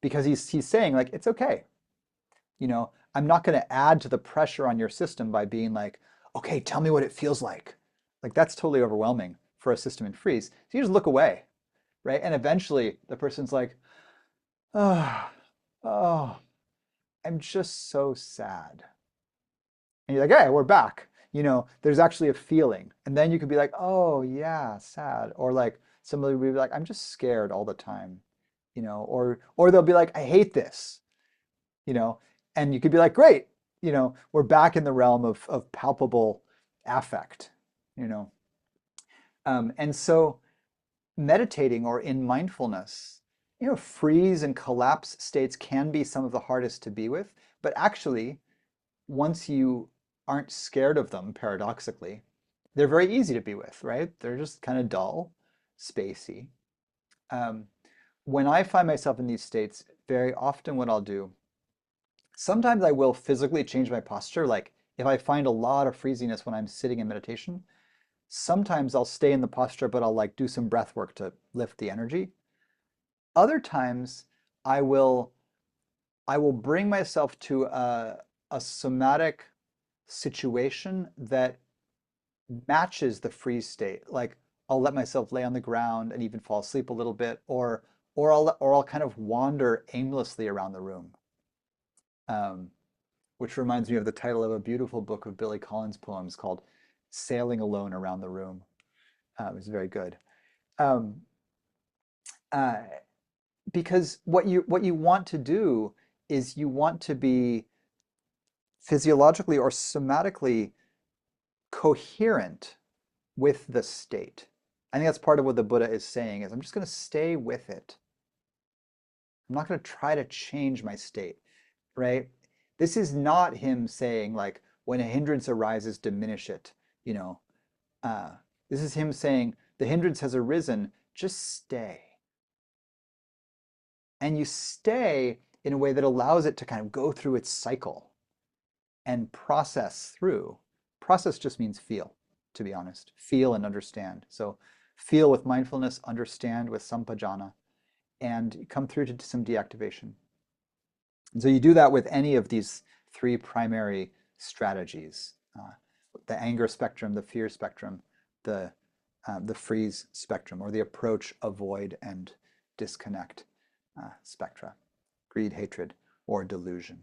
A: because he's saying like, it's okay. I'm not going to add to the pressure on your system by being like, okay, tell me what it feels like. Like that's totally overwhelming for a system in freeze. So you just look away, right? And eventually the person's like, oh, I'm just so sad. And you're like, hey, we're back. There's actually a feeling. And then you could be like, oh yeah, sad. Or like somebody would be like, I'm just scared all the time. Or they'll be like, I hate this. And you could be like, great, we're back in the realm of palpable affect. And so meditating or in mindfulness, freeze and collapse states can be some of the hardest to be with, but actually, once you aren't scared of them, paradoxically, they're very easy to be with, right? They're just kind of dull, spacey. When I find myself in these states, very often what I'll do, sometimes I will physically change my posture. Like if I find a lot of freeziness when I'm sitting in meditation, sometimes I'll stay in the posture, but I'll like do some breath work to lift the energy. Other times I will bring myself to a somatic situation that matches the freeze state. Like I'll let myself lay on the ground and even fall asleep a little bit, or I'll kind of wander aimlessly around the room. Which reminds me of the title of a beautiful book of Billy Collins poems called Sailing Alone Around the Room. It's very good. Because what you want to do is you want to be physiologically or somatically coherent with the state. I think that's part of what the Buddha is saying is I'm just going to stay with it. I'm not going to try to change my state, right? This is not him saying like when a hindrance arises, diminish it, you know. This is him saying the hindrance has arisen, just stay. And you stay in a way that allows it to kind of go through its cycle and process through. Process just means feel, to be honest. Feel and understand. So feel with mindfulness, understand with sampajana, and come through to some deactivation. And so you do that with any of these three primary strategies, the anger spectrum, the fear spectrum, the freeze spectrum, or the approach, avoid, and disconnect spectra, greed, hatred, or delusion.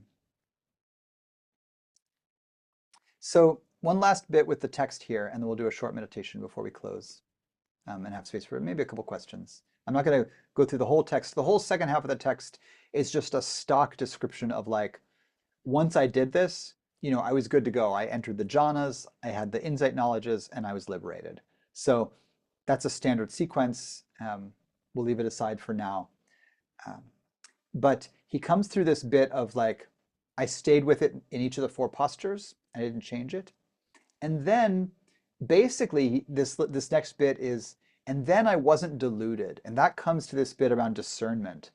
A: So one last bit with the text here, and then we'll do a short meditation before we close and have space for maybe a couple questions. I'm not going to go through the whole text. The whole second half of the text is just a stock description of like, once I did this, you know, I was good to go. I entered the jhanas, I had the insight knowledges, and I was liberated. So that's a standard sequence. We'll leave it aside for now. But he comes through this bit of like, I stayed with it in each of the four postures. I didn't change it. And then basically this next bit is, and then I wasn't deluded. And that comes to this bit around discernment,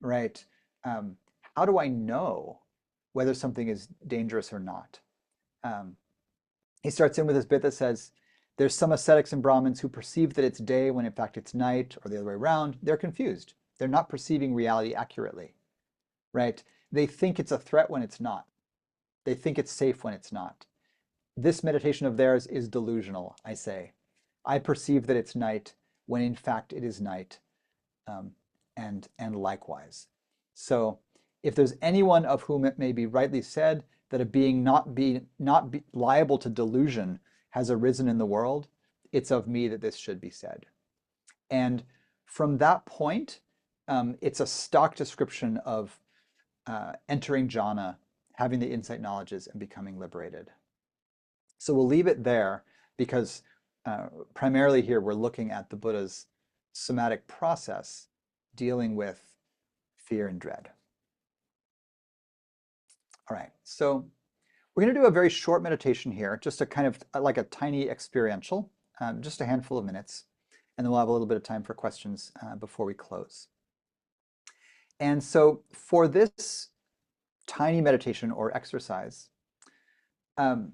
A: right? How do I know whether something is dangerous or not? He starts in with this bit that says, there's some ascetics and Brahmins who perceive that it's day when in fact it's night, or the other way around. They're confused. They're not perceiving reality accurately, right? They think it's a threat when it's not. They think it's safe when it's not. This meditation of theirs is delusional, I say. I perceive that it's night when in fact it is night, and likewise. So if there's anyone of whom it may be rightly said that a being not be liable to delusion has arisen in the world, it's of me that this should be said. And from that point, it's a stock description of entering jhana, having the insight knowledges, and becoming liberated. So we'll leave it there because primarily here we're looking at the Buddha's somatic process dealing with fear and dread. All right, so we're going to do a very short meditation here, just a kind of like a tiny experiential, just a handful of minutes, and then we'll have a little bit of time for questions before we close. And so for this tiny meditation or exercise, I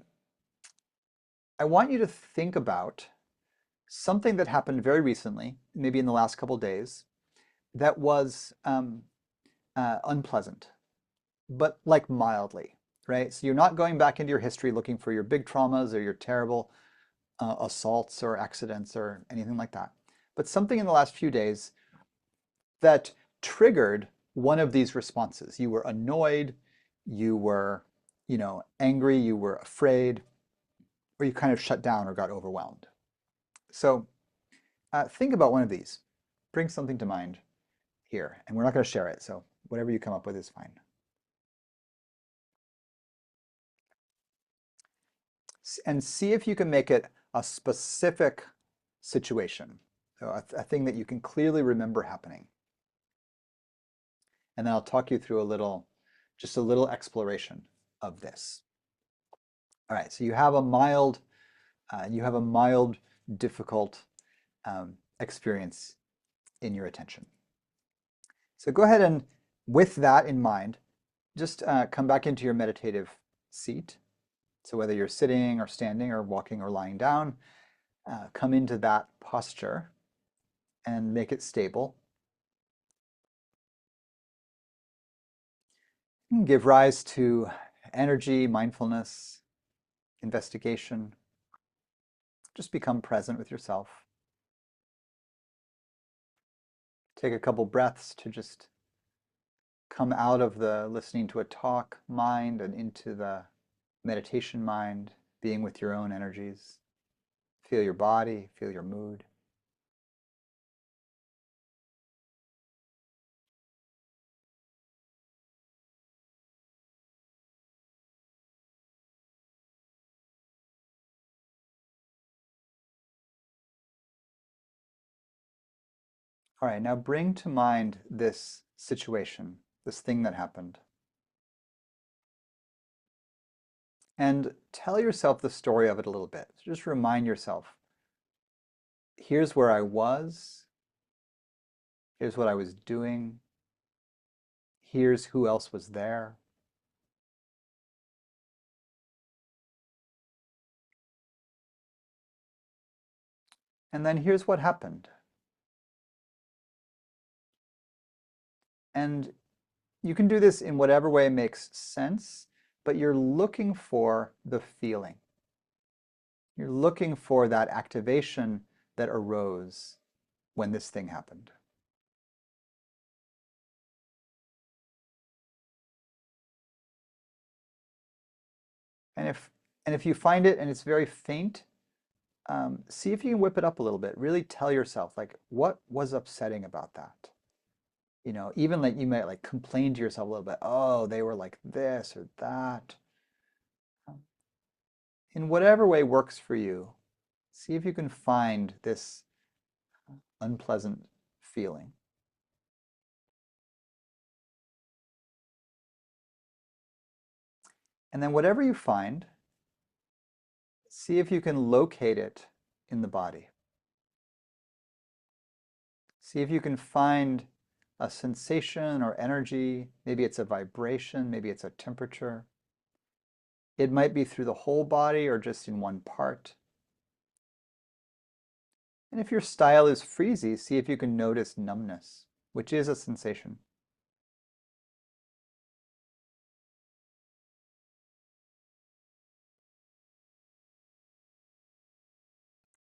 A: want you to think about something that happened very recently, maybe in the last couple days, that was unpleasant, but like mildly, right? So you're not going back into your history looking for your big traumas or your terrible assaults or accidents or anything like that, but something in the last few days that triggered one of these responses. You were annoyed, you were, angry, you were afraid, or you kind of shut down or got overwhelmed. So think about one of these. Bring something to mind here, and we're not going to share it, so whatever you come up with is fine. And see if you can make it a specific situation, so a thing that you can clearly remember happening. And then I'll talk you through just a little exploration of this. All right, so you have a mild, difficult experience in your attention. So go ahead and, with that in mind, just come back into your meditative seat. So whether you're sitting or standing or walking or lying down, come into that posture and make it stable. give rise to energy, mindfulness, investigation. Just become present with yourself. Take a couple breaths to just come out of the listening to a talk mind and into the meditation mind, being with your own energies. Feel your body, feel your mood. All right, now bring to mind this situation, this thing that happened. And tell yourself the story of it a little bit. Just remind yourself, here's where I was, here's what I was doing, here's who else was there. And then here's what happened. And you can do this in whatever way makes sense, but you're looking for the feeling. You're looking for that activation that arose when this thing happened. And if you find it and it's very faint, see if you can whip it up a little bit. Really tell yourself, like, what was upsetting about that? You know, even like you might like complain to yourself a little bit. Oh, they were like this or that. In whatever way works for you, see if you can find this unpleasant feeling. And then whatever you find, see if you can locate it in the body. See if you can find a sensation or energy. Maybe it's a vibration, maybe it's a temperature. It might be through the whole body or just in one part. And if your style is freezy, see if you can notice numbness, which is a sensation.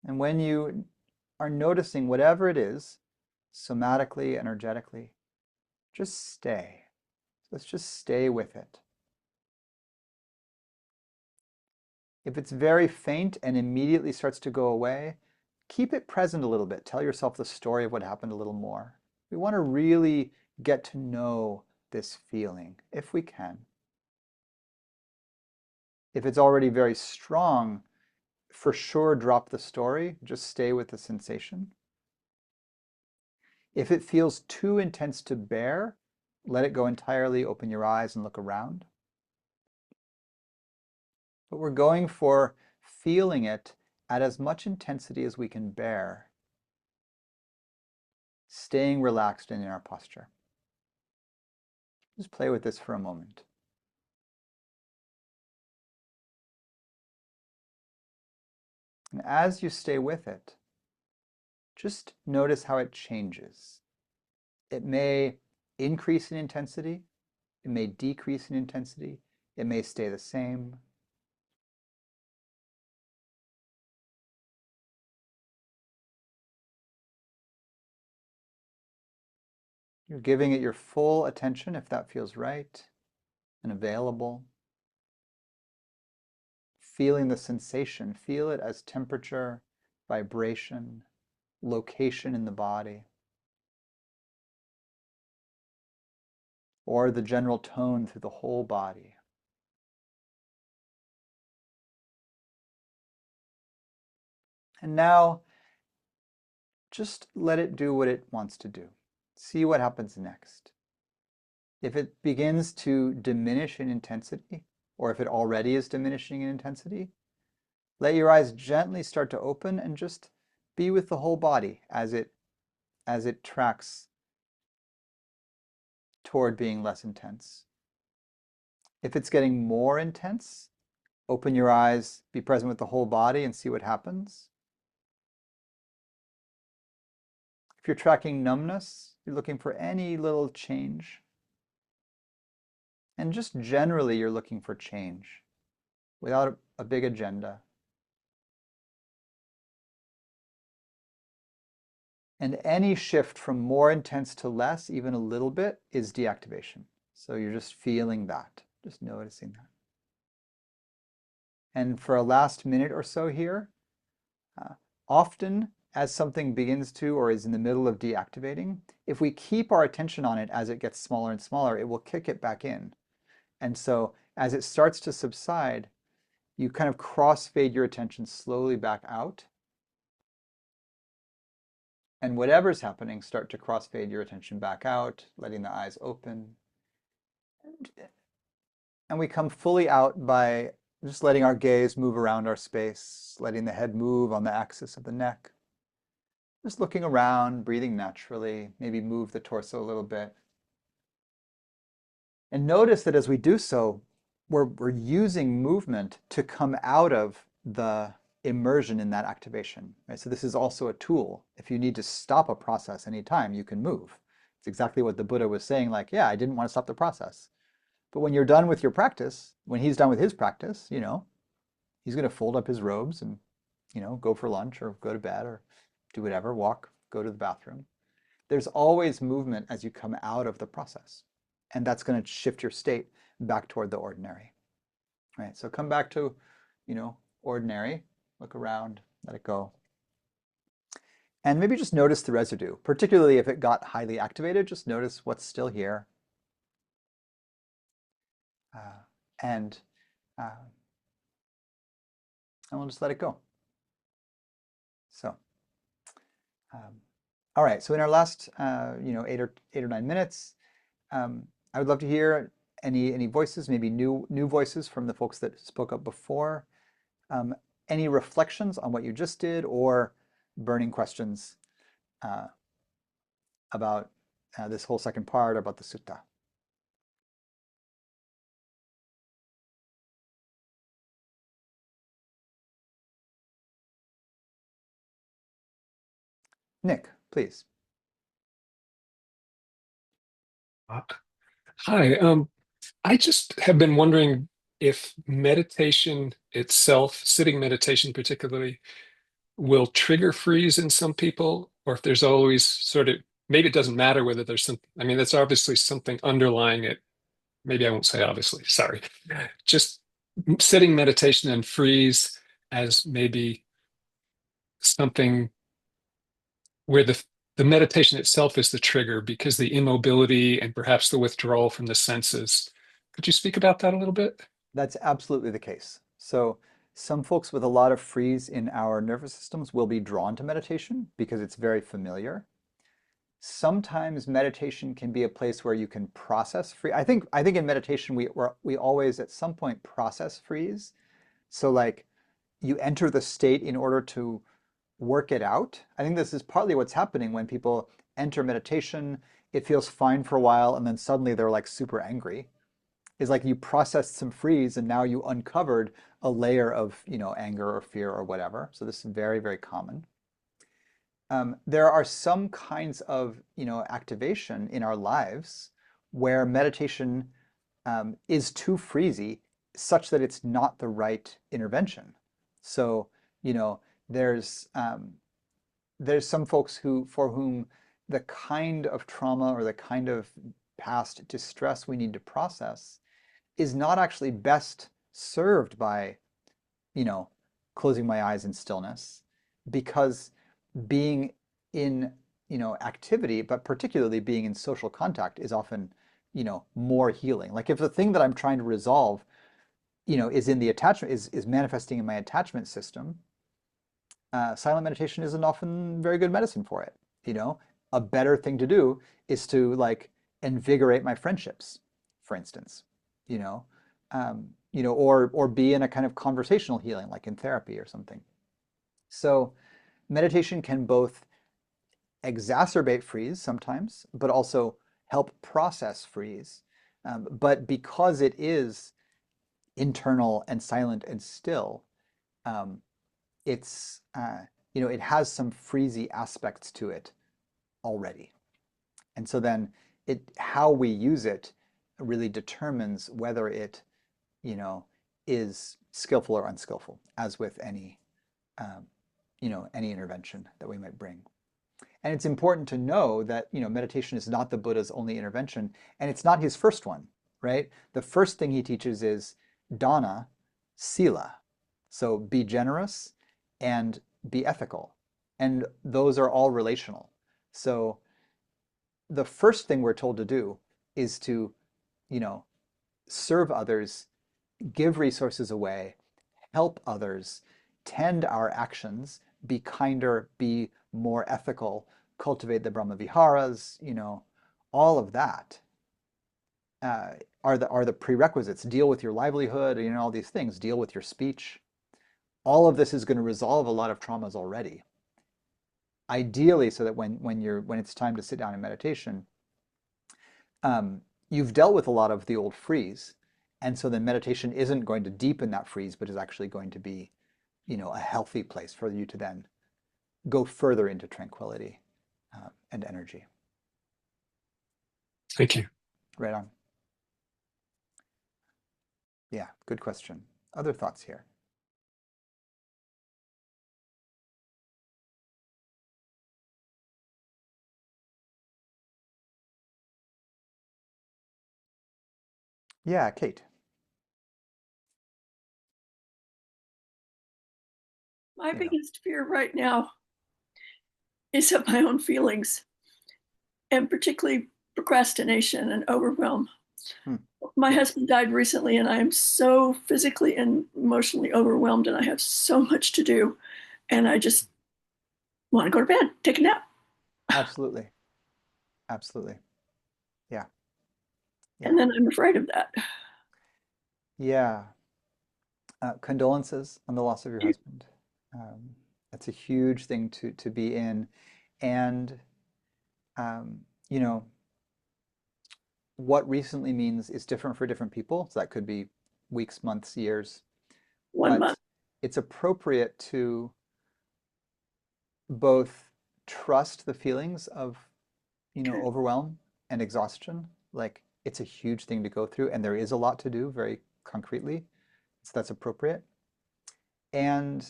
A: And when you are noticing whatever it is, somatically, energetically, just stay. Let's just stay with it. If it's very faint and immediately starts to go away, keep it present a little bit. Tell yourself the story of what happened a little more. We want to really get to know this feeling, if we can. If it's already very strong, for sure drop the story. Just stay with the sensation. If it feels too intense to bear, let it go entirely. Open your eyes and look around. But we're going for feeling it at as much intensity as we can bear, staying relaxed in our posture. Just play with this for a moment. And as you stay with it, just notice how it changes. It may increase in intensity, it may decrease in intensity, it may stay the same. You're giving it your full attention if that feels right and available. Feeling the sensation, feel it as temperature, vibration, location in the body, or the general tone through the whole body. And now, just let it do what it wants to do. See what happens next. If it begins to diminish in intensity, or if it already is diminishing in intensity, let your eyes gently start to open and just be with the whole body as it tracks toward being less intense. If it's getting more intense, open your eyes, be present with the whole body and see what happens. If you're tracking numbness, you're looking for any little change. And just generally, you're looking for change without a big agenda. And any shift from more intense to less, even a little bit, is deactivation. So you're just feeling that, just noticing that. And for a last minute or so here, often as something begins to or is in the middle of deactivating, if we keep our attention on it as it gets smaller and smaller, it will kick it back in. And so as it starts to subside, you kind of crossfade your attention slowly back out. And whatever's happening, start to crossfade your attention back out, letting the eyes open. And we come fully out by just letting our gaze move around our space, letting the head move on the axis of the neck. Just looking around, breathing naturally, maybe move the torso a little bit. And notice that as we do so, we're using movement to come out of the immersion in that activation, right? So this is also a tool. If you need to stop a process anytime, you can move. It's exactly what the Buddha was saying, like, yeah, I didn't want to stop the process. But when you're done with your practice, when he's done with his practice, you know, he's going to fold up his robes and, you know, go for lunch or go to bed or do whatever, walk, go to the bathroom. There's always movement as you come out of the process. And that's going to shift your state back toward the ordinary, right? So come back to, you know, ordinary, look around, let it go. And maybe just notice the residue, particularly if it got highly activated, just notice what's still here. And we'll just let it go. So, all right. So in our last, you know, eight or 9 minutes, I would love to hear any voices, maybe new voices from the folks that spoke up before. Any reflections on what you just did, or burning questions about this whole second part, about the sutta. Nick, please.
H: Hi. I just have been wondering if meditation itself, sitting meditation particularly, will trigger freeze in some people, or if there's always sort of, maybe it doesn't matter whether there's some, I mean, that's obviously something underlying it. Maybe I won't say obviously, sorry. Just sitting meditation and freeze as maybe something where the meditation itself is the trigger because the immobility and perhaps the withdrawal from the senses. Could you speak about that a little bit?
A: That's absolutely the case. So some folks with a lot of freeze in our nervous systems will be drawn to meditation because it's very familiar. Sometimes meditation can be a place where you can process freeze. I think in meditation we always at some point process freeze. So like you enter the state in order to work it out. I think this is partly what's happening when people enter meditation. It feels fine for a while and then suddenly they're like super angry. Is like you processed some freeze and now you uncovered a layer of, you know, anger or fear or whatever. So this is very, very common. There are some kinds of, you know, activation in our lives where meditation is too freezy such that it's not the right intervention. So, you know, there's some folks for whom the kind of trauma or the kind of past distress we need to process is not actually best served by, you know, closing my eyes in stillness, because being in, you know, activity, but particularly being in social contact is often, you know, more healing. Like if the thing that I'm trying to resolve, you know, is in the attachment, is manifesting in my attachment system, silent meditation isn't often very good medicine for it. You know, a better thing to do is to like invigorate my friendships, for instance, you know, or be in a kind of conversational healing, like in therapy or something. So meditation can both exacerbate freeze sometimes, but also help process freeze. But because it is internal and silent and still, it's, it has some freezy aspects to it already. And so then how we use it really determines whether it, is skillful or unskillful, as with any, any intervention that we might bring. And it's important to know that, meditation is not the Buddha's only intervention, and it's not his first one, right? The first thing he teaches is dāna, sila. So be generous and be ethical. And those are all relational. So the first thing we're told to do is to, serve others, give resources away, help others, tend our actions, be kinder, be more ethical, cultivate the Brahma Viharas, all of that are the prerequisites. Deal with your livelihood, all these things, deal with your speech. All of this is going to resolve a lot of traumas already. Ideally, so that when it's time to sit down in meditation, you've dealt with a lot of the old freeze, and so then meditation isn't going to deepen that freeze, but is actually going to be, a healthy place for you to then go further into tranquility and energy.
H: Thank you.
A: Right on. Yeah, good question. Other thoughts here? Yeah, Kate.
I: My biggest fear right now is of my own feelings, and particularly procrastination and overwhelm. My husband died recently, and I am so physically and emotionally overwhelmed, and I have so much to do, and I just want to go to bed, take a nap.
A: Absolutely. Absolutely. Yeah.
I: And then I'm afraid of that.
A: Yeah. Condolences on the loss of your husband. That's a huge thing to be in. And, what recently means is different for different people. So that could be weeks, months, years.
I: 1 month.
A: It's appropriate to both trust the feelings of, overwhelm and exhaustion. Like, it's a huge thing to go through, and there is a lot to do very concretely. So that's appropriate. And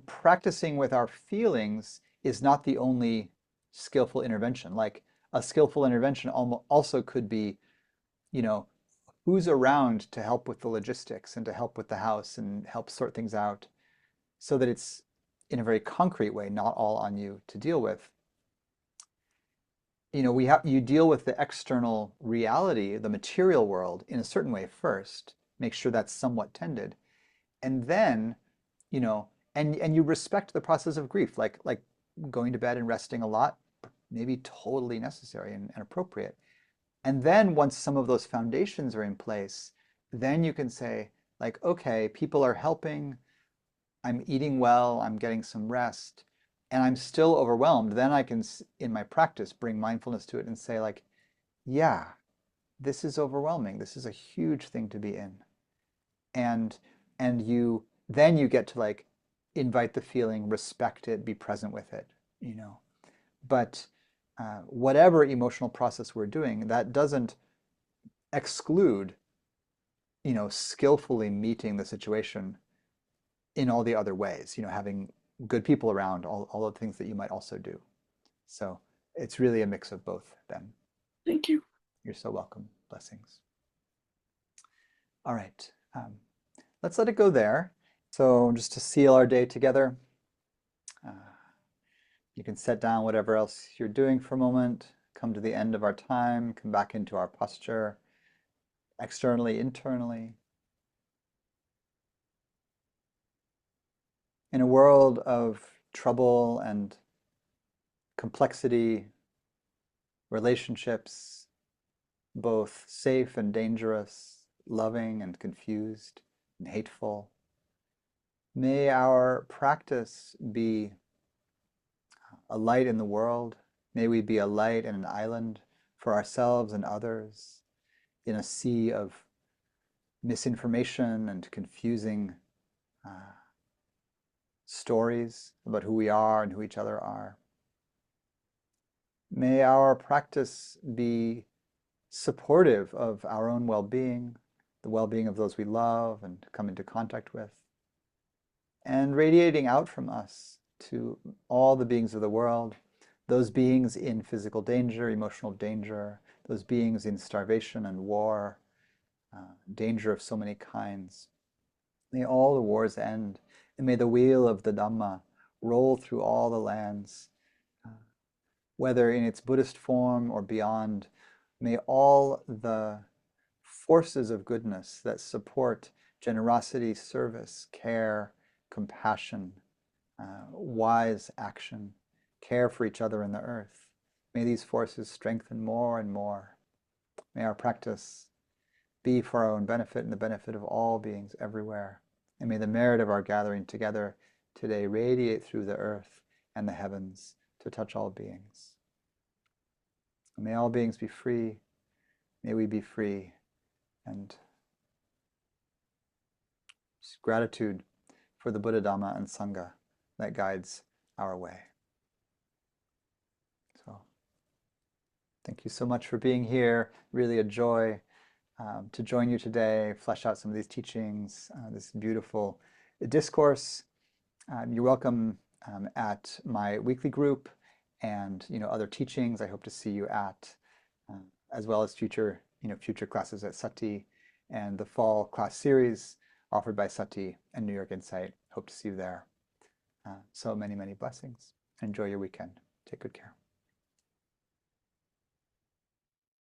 A: practicing with our feelings is not the only skillful intervention. Like, a skillful intervention also could be, who's around to help with the logistics and to help with the house and help sort things out, so that it's in a very concrete way, not all on you to deal with. You deal with the external reality, the material world, in a certain way first, make sure that's somewhat tended. And then, and you respect the process of grief, like going to bed and resting a lot, maybe totally necessary and appropriate. And then once some of those foundations are in place, then you can say, like, okay, people are helping, I'm eating well, I'm getting some rest, and I'm still overwhelmed. Then I can, in my practice, bring mindfulness to it and say, like, yeah, this is overwhelming. This is a huge thing to be in. And then you get to, like, invite the feeling, respect it, be present with it, But whatever emotional process we're doing, that doesn't exclude, skillfully meeting the situation in all the other ways, having good people around, all the things that you might also do. So it's really a mix of both then.
I: Thank you.
A: You're so welcome. Blessings. All right. Let's let it go there. So just to seal our day together, you can set down whatever else you're doing for a moment, come to the end of our time, come back into our posture, externally, internally. In a world of trouble and complexity, relationships, both safe and dangerous, loving and confused and hateful, may our practice be a light in the world. May we be a light and an island for ourselves and others in a sea of misinformation and confusing stories about who we are and who each other are. May our practice be supportive of our own well-being, the well-being of those we love and come into contact with, and radiating out from us to all the beings of the world, those beings in physical danger, emotional danger, those beings in starvation and war, danger of so many kinds. May all the wars end, and may the wheel of the Dhamma roll through all the lands, whether in its Buddhist form or beyond. May all the forces of goodness that support generosity, service, care, compassion, wise action, care for each other in the earth, may these forces strengthen more and more. May our practice be for our own benefit and the benefit of all beings everywhere. And may the merit of our gathering together today radiate through the earth and the heavens to touch all beings. And may all beings be free. May we be free. And gratitude for the Buddha, Dhamma, and Sangha that guides our way. So, thank you so much for being here. Really a joy to join you today, flesh out some of these teachings, this beautiful discourse. You're welcome at my weekly group and other teachings I hope to see you at, as well as future classes at Sati and the fall class series offered by Sati and New York Insight. Hope to see you there. So many, many blessings. Enjoy your weekend. Take good care.